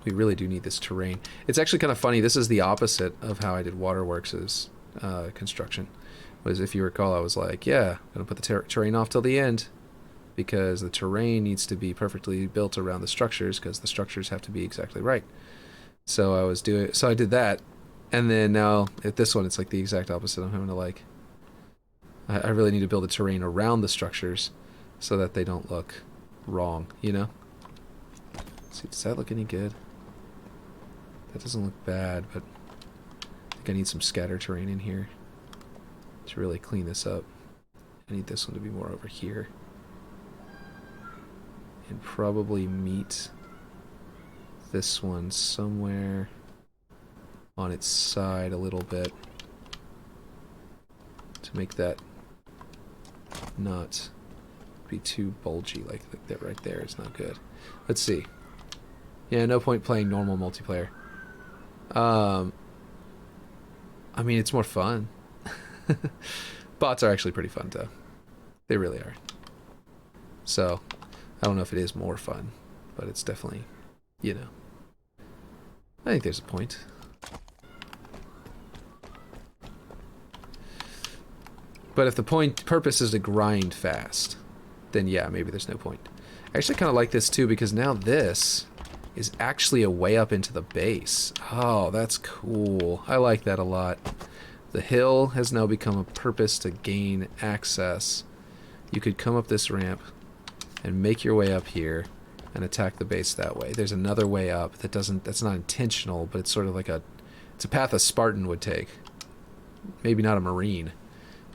We really do need this terrain. It's actually kind of funny. This is the opposite of how I did Waterworks' construction. Was, if you recall, I was like, yeah, I'm going to put the terrain off till the end because the terrain needs to be perfectly built around the structures because the structures have to be exactly right. So I did that, and then now at this one, it's like the exact opposite. I'm having to like, I really need to build a terrain around the structures so that they don't look wrong, you know? Let's see, does that look any good? That doesn't look bad, but I think I need some scatter terrain in here to really clean this up. I need this one to be more over here. And probably meet this one somewhere on its side a little bit to make that not be too bulgy like that right there. It's not good. Let's see. Yeah, no point playing normal multiplayer. I mean, it's more fun. Bots are actually pretty fun, though. They really are. So, I don't know if it is more fun, but it's definitely, you know. I think there's a point. But if the purpose is to grind fast, then yeah, maybe there's no point. I actually kind of like this too because now this is actually a way up into the base. Oh, that's cool. I like that a lot. The hill has now become a purpose to gain access. You could come up this ramp and make your way up here and attack the base that way. There's another way up that's not intentional, but it's sort of like it's a path a Spartan would take. Maybe not a Marine.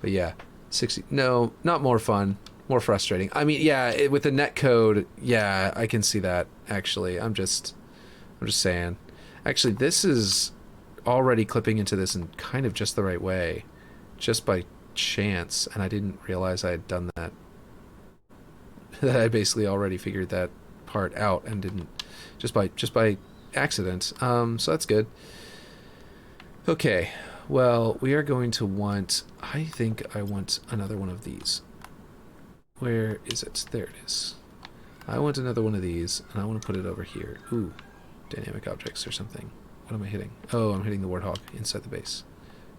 But yeah, 60, no, not more fun, more frustrating. I mean, yeah, with the netcode, yeah, I can see that, actually. I'm just saying. Actually, this is already clipping into this in kind of just the right way, just by chance, and I didn't realize I had done that. That I basically already figured that part out and didn't, just by accident. So that's good. Okay. Well, we are going to want, I think I want another one of these. Where is it? There it is. I want another one of these, and I want to put it over here. Ooh, dynamic objects or something. What am I hitting? Oh, I'm hitting the warthog inside the base.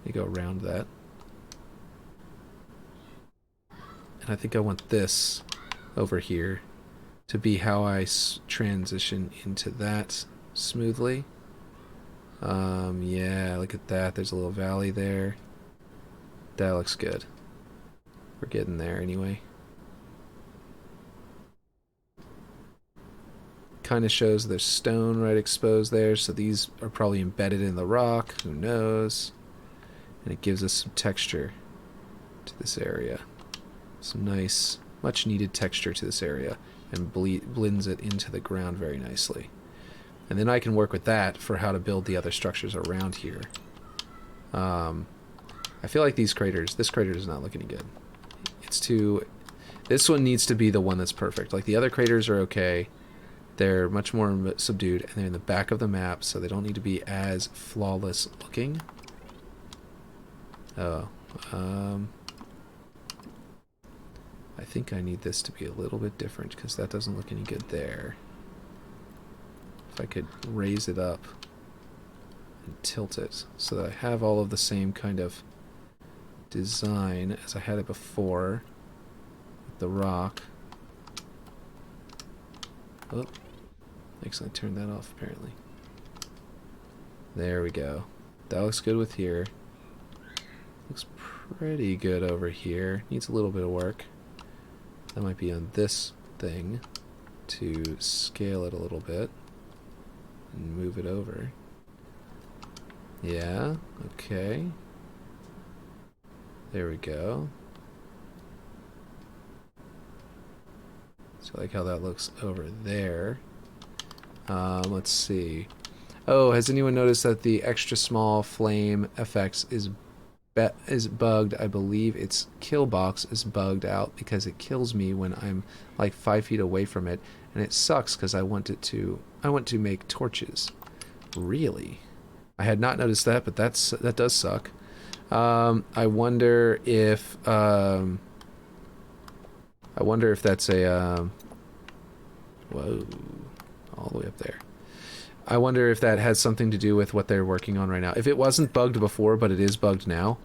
You go around that. And I think I want this over here to be how I transition into that smoothly. Yeah, look at that. There's a little valley there. That looks good. We're getting there anyway. Kind of shows there's stone right exposed there, so these are probably embedded in the rock. Who knows? And it gives us some texture to this area. Some nice, much needed texture to this area, and blends it into the ground very nicely. And then I can work with that for how to build the other structures around here. I feel like this crater does not look any good. It's too... This one needs to be the one that's perfect. Like, the other craters are okay. They're much more subdued, and they're in the back of the map, so they don't need to be as flawless looking. Oh. I think I need this to be a little bit different, because that doesn't look any good there. If I could raise it up and tilt it so that I have all of the same kind of design as I had it before with the rock. Oh, excellent. Turned that off apparently. There we go. That looks good with here. Looks pretty good over here. Needs a little bit of work. That might be on this thing to scale it a little bit. And move it over. Yeah, okay. There we go. So I like how that looks over there. Let's see. Oh, has anyone noticed that the extra small flame FX is bugged? I believe its kill box is bugged out because it kills me when I'm like 5 feet away from it, and it sucks because I want to make torches. Really? I had not noticed that, but that does suck. I wonder if that's a whoa, all the way up there. I wonder if that has something to do with what they're working on right now. If it wasn't bugged before, but it is bugged now,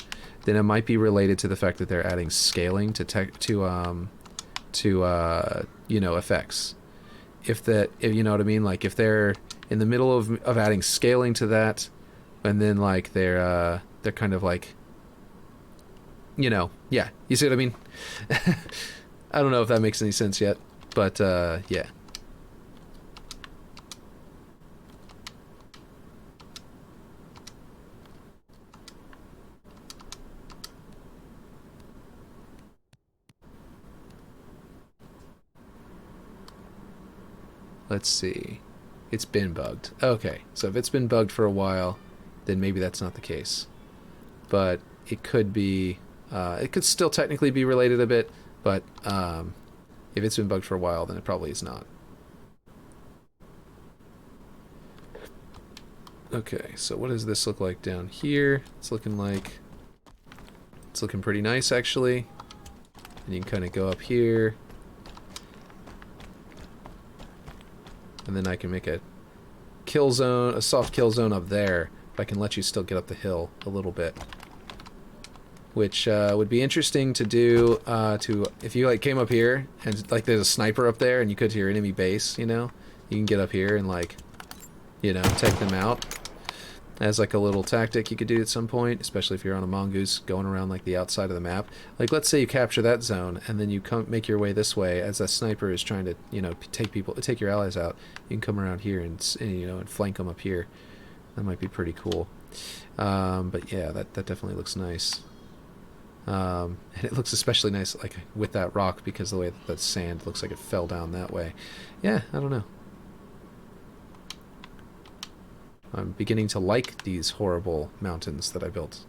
then it might be related to the fact that they're adding scaling to you know, effects. If you know what I mean, like if they're in the middle of adding scaling to that, and then like they're kind of like, you know, yeah, you see what I mean? I don't know if that makes any sense yet, but yeah. Let's see. It's been bugged. Okay, so if it's been bugged for a while, then maybe that's not the case. But it could be, it could still technically be related a bit, but if it's been bugged for a while, then it probably is not. Okay, so what does this look like down here? It's looking pretty nice, actually. And you can kind of go up here. And then I can make a kill zone, a soft kill zone up there. But I can let you still get up the hill a little bit. Which would be interesting to do, if you like came up here and like there's a sniper up there and you could to your enemy base, you know? You can get up here and like, you know, take them out. As like a little tactic you could do at some point, especially if you're on a mongoose going around like the outside of the map. Like let's say you capture that zone and then you make your way this way as that sniper is trying to, you know, take your allies out. You can come around here and you know, and flank them up here. That might be pretty cool. But yeah, that definitely looks nice. And it looks especially nice like with that rock because the way that sand looks like it fell down that way. Yeah, I don't know. I'm beginning to like these horrible mountains that I built.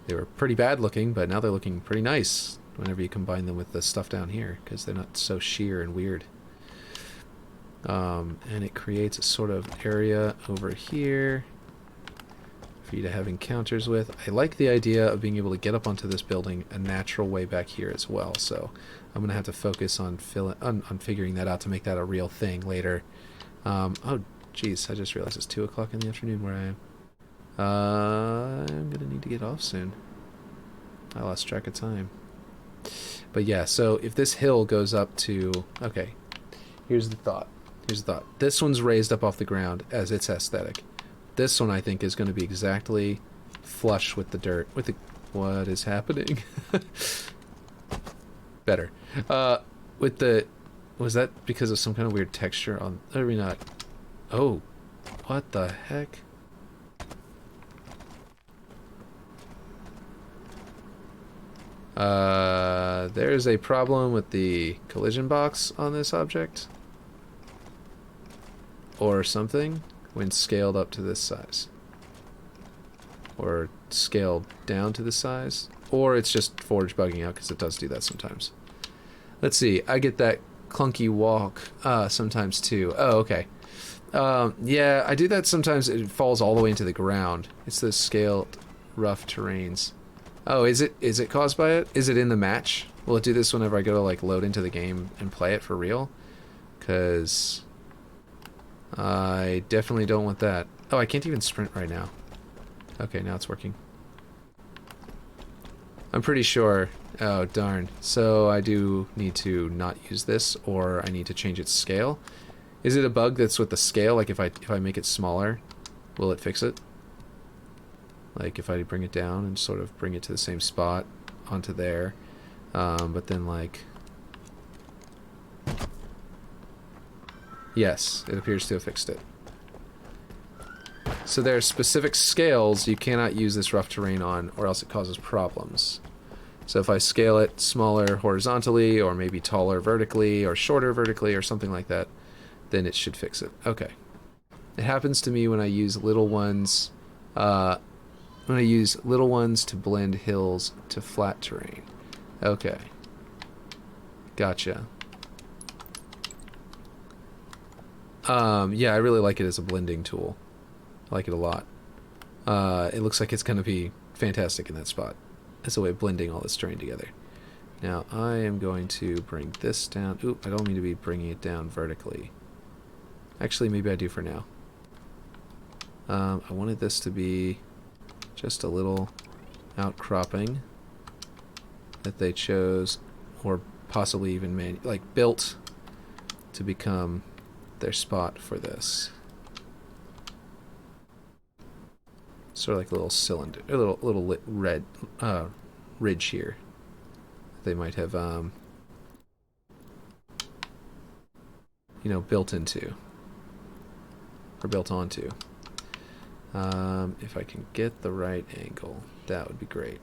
They were pretty bad looking, but now they're looking pretty nice whenever you combine them with the stuff down here, because they're not so sheer and weird. And it creates a sort of area over here for you to have encounters with. I like the idea of being able to get up onto this building a natural way back here as well, so I'm going to have to focus on figuring that out to make that a real thing later. Oh, jeez, I just realized it's 2 o'clock in the afternoon where I am. I'm gonna need to get off soon. I lost track of time. But yeah, so if this hill goes up to... Okay, here's the thought. This one's raised up off the ground as its aesthetic. This one, I think, is going to be exactly flush with the dirt. What is happening? Better. With the... Was that because of some kind of weird texture on... Maybe not. Oh, what the heck? There's a problem with the collision box on this object. Or something when scaled up to this size. Or scaled down to this size. Or it's just Forge bugging out because it does do that sometimes. Let's see, I get that clunky walk sometimes too. Oh, okay. Yeah, I do that sometimes. It falls all the way into the ground. It's the scaled rough terrains. Oh, is it caused by it? Is it in the match? Will it do this whenever I go to like load into the game and play it for real? Because I definitely don't want that. Oh, I can't even sprint right now. Okay, now it's working. I'm pretty sure. Oh, darn. So I do need to not use this, or I need to change its scale. Is it a bug that's with the scale? Like if I make it smaller, will it fix it? Like if I bring it down and sort of bring it to the same spot onto there, but then like... Yes, it appears to have fixed it. So there are specific scales you cannot use this rough terrain on, or else it causes problems. So if I scale it smaller horizontally, or maybe taller vertically, or shorter vertically, or something like that, then it should fix it. Okay. It happens to me when I use little ones, to blend hills to flat terrain. Okay. Gotcha. Yeah, I really like it as a blending tool. I like it a lot. It looks like it's going to be fantastic in that spot as a way of blending all this terrain together. Now, I am going to bring this down. Oop, I don't mean to be bringing it down vertically. Actually, maybe I do for now. I wanted this to be just a little outcropping that they chose, or possibly even built to become their spot for this. Sort of like a little cylinder, a little red ridge here. They might have, you know, built into or built onto. If I can get the right angle, that would be great.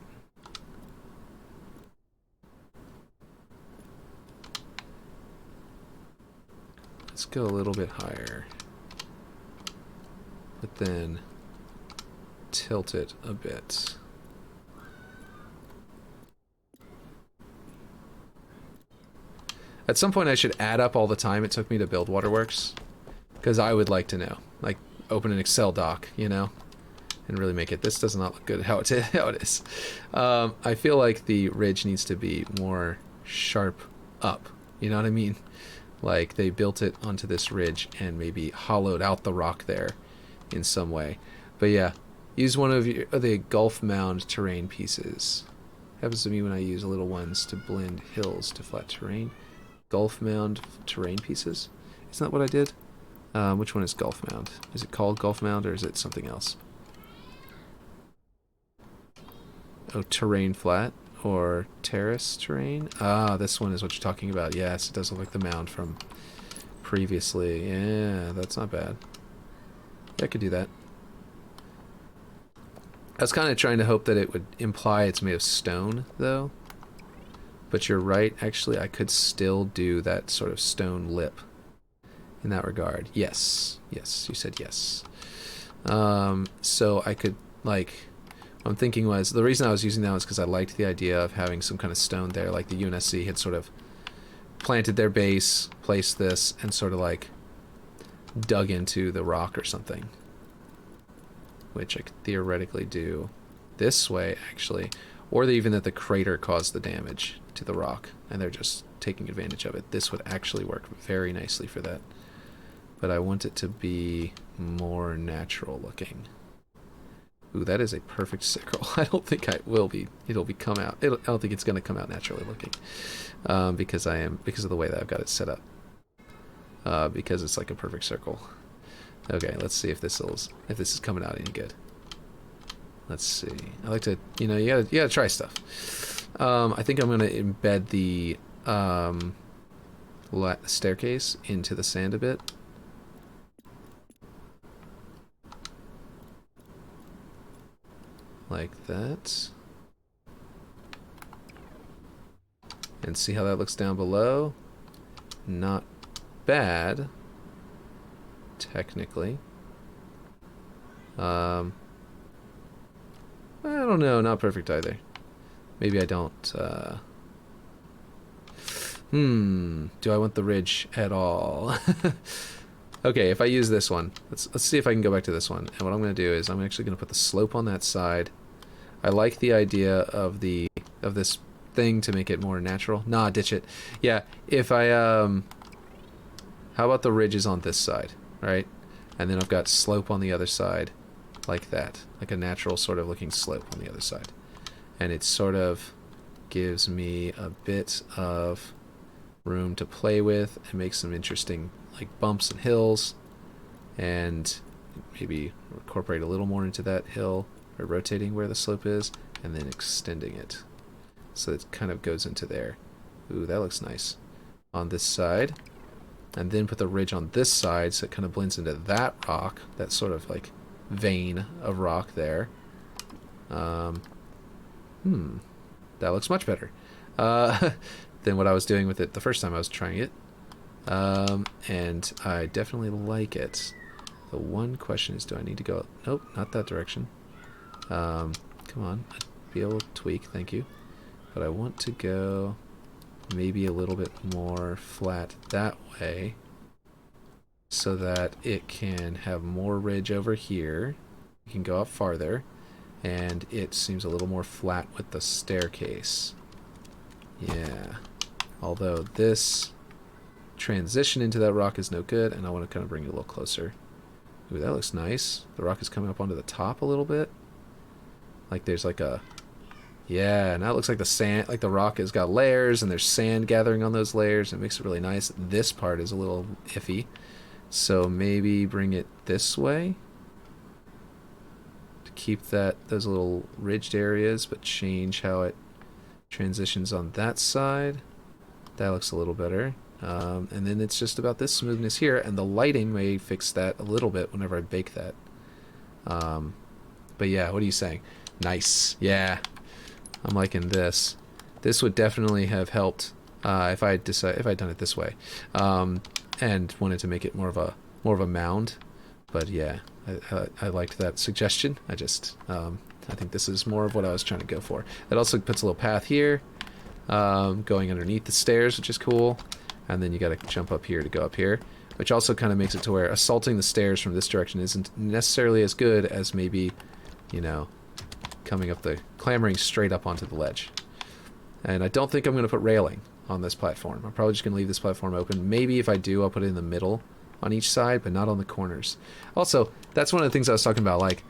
Let's go a little bit higher, but then tilt it a bit. At some point I should add up all the time it took me to build Waterworks, because I would like to know. Like, open an Excel doc, you know, and really make it. This does not look good how it is. I feel like the ridge needs to be more sharp up, you know what I mean? Like, they built it onto this ridge and maybe hollowed out the rock there in some way. But yeah, use one of the Gulf Mound terrain pieces. Happens to me when I use little ones to blend hills to flat terrain. Gulf Mound terrain pieces? Isn't that what I did? Which one is Gulf Mound? Is it called Gulf Mound, or is it something else? Oh, terrain flat or terrace terrain? Ah, this one is what you're talking about. Yes, it does look like the mound from previously. Yeah, that's not bad. Yeah, I could do that. I was kind of trying to hope that it would imply it's made of stone, though. But you're right, actually, I could still do that sort of stone lip in that regard. Yes. Yes, you said yes. So I could, like, what I'm thinking was, the reason I was using that was because I liked the idea of having some kind of stone there, like the UNSC had sort of planted their base, placed this, and sort of like dug into the rock or something. Which I could theoretically do this way, actually. Or even that the crater caused the damage to the rock, and they're just taking advantage of it. This would actually work very nicely for that. But I want it to be more natural looking. Ooh, that is a perfect circle. I don't think it'll come out. I don't think it's going to come out naturally looking, because of the way that I've got it set up. Because it's like a perfect circle. Okay, let's see if this is coming out any good. Let's see. I like to, you know, you gotta try stuff. I think I'm gonna embed the staircase into the sand a bit. Like that. And see how that looks down below. Not bad, technically. I don't know, not perfect either. Maybe I don't, do I want the ridge at all? Okay, if I use this one, let's see if I can go back to this one. And what I'm going to do is I'm actually going to put the slope on that side. I like the idea of this thing to make it more natural. Nah, ditch it. Yeah, if I, how about the ridge is on this side, right? And then I've got slope on the other side, like that. Like a natural sort of looking slope on the other side. And it sort of gives me a bit of room to play with and make some interesting like bumps and hills, and maybe incorporate a little more into that hill, or rotating where the slope is, and then extending it. So it kind of goes into there. Ooh, that looks nice. On this side. And then put the ridge on this side so it kind of blends into that rock, that sort of like vein of rock there. That That looks much better than what I was doing with it the first time I was trying it. And I definitely like it. The one question is, do I need to go... Nope, not that direction. Come on. I'd be able to tweak, thank you. But I want to go maybe a little bit more flat that way so that it can have more ridge over here. You can go up farther, and it seems a little more flat with the staircase. Yeah. Although this transition into that rock is no good, and I want to kind of bring it a little closer. Ooh, that looks nice. The rock is coming up onto the top a little bit. Like there's like a... Yeah, now it looks like the sand, like the rock has got layers, and there's sand gathering on those layers. It makes it really nice. This part is a little iffy. So maybe bring it this way to keep those little ridged areas, but change how it transitions on that side. That looks a little better. And then it's just about this smoothness here, and the lighting may fix that a little bit whenever I bake that. But yeah, what are you saying? Nice. Yeah, I'm liking this. This would definitely have helped if I'd done it this way, and wanted to make it more of a mound. But yeah, I liked that suggestion. I think this is more of what I was trying to go for. It also puts a little path here, going underneath the stairs, which is cool. And then you got to jump up here to go up here, which also kind of makes it to where assaulting the stairs from this direction isn't necessarily as good as maybe, you know, clambering straight up onto the ledge. And I don't think I'm going to put railing on this platform. I'm probably just going to leave this platform open. Maybe if I do, I'll put it in the middle on each side, but not on the corners. Also, that's one of the things I was talking about. Like,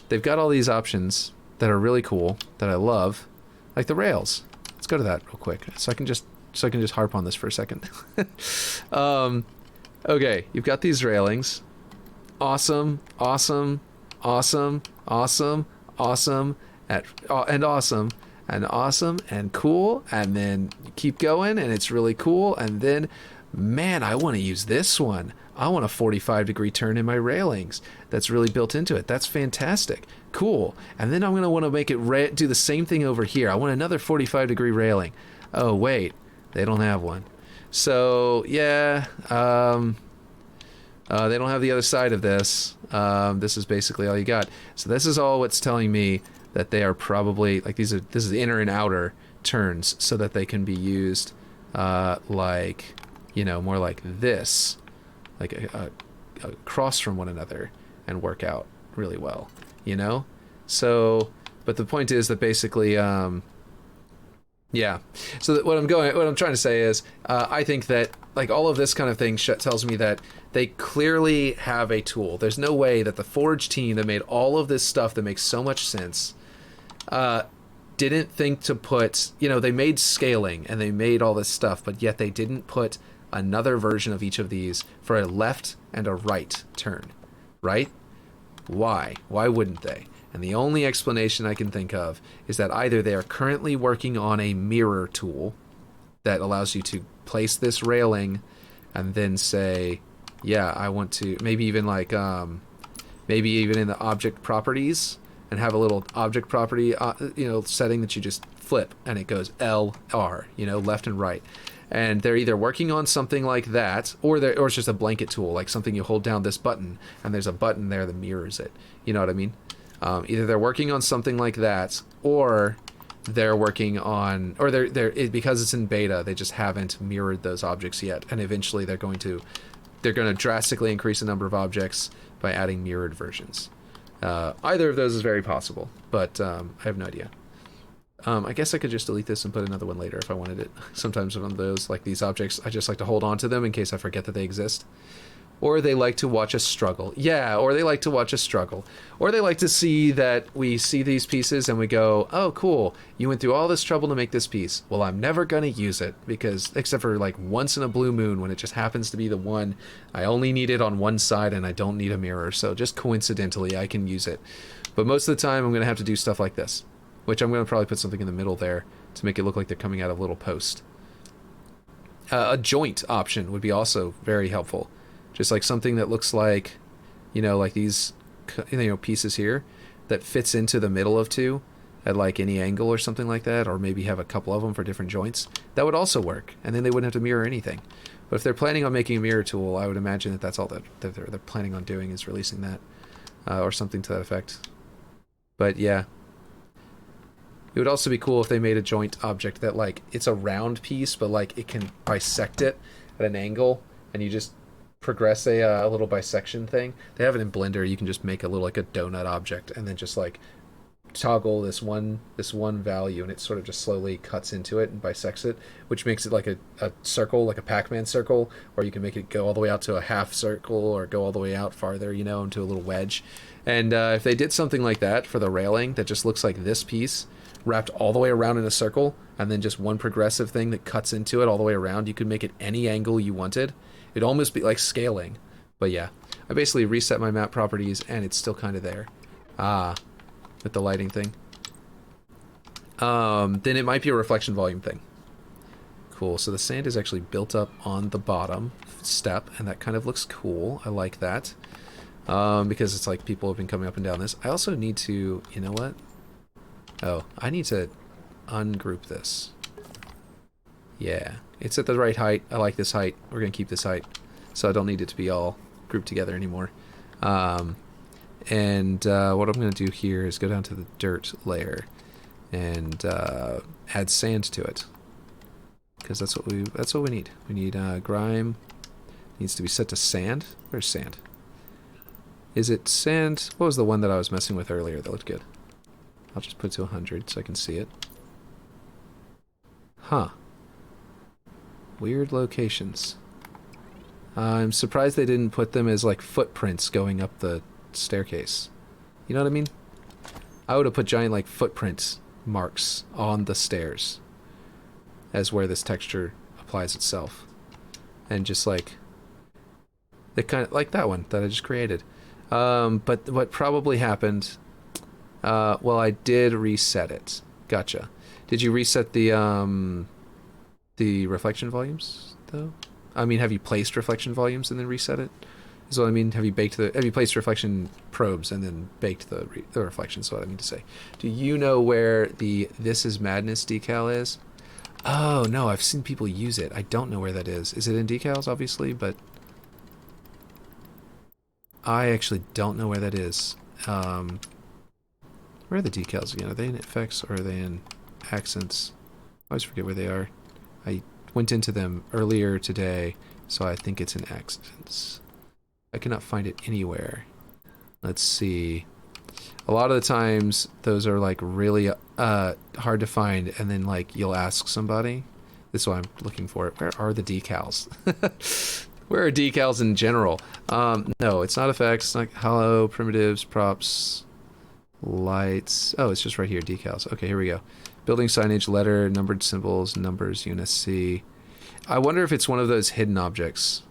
they've got all these options that are really cool, that I love, like the rails. Let's go to that real quick, so I can just harp on this for a second. Okay, you've got these railings. Awesome, awesome, awesome, awesome, awesome, and awesome, and awesome, and cool, and then you keep going, and it's really cool, and then, man, I want to use this one. I want a 45-degree turn in my railings. That's really built into it. That's fantastic. Cool. And then I'm going to want to make it do the same thing over here. I want another 45-degree railing. Oh, wait. They don't have one. So, yeah, they don't have the other side of this. This is basically all you got. So this is all what's telling me that they are probably, like, this is the inner and outer turns so that they can be used, like, you know, more like this, like across from one another and work out really well, you know? So, but the point is that basically, yeah. So that what I'm trying to say is, I think that like all of this kind of thing tells me that they clearly have a tool. There's no way that the Forge team that made all of this stuff that makes so much sense, didn't think to put, you know, they made scaling and they made all this stuff, but yet they didn't put another version of each of these for a left and a right turn, right? Why? Why wouldn't they? And the only explanation I can think of is that either they are currently working on a mirror tool that allows you to place this railing and then say, yeah, I want to, maybe even like, maybe even in the object properties and have a little object property, you know, setting that you just flip and it goes L, R, you know, left and right. And they're either working on something like that, or it's just a blanket tool, like something you hold down this button and there's a button there that mirrors it. You know what I mean? Either they're working on something like that, or they're working on, or because it's in beta, they just haven't mirrored those objects yet, and eventually they're going to drastically increase the number of objects by adding mirrored versions. Either of those is very possible, but I have no idea. I guess I could just delete this and put another one later if I wanted it. Sometimes one of those, like these objects, I just like to hold on to them in case I forget that they exist. Or they like to watch us struggle. Yeah, or they like to watch us struggle. Or they like to see that we see these pieces and we go, oh, cool, you went through all this trouble to make this piece. Well, I'm never going to use it, because, except for like once in a blue moon when it just happens to be the one, I only need it on one side and I don't need a mirror, so just coincidentally I can use it. But most of the time I'm going to have to do stuff like this, which I'm going to probably put something in the middle there to make it look like they're coming out of a little post. A joint option would be also very helpful. Just like something that looks like, you know, like these, you know, pieces here that fits into the middle of two, at like any angle or something like that, or maybe have a couple of them for different joints, that would also work, and then they wouldn't have to mirror anything. But if they're planning on making a mirror tool, I would imagine that that's all that they're planning on doing, is releasing that, or something to that effect. But yeah, it would also be cool if they made a joint object that, like, it's a round piece, but like it can bisect it at an angle, and you just progress a little bisection thing. They have it in Blender. You can just make a little, like, a donut object, and then just like toggle this one value, and it sort of just slowly cuts into it and bisects it, which makes it like a circle, like a Pac-Man circle, or you can make it go all the way out to a half circle, or go all the way out farther, you know, into a little wedge. And if they did something like that for the railing that just looks like this piece wrapped all the way around in a circle, and then just one progressive thing that cuts into it all the way around, you could make it any angle you wanted. It'd almost be like scaling. But yeah, I basically reset my map properties, and it's still kind of there. With the lighting thing. Then it might be a reflection volume thing. Cool, so the sand is actually built up on the bottom step, and that kind of looks cool. I like that. Because it's like people have been coming up and down this. I also need to, you know what? Oh, I need to ungroup this. Yeah, it's at the right height. I like this height. We're going to keep this height, so I don't need it to be all grouped together anymore. And what I'm going to do here is go down to the dirt layer and add sand to it, because that's what we need. We need grime needs to be set to sand. Where's sand? Is it sand? What was the one that I was messing with earlier that looked good? I'll just put it to 100 so I can see it. Huh. Weird locations. I'm surprised they didn't put them as like footprints going up the staircase. You know what I mean? I would have put giant like footprint marks on the stairs as where this texture applies itself, and just like they kind of like that one that I just created. But what probably happened, well, I did reset it. Gotcha. Did you reset the reflection volumes though? I mean, have you placed reflection volumes and then reset it? Is what I mean. Have you placed reflection probes and then baked the reflection? Is what I mean to say. Do you know where the "This is Madness" decal is? Oh no, I've seen people use it. I don't know where that is. Is it in decals, obviously? But I actually don't know where that is. Where are the decals again? Are they in effects or are they in accents? I always forget where they are. I went into them earlier today, so I think it's in accents. I cannot find it anywhere. Let's see. A lot of the times, those are like really hard to find, and then like you'll ask somebody. This is why I'm looking for it. Where are the decals? Where are decals in general? No, it's not effects. It's not hello, primitives, props, lights. Oh, it's just right here, decals. Okay, here we go. Building signage, letter, numbered symbols, numbers, UNSC. I wonder if it's one of those hidden objects.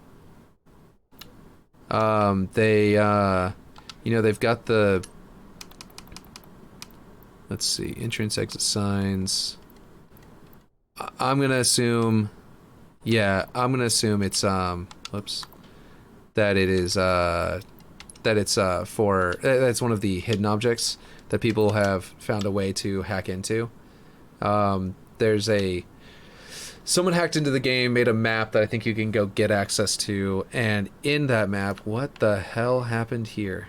You know, they've got the, let's see, entrance, exit signs. I'm gonna assume, yeah, I'm gonna assume it's, whoops, that it is, that it's, that's one of the hidden objects that people have found a way to hack into. Someone hacked into the game, made a map that I think you can go get access to, and in that map, what the hell happened here?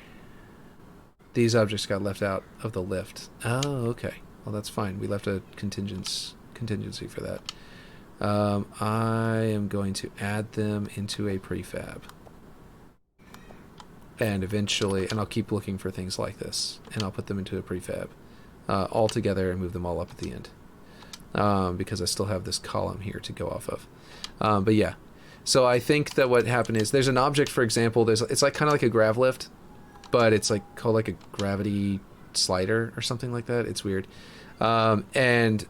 These objects got left out of the lift. Oh, okay. Well, that's fine. We left a contingency for that. I am going to add them into a prefab. And eventually, and I'll keep looking for things like this, and I'll put them into a prefab all together and move them all up at the end. Because I still have this column here to go off of. But yeah, so I think that what happened is there's an object, for example, it's like kind of like a grav lift, but it's like called like a gravity slider or something like that. It's weird. And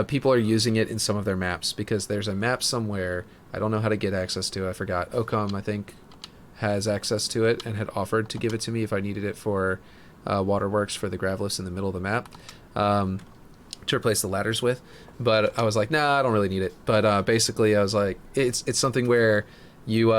people are using it in some of their maps because there's a map somewhere I don't know how to get access to. I forgot. Ocom, I think, has access to it and had offered to give it to me if I needed it for waterworks for the grav lifts in the middle of the map. To replace the ladders with, but I was like, nah, I don't really need it. But basically I was like, it's something where you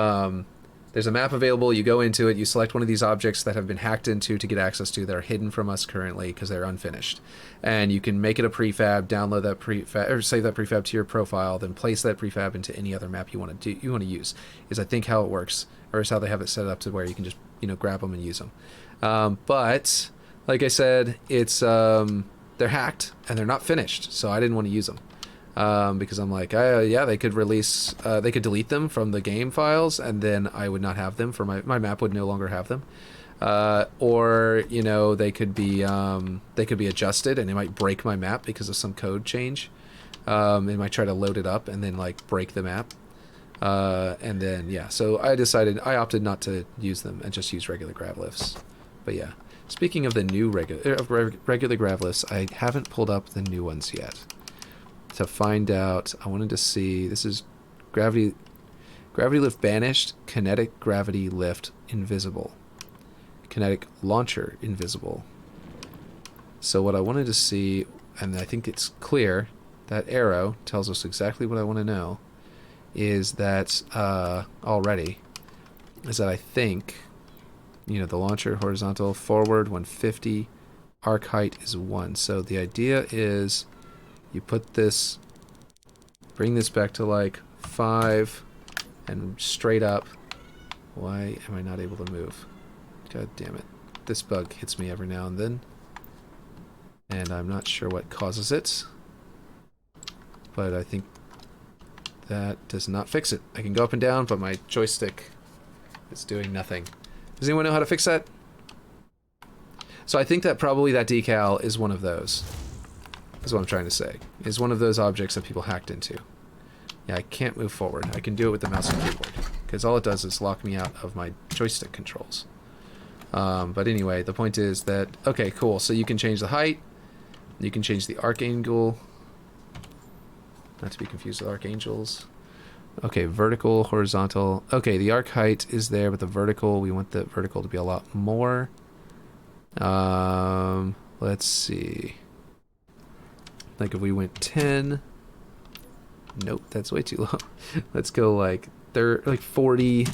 There's a map available, you go into it, you select one of these objects that have been hacked into to get access to that are hidden from us currently because they're unfinished. And you can make it a prefab, download that prefab, or save that prefab to your profile, then place that prefab into any other map you want to use, is I think how it works, or is how they have it set up to where you can just, grab them and use them. But, like I said, it's, they're hacked and they're not finished, so I didn't want to use them. Because I'm like, yeah, they could release, they could delete them from the game files, and then I would not have them for my map would no longer have them. Or they could be adjusted, and it might break my map because of some code change. It might try to load it up and then like break the map. And then yeah, so I opted not to use them and just use regular grav lifts. But yeah, speaking of the new regular grav lifts, I haven't pulled up the new ones yet. To find out, I wanted to see, this is gravity lift banished, kinetic gravity lift invisible, kinetic launcher invisible. So what I wanted to see, and I think it's clear, that arrow tells us exactly what I want to know, is that already, is that I think, the launcher horizontal forward 150, arc height is 1. So the idea is, you put this, bring this back to like 5, and straight up. Why am I not able to move? God damn it. This bug hits me every now and then. And I'm not sure what causes it. But I think that does not fix it. I can go up and down, but my joystick is doing nothing. Does anyone know how to fix that? So I think that probably that decal is one of those. Is what I'm trying to say. Is one of those objects that people hacked into. Yeah, I can't move forward. I can do it with the mouse and keyboard. Because all it does is lock me out of my joystick controls. But anyway, the point is that... Okay, cool. So you can change the height. You can change the arc angle. Not to be confused with archangels. Okay, vertical, horizontal. Okay, the arc height is there, but the vertical, we want the vertical to be a lot more. Let's see... Like if we went 10, nope, that's way too low. Let's go like 40,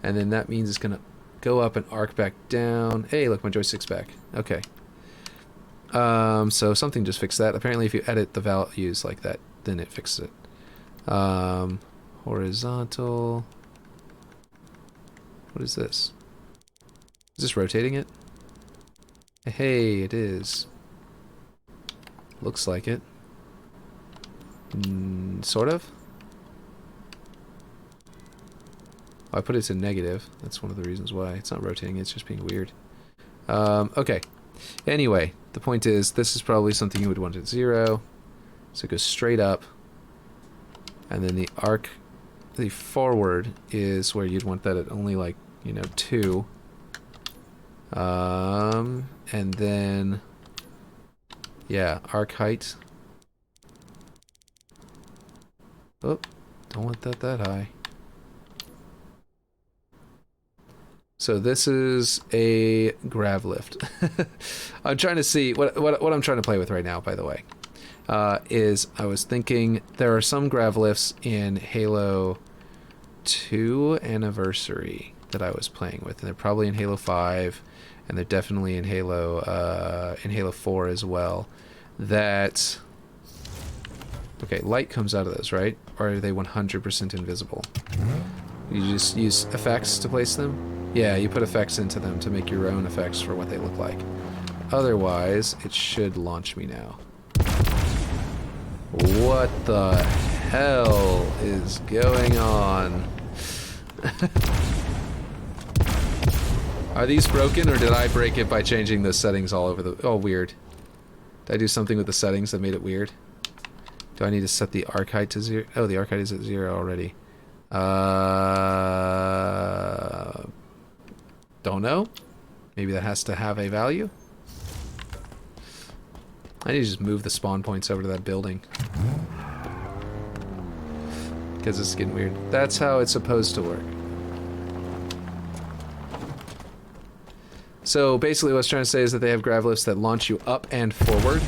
and then that means it's gonna go up and arc back down. Hey, look, my joystick's back. Okay. So something just fixed that. Apparently, if you edit the values like that, then it fixes it. Horizontal. What is this? Is this rotating it? Hey, it is. Looks like it. Sort of. I put it to negative. That's one of the reasons why. It's not rotating, it's just being weird. Okay. Anyway, the point is, this is probably something you would want at 0. So it goes straight up. And then the forward is where you'd want that at only like, 2. And then... Yeah, arc height. Oh, don't want that high. So this is a grav lift. I'm trying to see what I'm trying to play with right now, by the way. Is I was thinking there are some grav lifts in Halo 2 Anniversary that I was playing with, and they're probably in Halo 5, and they're definitely in Halo 4 as well. That okay, light comes out of those, right? Or are they 100% invisible? You just use effects to place them? Yeah, you put effects into them to make your own effects for what they look like. Otherwise, it should launch me now. What the hell is going on? Are these broken, or did I break it by changing the settings all over the... Oh, weird. Did I do something with the settings that made it weird? Do I need to set the arc height to 0? Oh, the arc height is at 0 already. Don't know. Maybe that has to have a value. I need to just move the spawn points over to that building. Because it's getting weird. That's how it's supposed to work. So basically what I was trying to say is that they have grav lifts that launch you up and forward.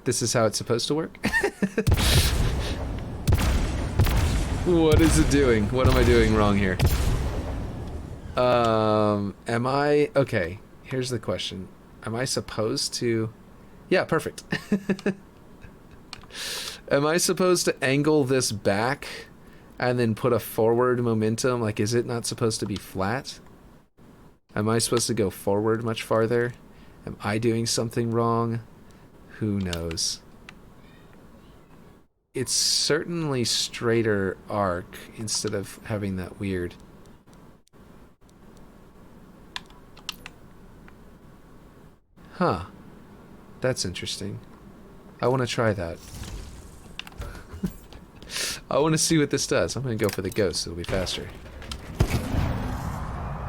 This is how it's supposed to work. What is it doing? What am I doing wrong here? Am I... Okay, here's the question. Am I supposed to... Yeah, perfect. Am I supposed to angle this back and then put a forward momentum? Like, is it not supposed to be flat? Am I supposed to go forward much farther? Am I doing something wrong? Who knows? It's certainly straighter arc instead of having that weird... Huh. That's interesting. I want to try that. I want to see what this does. I'm going to go for the ghost. It'll be faster.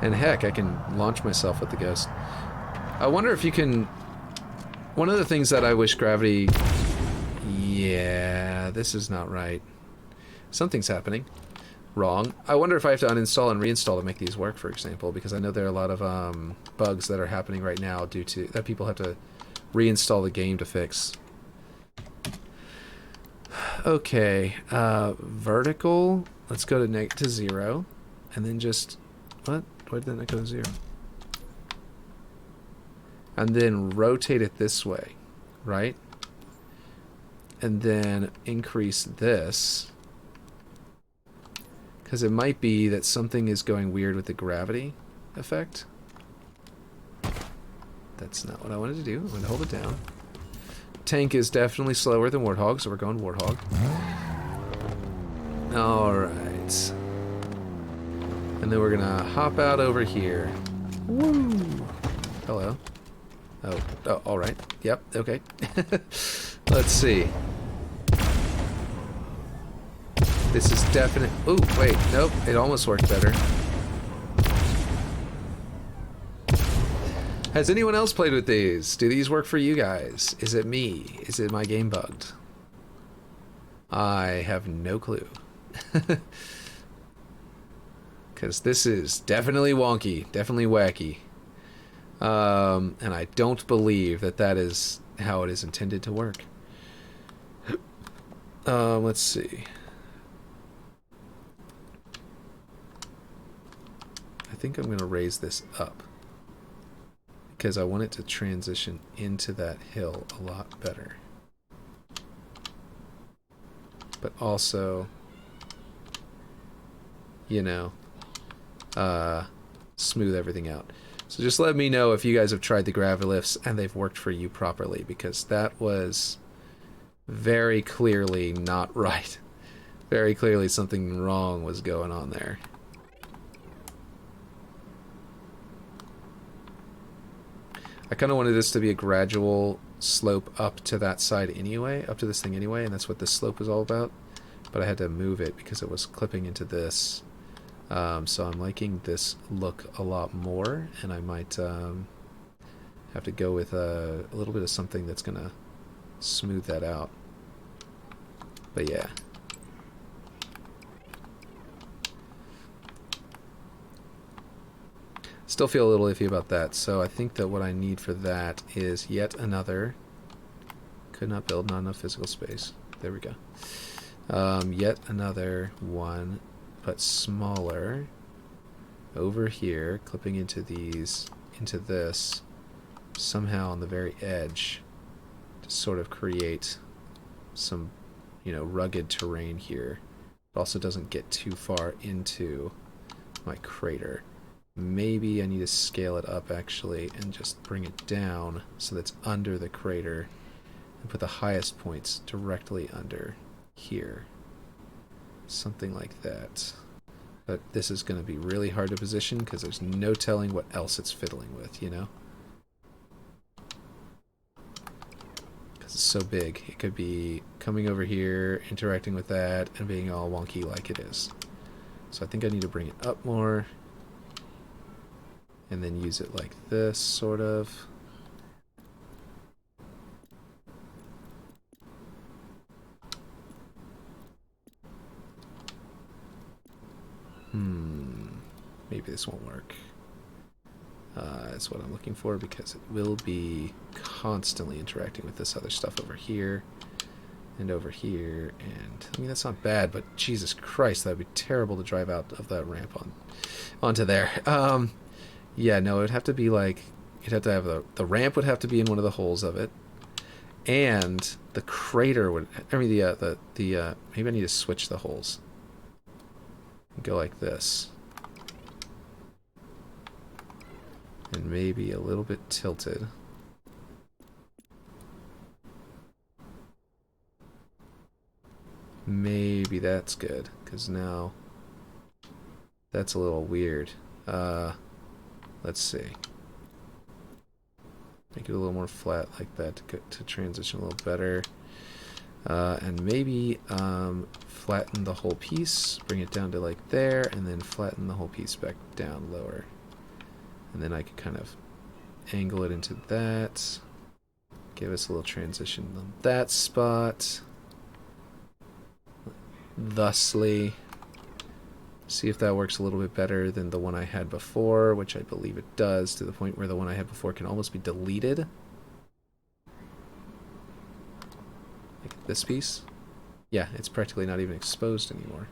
And heck, I can launch myself with the ghost. I wonder if you can... One of the things that I wish gravity... Yeah, this is not right. Something's happening. Wrong. I wonder if I have to uninstall and reinstall to make these work, for example, because I know there are a lot of bugs that are happening right now due to... that people have to reinstall the game to fix. Okay, vertical. Let's go to 0, and then just... What? Why did that not go to 0? And then rotate it this way, right? And then increase this. Because it might be that something is going weird with the gravity effect. That's not what I wanted to do. I wanted to hold it down. Tank is definitely slower than Warthog, so we're going Warthog. Alright. And then we're gonna hop out over here. Woo! Hello. Oh, alright. Yep, okay. Let's see. This is definite... Ooh, wait, nope, it almost worked better. Has anyone else played with these? Do these work for you guys? Is it me? Is it my game bugged? I have no clue. Because this is definitely wonky, definitely wacky. And I don't believe that that is how it is intended to work. Let's see. I think I'm going to raise this up. Because I want it to transition into that hill a lot better. But also, you know, smooth everything out. So just let me know if you guys have tried the Gravilifts and they've worked for you properly, because that was very clearly not right. Very clearly something wrong was going on there. I kind of wanted this to be a gradual slope up to that side anyway, up to this thing anyway, and that's what this slope was all about. But I had to move it because it was clipping into this. So I'm liking this look a lot more, and I might have to go with a little bit of something that's going to smooth that out. But yeah. Still feel a little iffy about that, so I think that what I need for that is yet another... Could not build, not enough physical space. There we go. Yet another one, but smaller, over here, clipping into these, into this, somehow on the very edge, to sort of create some, you know, rugged terrain here. It also doesn't get too far into my crater. Maybe I need to scale it up, actually, and just bring it down so that's under the crater, and put the highest points directly under here. Something like that. But this is going to be really hard to position because there's no telling what else it's fiddling with, you know? Because it's so big. It could be coming over here, interacting with that, and being all wonky like it is. So I think I need to bring it up more. And then use it like this, sort of. Maybe this won't work. That's what I'm looking for, because it will be constantly interacting with this other stuff over here. And over here, and I mean that's not bad, but Jesus Christ, that'd be terrible to drive out of that ramp onto there. Yeah, no, it'd have to be like, you'd have to have the ramp would have to be in one of the holes of it, and the crater would. I mean maybe I need to switch the holes. Go like this, and maybe a little bit tilted. Maybe that's good, because now that's a little weird. Let's see. Make it a little more flat like that to transition a little better. And maybe flatten the whole piece, bring it down to like there, and then flatten the whole piece back down lower. And then I could kind of angle it into that. Give us a little transition on that spot. Thusly, see if that works a little bit better than the one I had before, which I believe it does, to the point where the one I had before can almost be deleted. Like this piece. Yeah, it's practically not even exposed anymore.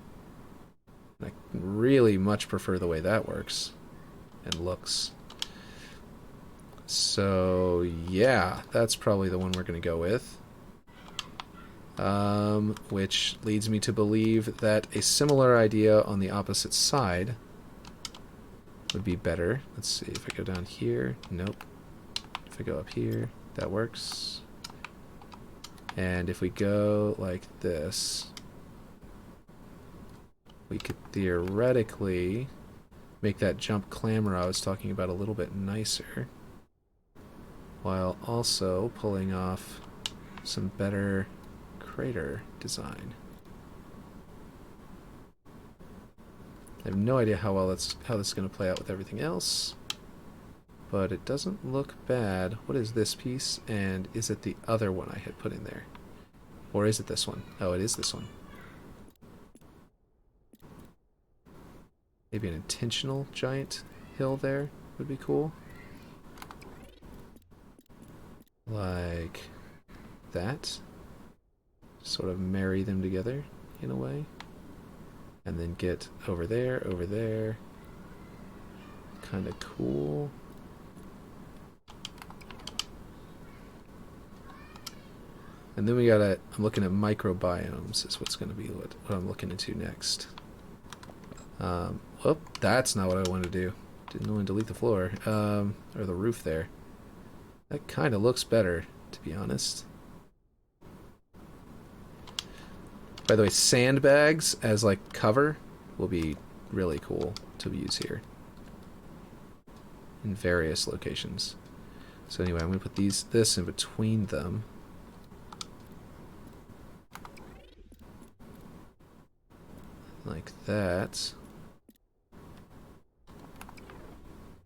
I really much prefer the way that works and looks. So yeah, that's probably the one we're going to go with. Which leads me to believe that a similar idea on the opposite side would be better. Let's see, if I go down here, nope. If I go up here, that works. And if we go like this, we could theoretically make that jump clamor I was talking about a little bit nicer, while also pulling off some better crater design. I have no idea how this is going to play out with everything else, but it doesn't look bad. What is this piece, and is it the other one I had put in there? Or is it this one? Oh, it is this one. Maybe an intentional giant hill there would be cool. Like that. Sort of marry them together in a way, and then get over there, kind of cool. And then we gotta, I'm looking at microbiomes is what's gonna be what I'm looking into next. Well, that's not what I wanted to do. Didn't want to delete the floor, or the roof there. That kind of looks better, to be honest. By the way, sandbags as like cover will be really cool to use here in various locations. So anyway, I'm going to put this in between them. Like that.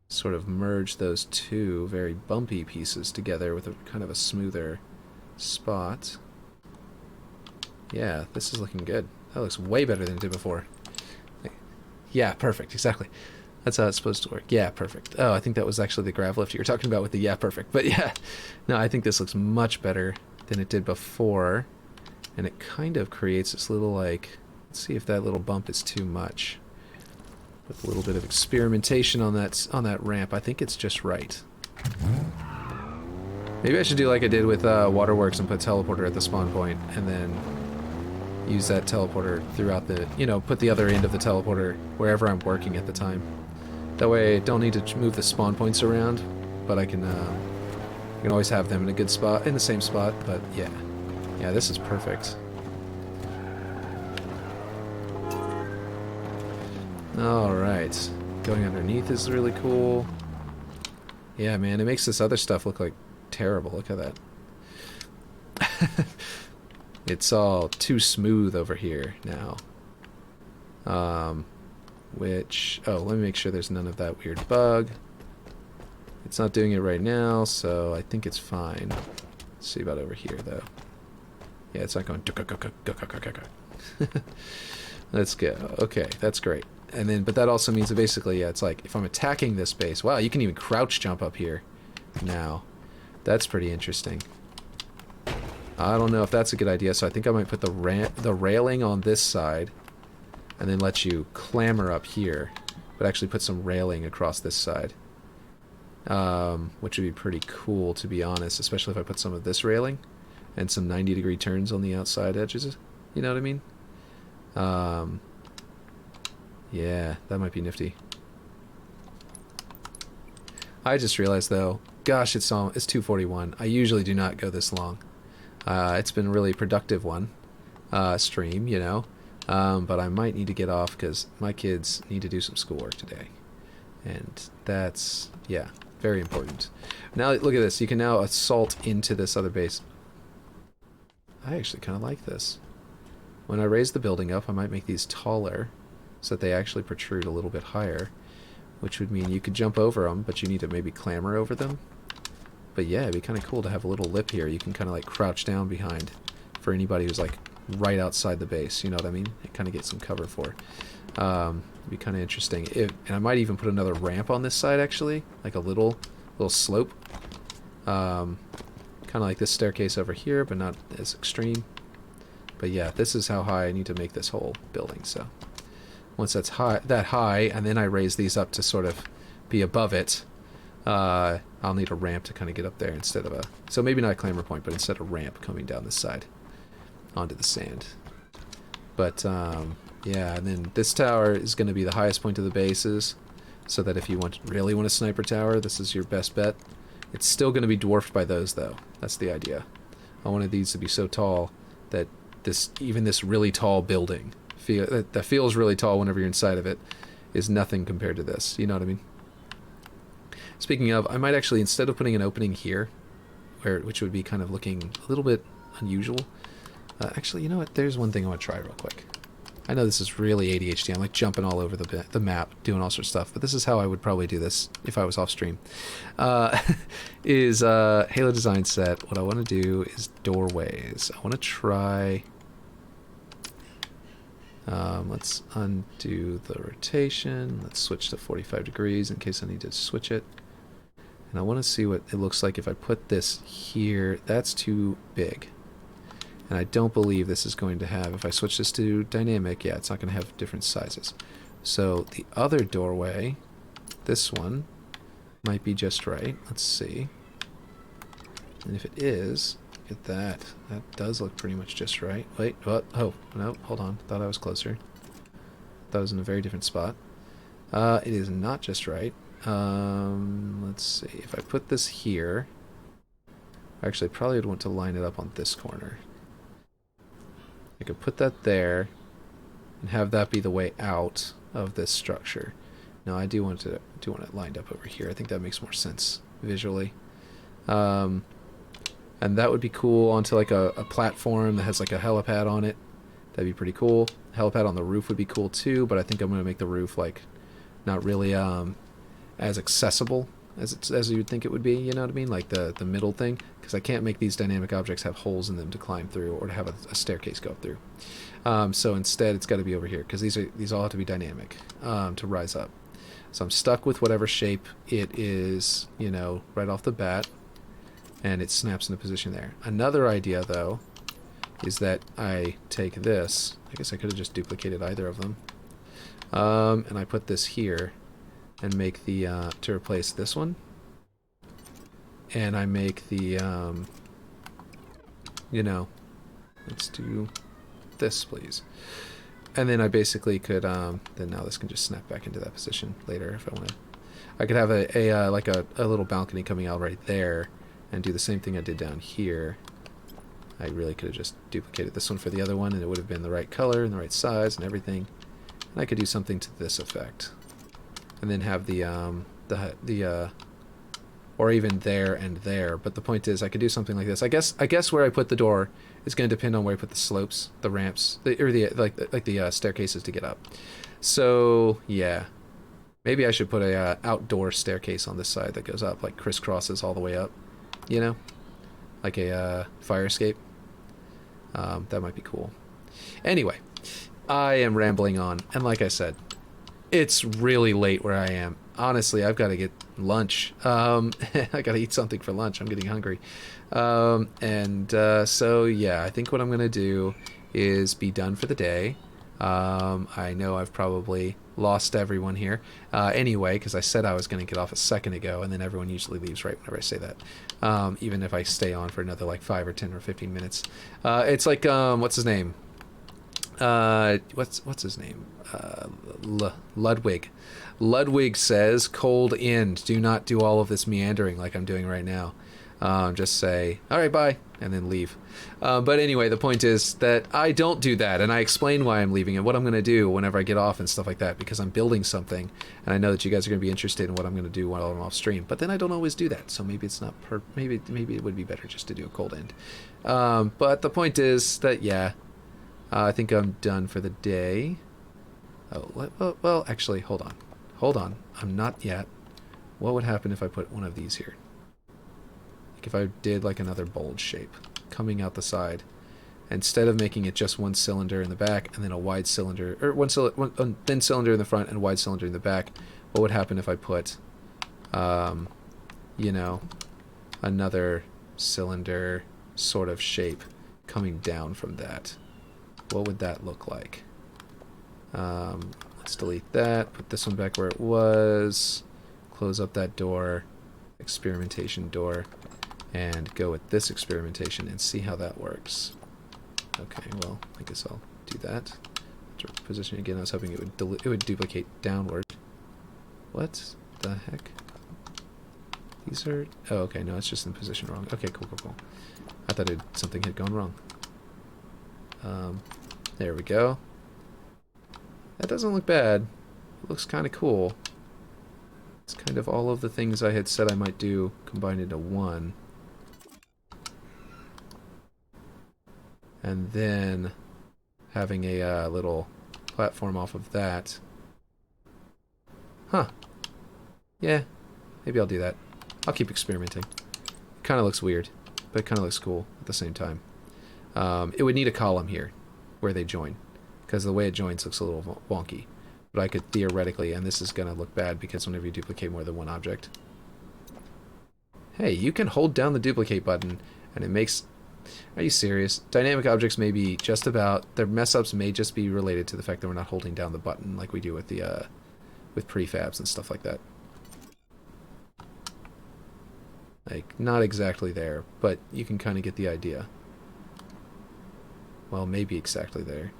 Sort of merge those two very bumpy pieces together with a kind of a smoother spot. Yeah, this is looking good. That looks way better than it did before. Yeah, perfect, exactly. That's how it's supposed to work. Yeah, perfect. Oh, I think that was actually the grav lift you were talking about with the yeah, perfect. But yeah, no, I think this looks much better than it did before. And it kind of creates this little, like, let's see if that little bump is too much. With a little bit of experimentation on that ramp, I think it's just right. Maybe I should do like I did with Waterworks and put teleporter at the spawn point, and then use that teleporter throughout the, put the other end of the teleporter wherever I'm working at the time. That way I don't need to move the spawn points around, but I can always have them in a good spot, in the same spot. But yeah, this is perfect. Alright, going underneath is really cool. Yeah, man, it makes this other stuff look like terrible. Look at that. It's all too smooth over here now. Which, let me make sure there's none of that weird bug. It's not doing it right now, so I think it's fine. Let's see about over here, though. Yeah, it's not going. Let's go. Okay, that's great. And then, but that also means that basically, yeah, it's like if I'm attacking this base. Wow, you can even crouch jump up here now. That's pretty interesting. I don't know if that's a good idea, so I think I might put the railing on this side and then let you clamber up here, but actually put some railing across this side. Which would be pretty cool, to be honest, especially if I put some of this railing and some 90-degree turns on the outside edges. You know what I mean? Yeah, that might be nifty. I just realized, though, gosh, it's 2:41. I usually do not go this long. It's been a really productive one, stream, you know. But I might need to get off because my kids need to do some schoolwork today. And that's, yeah, very important. Now, look at this. You can now assault into this other base. I actually kind of like this. When I raise the building up, I might make these taller so that they actually protrude a little bit higher, which would mean you could jump over them, but you need to maybe clamber over them. But yeah, it'd be kind of cool to have a little lip here you can kind of like crouch down behind for anybody who's like right outside the base, you know what I mean? And kind of get some cover for. It'd be kind of interesting. And I might even put another ramp on this side, actually, like a little slope. Kind of like this staircase over here, but not as extreme. But yeah, this is how high I need to make this whole building. So once that's that high, and then I raise these up to sort of be above it, I'll need a ramp to kind of get up there instead of a... So maybe not a clamber point, but instead of a ramp coming down this side onto the sand. But yeah, and then this tower is going to be the highest point of the bases, so that if you really want a sniper tower, this is your best bet. It's still going to be dwarfed by those, though. That's the idea. I wanted these to be so tall that even this really tall building that feels really tall whenever you're inside of it is nothing compared to this. You know what I mean? Speaking of, I might actually, instead of putting an opening here, which would be kind of looking a little bit unusual, actually, you know what? There's one thing I want to try real quick. I know this is really ADHD. I'm like jumping all over the map, doing all sorts of stuff, but this is how I would probably do this if I was off stream. Is Halo design set. What I want to do is doorways. I want to try... let's undo the rotation. Let's switch to 45 degrees in case I need to switch it. And I want to see what it looks like if I put this here. That's too big. And I don't believe this is going to have, if I switch this to dynamic, yeah, it's not going to have different sizes. So the other doorway, this one, might be just right. Let's see. And if it is, look at that. That does look pretty much just right. Wait, what? Oh, no, hold on. Thought I was closer. Thought I was in a very different spot. It is not just right. Let's see. If I put this here, actually, I probably would want to line it up on this corner. I could put that there and have that be the way out of this structure. Now I do want it lined up over here. I think that makes more sense visually. And that would be cool onto like a platform that has like a helipad on it. That'd be pretty cool. Helipad on the roof would be cool too, but I think I'm going to make the roof like not really as accessible as you would think it would be, you know what I mean? Like the middle thing, because I can't make these dynamic objects have holes in them to climb through or to have a staircase go up through. So instead it's got to be over here, because these all have to be dynamic to rise up. So I'm stuck with whatever shape it is, you know, right off the bat, and it snaps into position there. Another idea, though, is that I take this, I guess I could have just duplicated either of them, and I put this here, and make the, to replace this one, and I make the, you know, let's do this, please. And then I basically could, then now this can just snap back into that position later if I want to. I could have like a little balcony coming out right there, and do the same thing I did down here. I really could have just duplicated this one for the other one, and it would have been the right color and the right size and everything. And I could do something to this effect. And then have or even there and there. But the point is, I could do something like this. I guess where I put the door is going to depend on where I put the slopes, the ramps, or the staircases to get up. So yeah, maybe I should put a outdoor staircase on this side that goes up, like crisscrosses all the way up. You know, like a fire escape. That might be cool. Anyway, I am rambling on, and like I said, It's really late where I am. Honestly, I've got to get lunch. I got to eat something for lunch. I'm getting hungry. So, yeah, I think what I'm going to do is be done for the day. I know I've probably lost everyone here. Anyway, because I said I was going to get off a second ago, and then everyone usually leaves right whenever I say that. Even if I stay on for another like 5 or 10 or 15 minutes. It's like, what's his name? What's his name? Ludwig. Ludwig says, cold end. Do not do all of this meandering like I'm doing right now. Just say, all right, bye, and then leave. But anyway, the point is that I don't do that, and I explain why I'm leaving and what I'm going to do whenever I get off and stuff like that, because I'm building something, and I know that you guys are going to be interested in what I'm going to do while I'm off stream. But then I don't always do that, so maybe it's not maybe it would be better just to do a cold end. But the point is that, yeah, I think I'm done for the day. Oh, well, actually, hold on. I'm not yet. What would happen if I put one of these here? Like if I did like another bulge shape coming out the side, instead of making it just one cylinder in the back and then a wide cylinder, or one thin cylinder in the front and a wide cylinder in the back, what would happen if I put, you know, another cylinder sort of shape coming down from that? What would that look like? Let's delete that, put this one back where it was, close up that door, experimentation door, and go with this experimentation and see how that works. Okay, well, I guess I'll do that. Position again, I was hoping it would duplicate downward. What the heck? These are... Oh, okay, no, it's just in position wrong. Okay, cool. I thought something had gone wrong. There we go. That doesn't look bad. It looks kind of cool. It's kind of all of the things I had said I might do combined into one. And then having a little platform off of that. Huh. Yeah, maybe I'll do that. I'll keep experimenting. It kind of looks weird, but it kind of looks cool at the same time. It would need a column here where they join, because the way it joins looks a little wonky. But I could theoretically, and this is going to look bad because whenever you duplicate more than one object. Hey, you can hold down the duplicate button and it makes... Are you serious? Dynamic objects may be just about... Their mess-ups may just be related to the fact that we're not holding down the button like we do with the with prefabs and stuff like that. Like, not exactly there, but you can kind of get the idea. Well, maybe exactly there.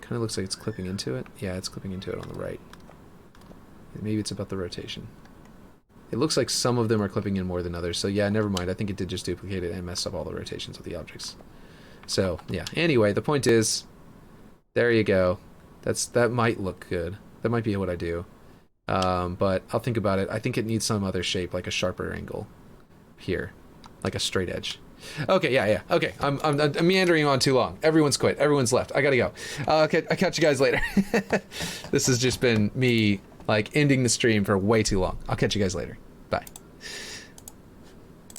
Kind of looks like it's clipping into it. Yeah, it's clipping into it on the right. Maybe it's about the rotation. It looks like some of them are clipping in more than others, so yeah, never mind. I think it did just duplicate it and mess up all the rotations of the objects. So, yeah. Anyway, the point is, there you go. That might look good. That might be what I do. But I'll think about it. I think it needs some other shape, like a sharper angle here, like a straight edge. Okay, yeah. Okay, I'm meandering on too long. Everyone's quit. Everyone's left. I gotta go. Okay, I'll catch you guys later. This has just been me, like, ending the stream for way too long. I'll catch you guys later. Bye.